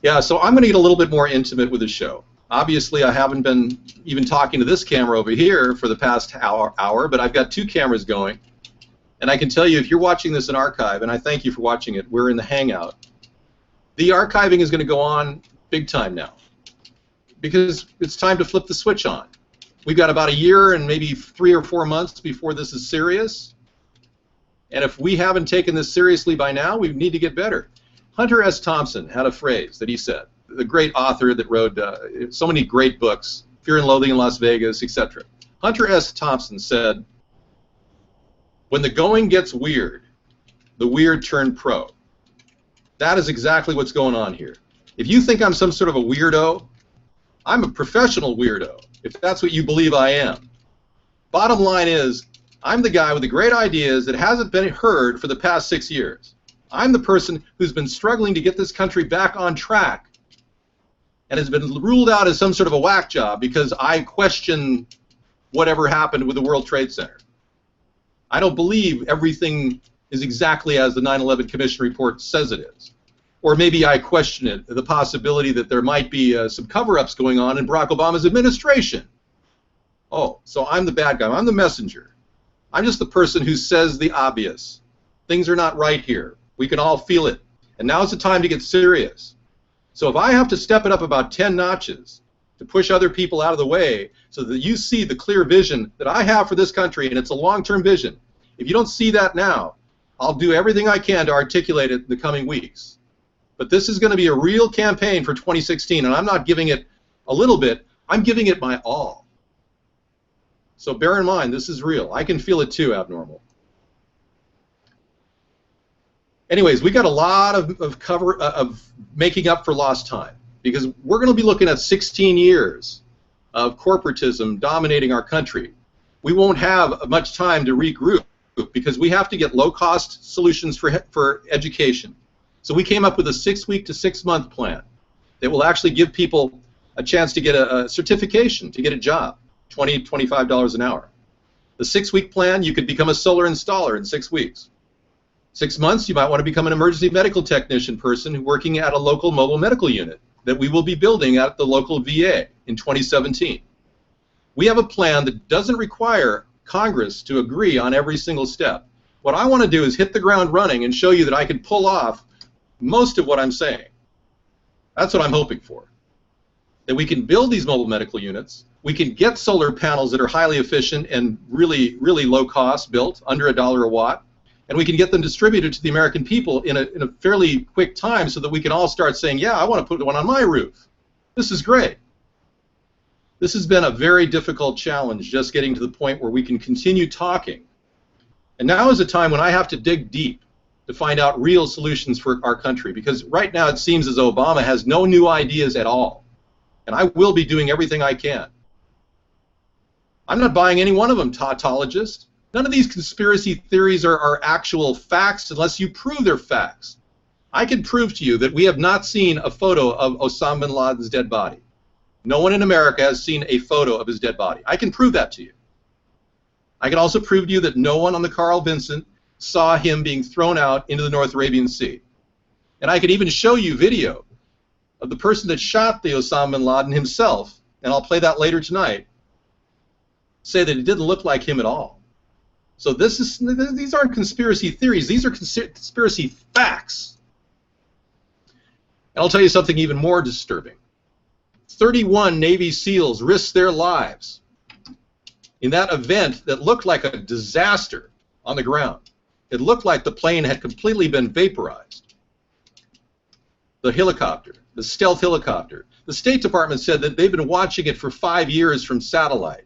Yeah, so I'm going to get a little bit more intimate with the show. Obviously, I haven't been even talking to this camera over here for the past hour, but I've got 2 cameras going. And I can tell you, if you're watching this in archive, and I thank you for watching it, we're in the Hangout. The archiving is going to go on big time now, because it's time to flip the switch on. We've got about a year and maybe 3 or 4 months before this is serious. And if we haven't taken this seriously by now, we need to get better. Hunter S. Thompson had a phrase that he said, the great author that wrote so many great books, Fear and Loathing in Las Vegas, etc. Hunter S. Thompson said, when the going gets weird, the weird turn pro. That is exactly what's going on here. If you think I'm some sort of a weirdo, I'm a professional weirdo, if that's what you believe I am. Bottom line is, I'm the guy with the great ideas that hasn't been heard for the past 6 years. I'm the person who's been struggling to get this country back on track and has been ruled out as some sort of a whack job because I question whatever happened with the World Trade Center. I don't believe everything is exactly as the 9/11 Commission report says it is. Or maybe I question it, the possibility that there might be some cover-ups going on in Barack Obama's administration. Oh, so I'm the bad guy. I'm the messenger. I'm just the person who says the obvious. Things are not right here. We can all feel it. And now's the time to get serious. So if I have to step it up about 10 notches to push other people out of the way so that you see the clear vision that I have for this country, and it's a long-term vision, if you don't see that now, I'll do everything I can to articulate it in the coming weeks. But this is going to be a real campaign for 2016, and I'm not giving it a little bit, I'm giving it my all. So bear in mind, this is real. I can feel it too, Abnormal. Anyways, we got a lot of making up for lost time, because we're going to be looking at 16 years of corporatism dominating our country. We won't have much time to regroup because we have to get low-cost solutions for education. So we came up with a 6-week to 6-month plan that will actually give people a chance to get a certification, to get a job, $20, $25 an hour. The 6-week plan, you could become a solar installer in 6 weeks. 6 months, you might want to become an emergency medical technician person working at a local mobile medical unit that we will be building at the local VA in 2017. We have a plan that doesn't require Congress to agree on every single step. What I want to do is hit the ground running and show you that I can pull off most of what I'm saying. That's what I'm hoping for. That we can build these mobile medical units, we can get solar panels that are highly efficient and really, really low cost built, under $1 a watt, and we can get them distributed to the American people in a fairly quick time so that we can all start saying, yeah, I want to put one on my roof. This is great. This has been a very difficult challenge, just getting to the point where we can continue talking. And now is a time when I have to dig deep to find out real solutions for our country, because right now it seems as though Obama has no new ideas at all. And I will be doing everything I can. I'm not buying any one of them, tautologist. None of these conspiracy theories are actual facts unless you prove they're facts. I can prove to you that we have not seen a photo of Osama bin Laden's dead body. No one in America has seen a photo of his dead body. I can prove that to you. I can also prove to you that no one on the Carl Vinson saw him being thrown out into the North Arabian Sea. And I can even show you video of the person that shot the Osama bin Laden himself, and I'll play that later tonight, say that it didn't look like him at all. So these aren't conspiracy theories, these are conspiracy facts. And I'll tell you something even more disturbing. 31 Navy SEALs risked their lives in that event that looked like a disaster on the ground. It looked like the plane had completely been vaporized. The helicopter, the stealth helicopter. The State Department said that they've been watching it for 5 years from satellite.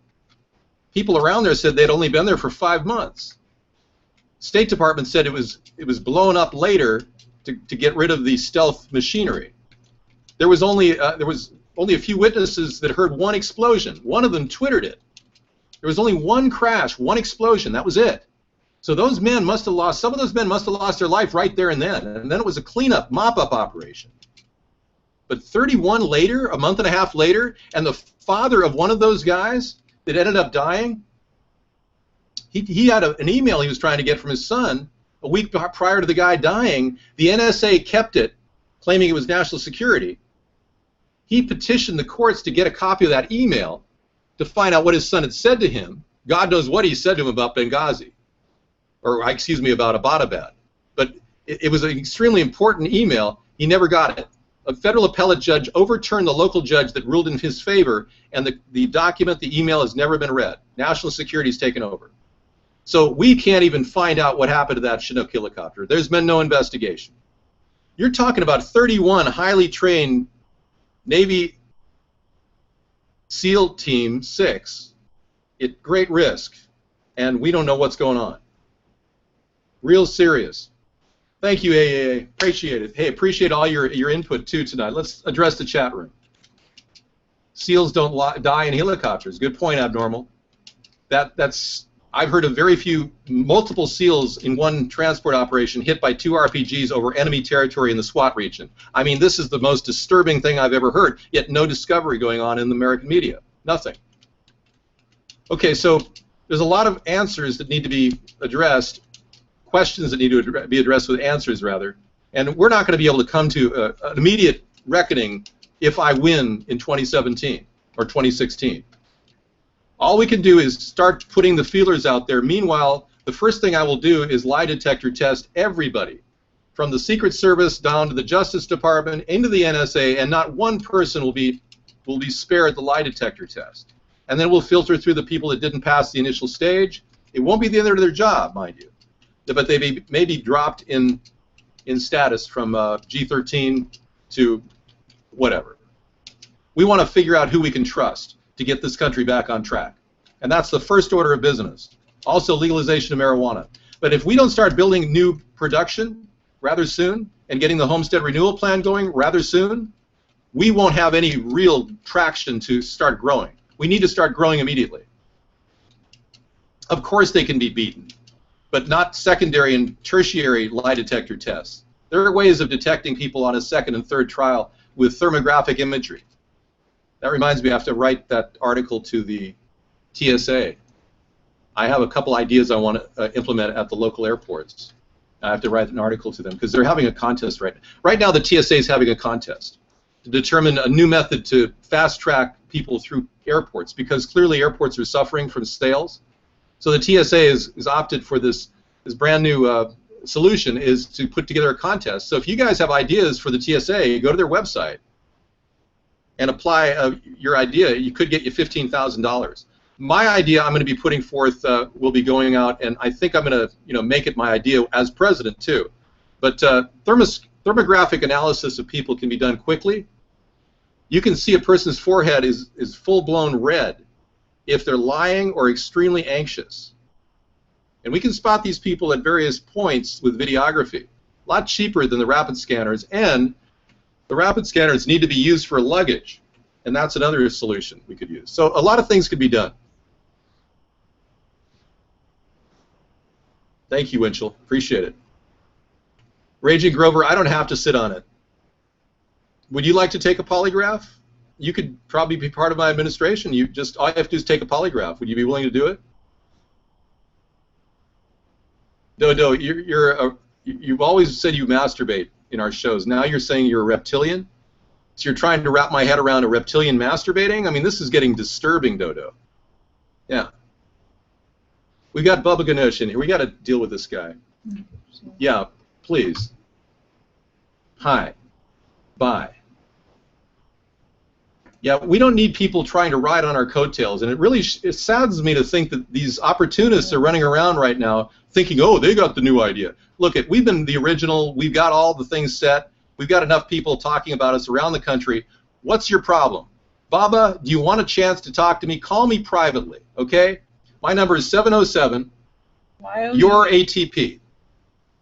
People around there said they'd only been there for 5 months. State Department said it was blown up later to get rid of the stealth machinery. There was only a few witnesses that heard one explosion. One of them Twittered it. There was only one crash, one explosion. That was it. So those men must have lost, some of those men must have lost their life right there and then it was a cleanup, mop-up operation. But 31 later, a month and a half later, and the father of one of those guys that ended up dying, he had an email he was trying to get from his son a week prior to the guy dying. The NSA kept it, claiming it was national security. He petitioned the courts to get a copy of that email to find out what his son had said to him. God knows what he said to him about Benghazi, or excuse me, about Abbottabad. But it was an extremely important email. He never got it. A federal appellate judge overturned the local judge that ruled in his favor, and the document, the email, has never been read. National security's taken over. So we can't even find out what happened to that Chinook helicopter. There's been no investigation. You're talking about 31 highly trained Navy SEAL Team 6 at great risk, and we don't know what's going on. Real serious. Thank you, AAA. Appreciate it. Hey, appreciate all your input, too, tonight. Let's address the chat room. SEALs don't die in helicopters. Good point, Abnormal. That's I've heard of very few, multiple SEALs in one transport operation hit by 2 RPGs over enemy territory in the SWAT region. I mean, this is the most disturbing thing I've ever heard, yet no discovery going on in the American media. Nothing. Okay, so there's a lot of answers that need to be addressed, questions that need to be addressed with answers, rather, and we're not going to be able to come to an immediate reckoning if I win in 2017 or 2016. All we can do is start putting the feelers out there. Meanwhile, the first thing I will do is lie detector test everybody, from the Secret Service down to the Justice Department, into the NSA, and not one person will be spared the lie detector test. And then we'll filter through the people that didn't pass the initial stage. It won't be the end of their job, mind you, but they may be dropped in status from G13 to whatever. We want to figure out who we can trust to get this country back on track. And that's the first order of business. Also, legalization of marijuana. But if we don't start building new production rather soon and getting the Homestead Renewal Plan going rather soon, we won't have any real traction to start growing. We need to start growing immediately. Of course they can be beaten, but not secondary and tertiary lie detector tests. There are ways of detecting people on a second and third trial with thermographic imagery. That reminds me, I have to write that article to the TSA. I have a couple ideas I want to implement at the local airports. I have to write an article to them because they're having a contest right now. Right now, the TSA is having a contest to determine a new method to fast-track people through airports, because clearly airports are suffering from sales. So the TSA is opted for this brand new solution, is to put together a contest. So if you guys have ideas for the TSA, go to their website and apply your idea. You could get you $15,000. My idea I'm going to be putting forth will be going out, and I think I'm going to make it my idea as president too. But thermographic analysis of people can be done quickly. You can see a person's forehead is full-blown red if they're lying or extremely anxious. And we can spot these people at various points with videography. A lot cheaper than the rapid scanners, and the rapid scanners need to be used for luggage, and that's another solution we could use. So a lot of things could be done. Thank you, Winchell. Appreciate it. Raging Grover, I don't have to sit on it. Would you like to take a polygraph? You could probably be part of my administration. All you have to do is take a polygraph. Would you be willing to do it? Dodo, you've always said you masturbate in our shows. Now you're saying you're a reptilian? So you're trying to wrap my head around a reptilian masturbating? I mean, this is getting disturbing, Dodo. Yeah. We got Bubba Ganesh in here. We got to deal with this guy. Yeah, please. Hi. Bye. Yeah, we don't need people trying to ride on our coattails, and it saddens me to think that these opportunists are running around right now thinking, oh, they got the new idea. Look, we've been the original. We've got all the things set. We've got enough people talking about us around the country. What's your problem? Baba, do you want a chance to talk to me? Call me privately, okay? My number is 707. Your ATP.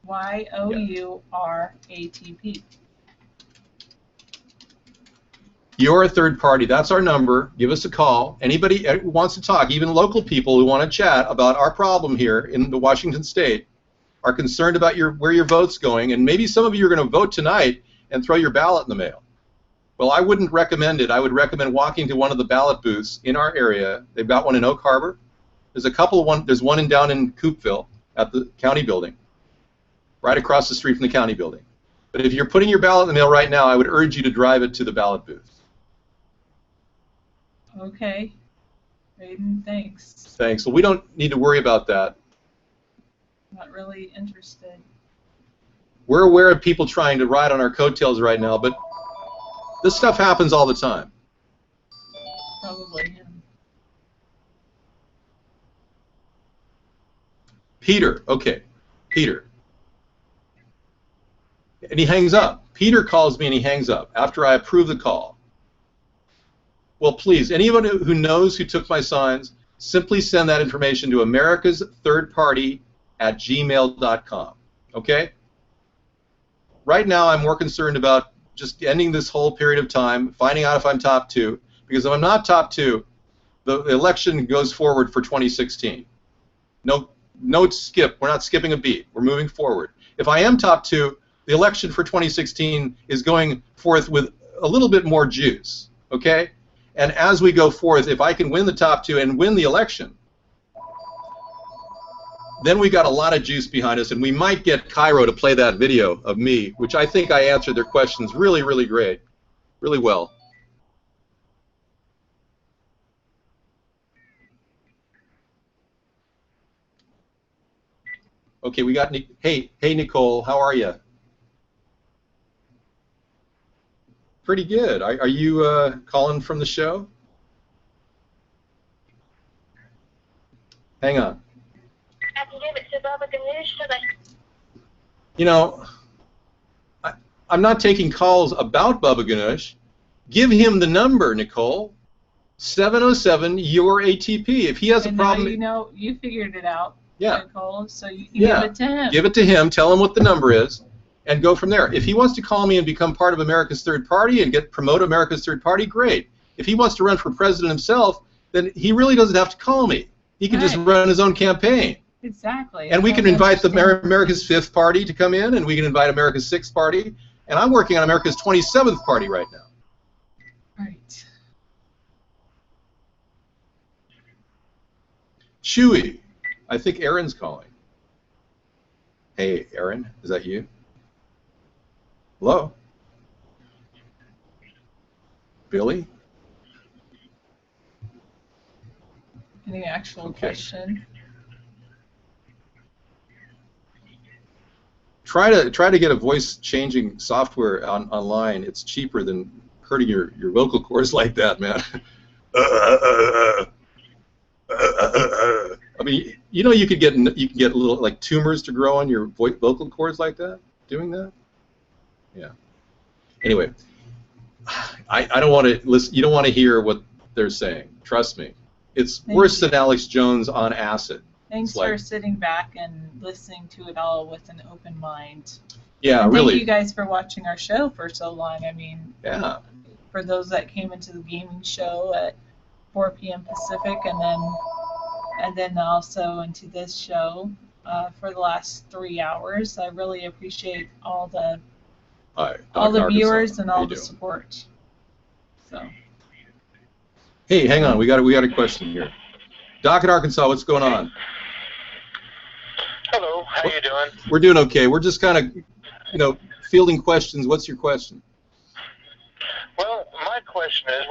YOUR ATP.
you're a third party. That's our number. Give us a call. Anybody who wants to talk, even local people who want to chat about our problem here in the Washington State, are concerned about where your vote's going, and maybe some of you are going to vote tonight and throw your ballot in the mail. Well, I wouldn't recommend it. I would recommend walking to one of the ballot booths in our area. They've got one in Oak Harbor. There's a couple of one. There's one down in Coopville at the county building, right across the street from the county building. But if you're putting your ballot in the mail right now, I would urge you to drive it to the ballot booth.
Okay. Aiden, thanks.
Thanks. Well, we don't need to worry about that.
Not really interested.
We're aware of people trying to ride on our coattails right now, but this stuff happens all the time.
Probably him.
Peter. Okay. Peter. And he hangs up. Peter calls me and he hangs up after I approve the call. Well, please, anyone who knows who took my signs, simply send that information to americasthirdparty@gmail.com. Okay? Right now, I'm more concerned about just ending this whole period of time, finding out if I'm top 2, because if I'm not top 2, the election goes forward for 2016. No skip. We're not skipping a beat. We're moving forward. If I am top 2, the election for 2016 is going forth with a little bit more juice. Okay? And as we go forth, if I can win the top 2 and win the election, then we got a lot of juice behind us, and we might get Cairo to play that video of me, which I think I answered their questions really, really great, really well. Okay, we got hey Nicole, how are you? Pretty good. Are you calling from the show? Hang on. You know, I'm not taking calls about Bubba Ganoush. Give him the number, Nicole. 707 your ATP. If he has a problem,
now you know you figured it out.
Yeah.
Nicole, so you can give it to him.
Give it to him. Tell him what the number is, and go from there. If he wants to call me and become part of America's Third Party and promote America's Third Party, great. If he wants to run for president himself, then he really doesn't have to call me. He can just run his own campaign.
Exactly.
And we can invite the America's Fifth Party to come in, and we can invite America's Sixth Party. And I'm working on America's 27th Party right now.
Right.
Chewy. I think Aaron's calling. Hey, Aaron, is that you? Hello? Billy?
Any actual question?
Try to get a voice changing software online. It's cheaper than hurting your vocal cords like that, man. I mean, you know, you could get little like tumors to grow on your vocal cords like that. Doing that. Yeah. Anyway, I don't want to listen. You don't want to hear what they're saying. Trust me, it's worse than Alex Jones on acid.
Thanks for sitting back and listening to it all with an open mind.
Yeah,
and
really.
Thank you guys for watching our show for so long. I mean,
yeah.
For those that came into the gaming show at 4 p.m. Pacific, and then also into this show for the last 3 hours, I really appreciate all the viewers and all the support. So.
Hey, hang on. We got a question here. Doc in Arkansas, what's going on?
Hello, how you doing?
We're doing okay. We're just kind of, fielding questions. What's your question?
Well, my question is,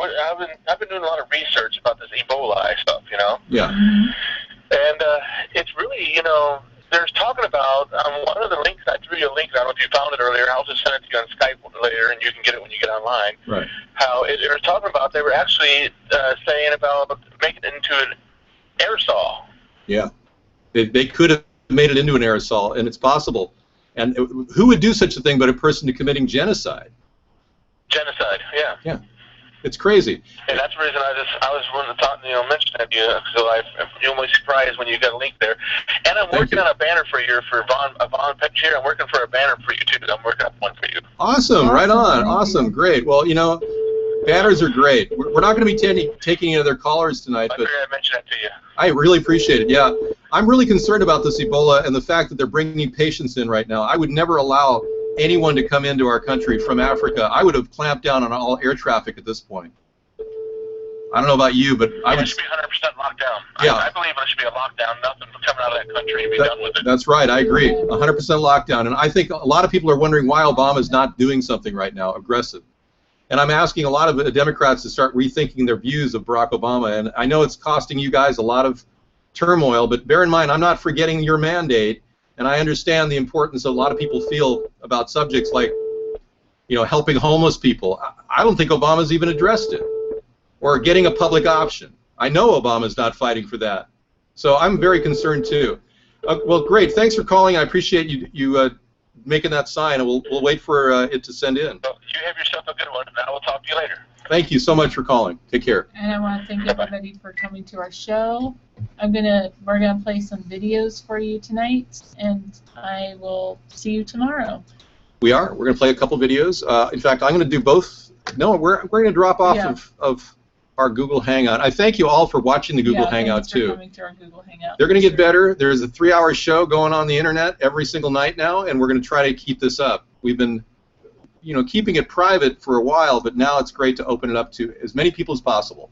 I've been doing a lot of research about this Ebola stuff,
Yeah.
And it's really, there's talking about one of the links. I threw you a link. I don't know if you found it earlier. I'll just send it to you on Skype later, and you can get it when you get online.
Right.
How they were talking about they were actually saying about making it into an aerosol.
Yeah. They could have made it into an aerosol, and it's possible. And who would do such a thing but a person committing genocide?
Genocide, yeah.
Yeah. It's crazy.
And that's the reason I was wanting to talk, mention that to you, so I'm really surprised when you got a link there. And I'm working on a banner for Yvonne Pettier. I'm working for a banner for you too. I'm working on one for you.
Awesome, right on. Awesome, great. Well, Banners are great. We're not going to be taking any other callers tonight,
I
but
figured I'd mention that to you.
I really appreciate it. Yeah, I'm really concerned about this Ebola and the fact that they're bringing patients in right now. I would never allow anyone to come into our country from Africa. I would have clamped down on all air traffic at this point. I don't know about you, but I
It
would.
should be 100% lockdown.
Yeah.
I believe it should be a lockdown. Nothing coming out of that country and be done with it.
That's right. I agree. 100% lockdown. And I think a lot of people are wondering why Obama is not doing something right now, aggressive. And I'm asking a lot of the Democrats to start rethinking their views of Barack Obama. And I know it's costing you guys a lot of turmoil, but bear in mind, I'm not forgetting your mandate, and I understand the importance a lot of people feel about subjects like, you know, helping homeless people. I don't think Obama's even addressed it. Or getting a public option. I know Obama's not fighting for that. So I'm very concerned too. Well, great. Thanks for calling. I appreciate you making that sign, and we'll wait for it to send in.
So you have yourself a good one, and I will talk to you later.
Thank you so much for calling. Take care.
And I want to thank everybody for coming to our show. We're gonna play some videos for you tonight, and I will see you tomorrow.
We are. We're going to play a couple videos. In fact, I'm going to do both. No, we're going to drop off of our Google Hangout. I thank you all for watching the Google Hangout
thanks for
too.
coming to our Google Hangout.
They're going to get better. There's a 3-hour show going on the internet every single night now, and we're going to try to keep this up. We've been, you know, keeping it private for a while, but now it's great to open it up to as many people as possible.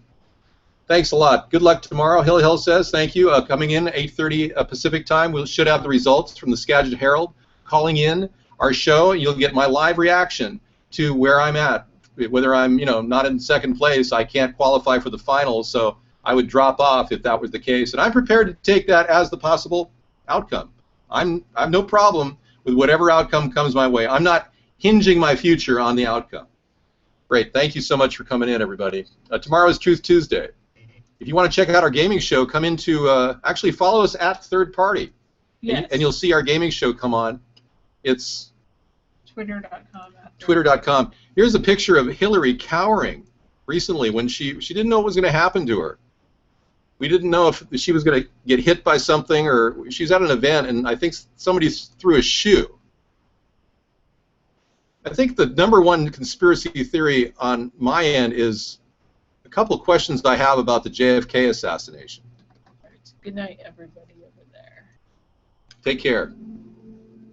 Thanks a lot. Good luck tomorrow. Hilly Hill says thank you. Coming in 8:30 Pacific time. We should have the results from the Skagit Herald. Calling in our show, you'll get my live reaction to where I'm at. Whether I'm, you know, not in second place, I can't qualify for the finals, so I would drop off if that was the case. And I'm prepared to take that as the possible outcome. I have no problem with whatever outcome comes my way. I'm not hinging my future on the outcome. Great. Thank you so much for coming in, everybody. Tomorrow is Truth Tuesday. If you want to check out our gaming show, come into, actually follow us at Third Party.
Yes.
And you'll see our gaming show come on. It's
Twitter.com.
Twitter.com. Here's a picture of Hillary cowering recently when she didn't know what was going to happen to her. We didn't know if she was going to get hit by something, or she was at an event and I think somebody threw a shoe. I think the #1 conspiracy theory on my end is a couple of questions I have about the JFK assassination.
Good night, everybody over there.
Take care.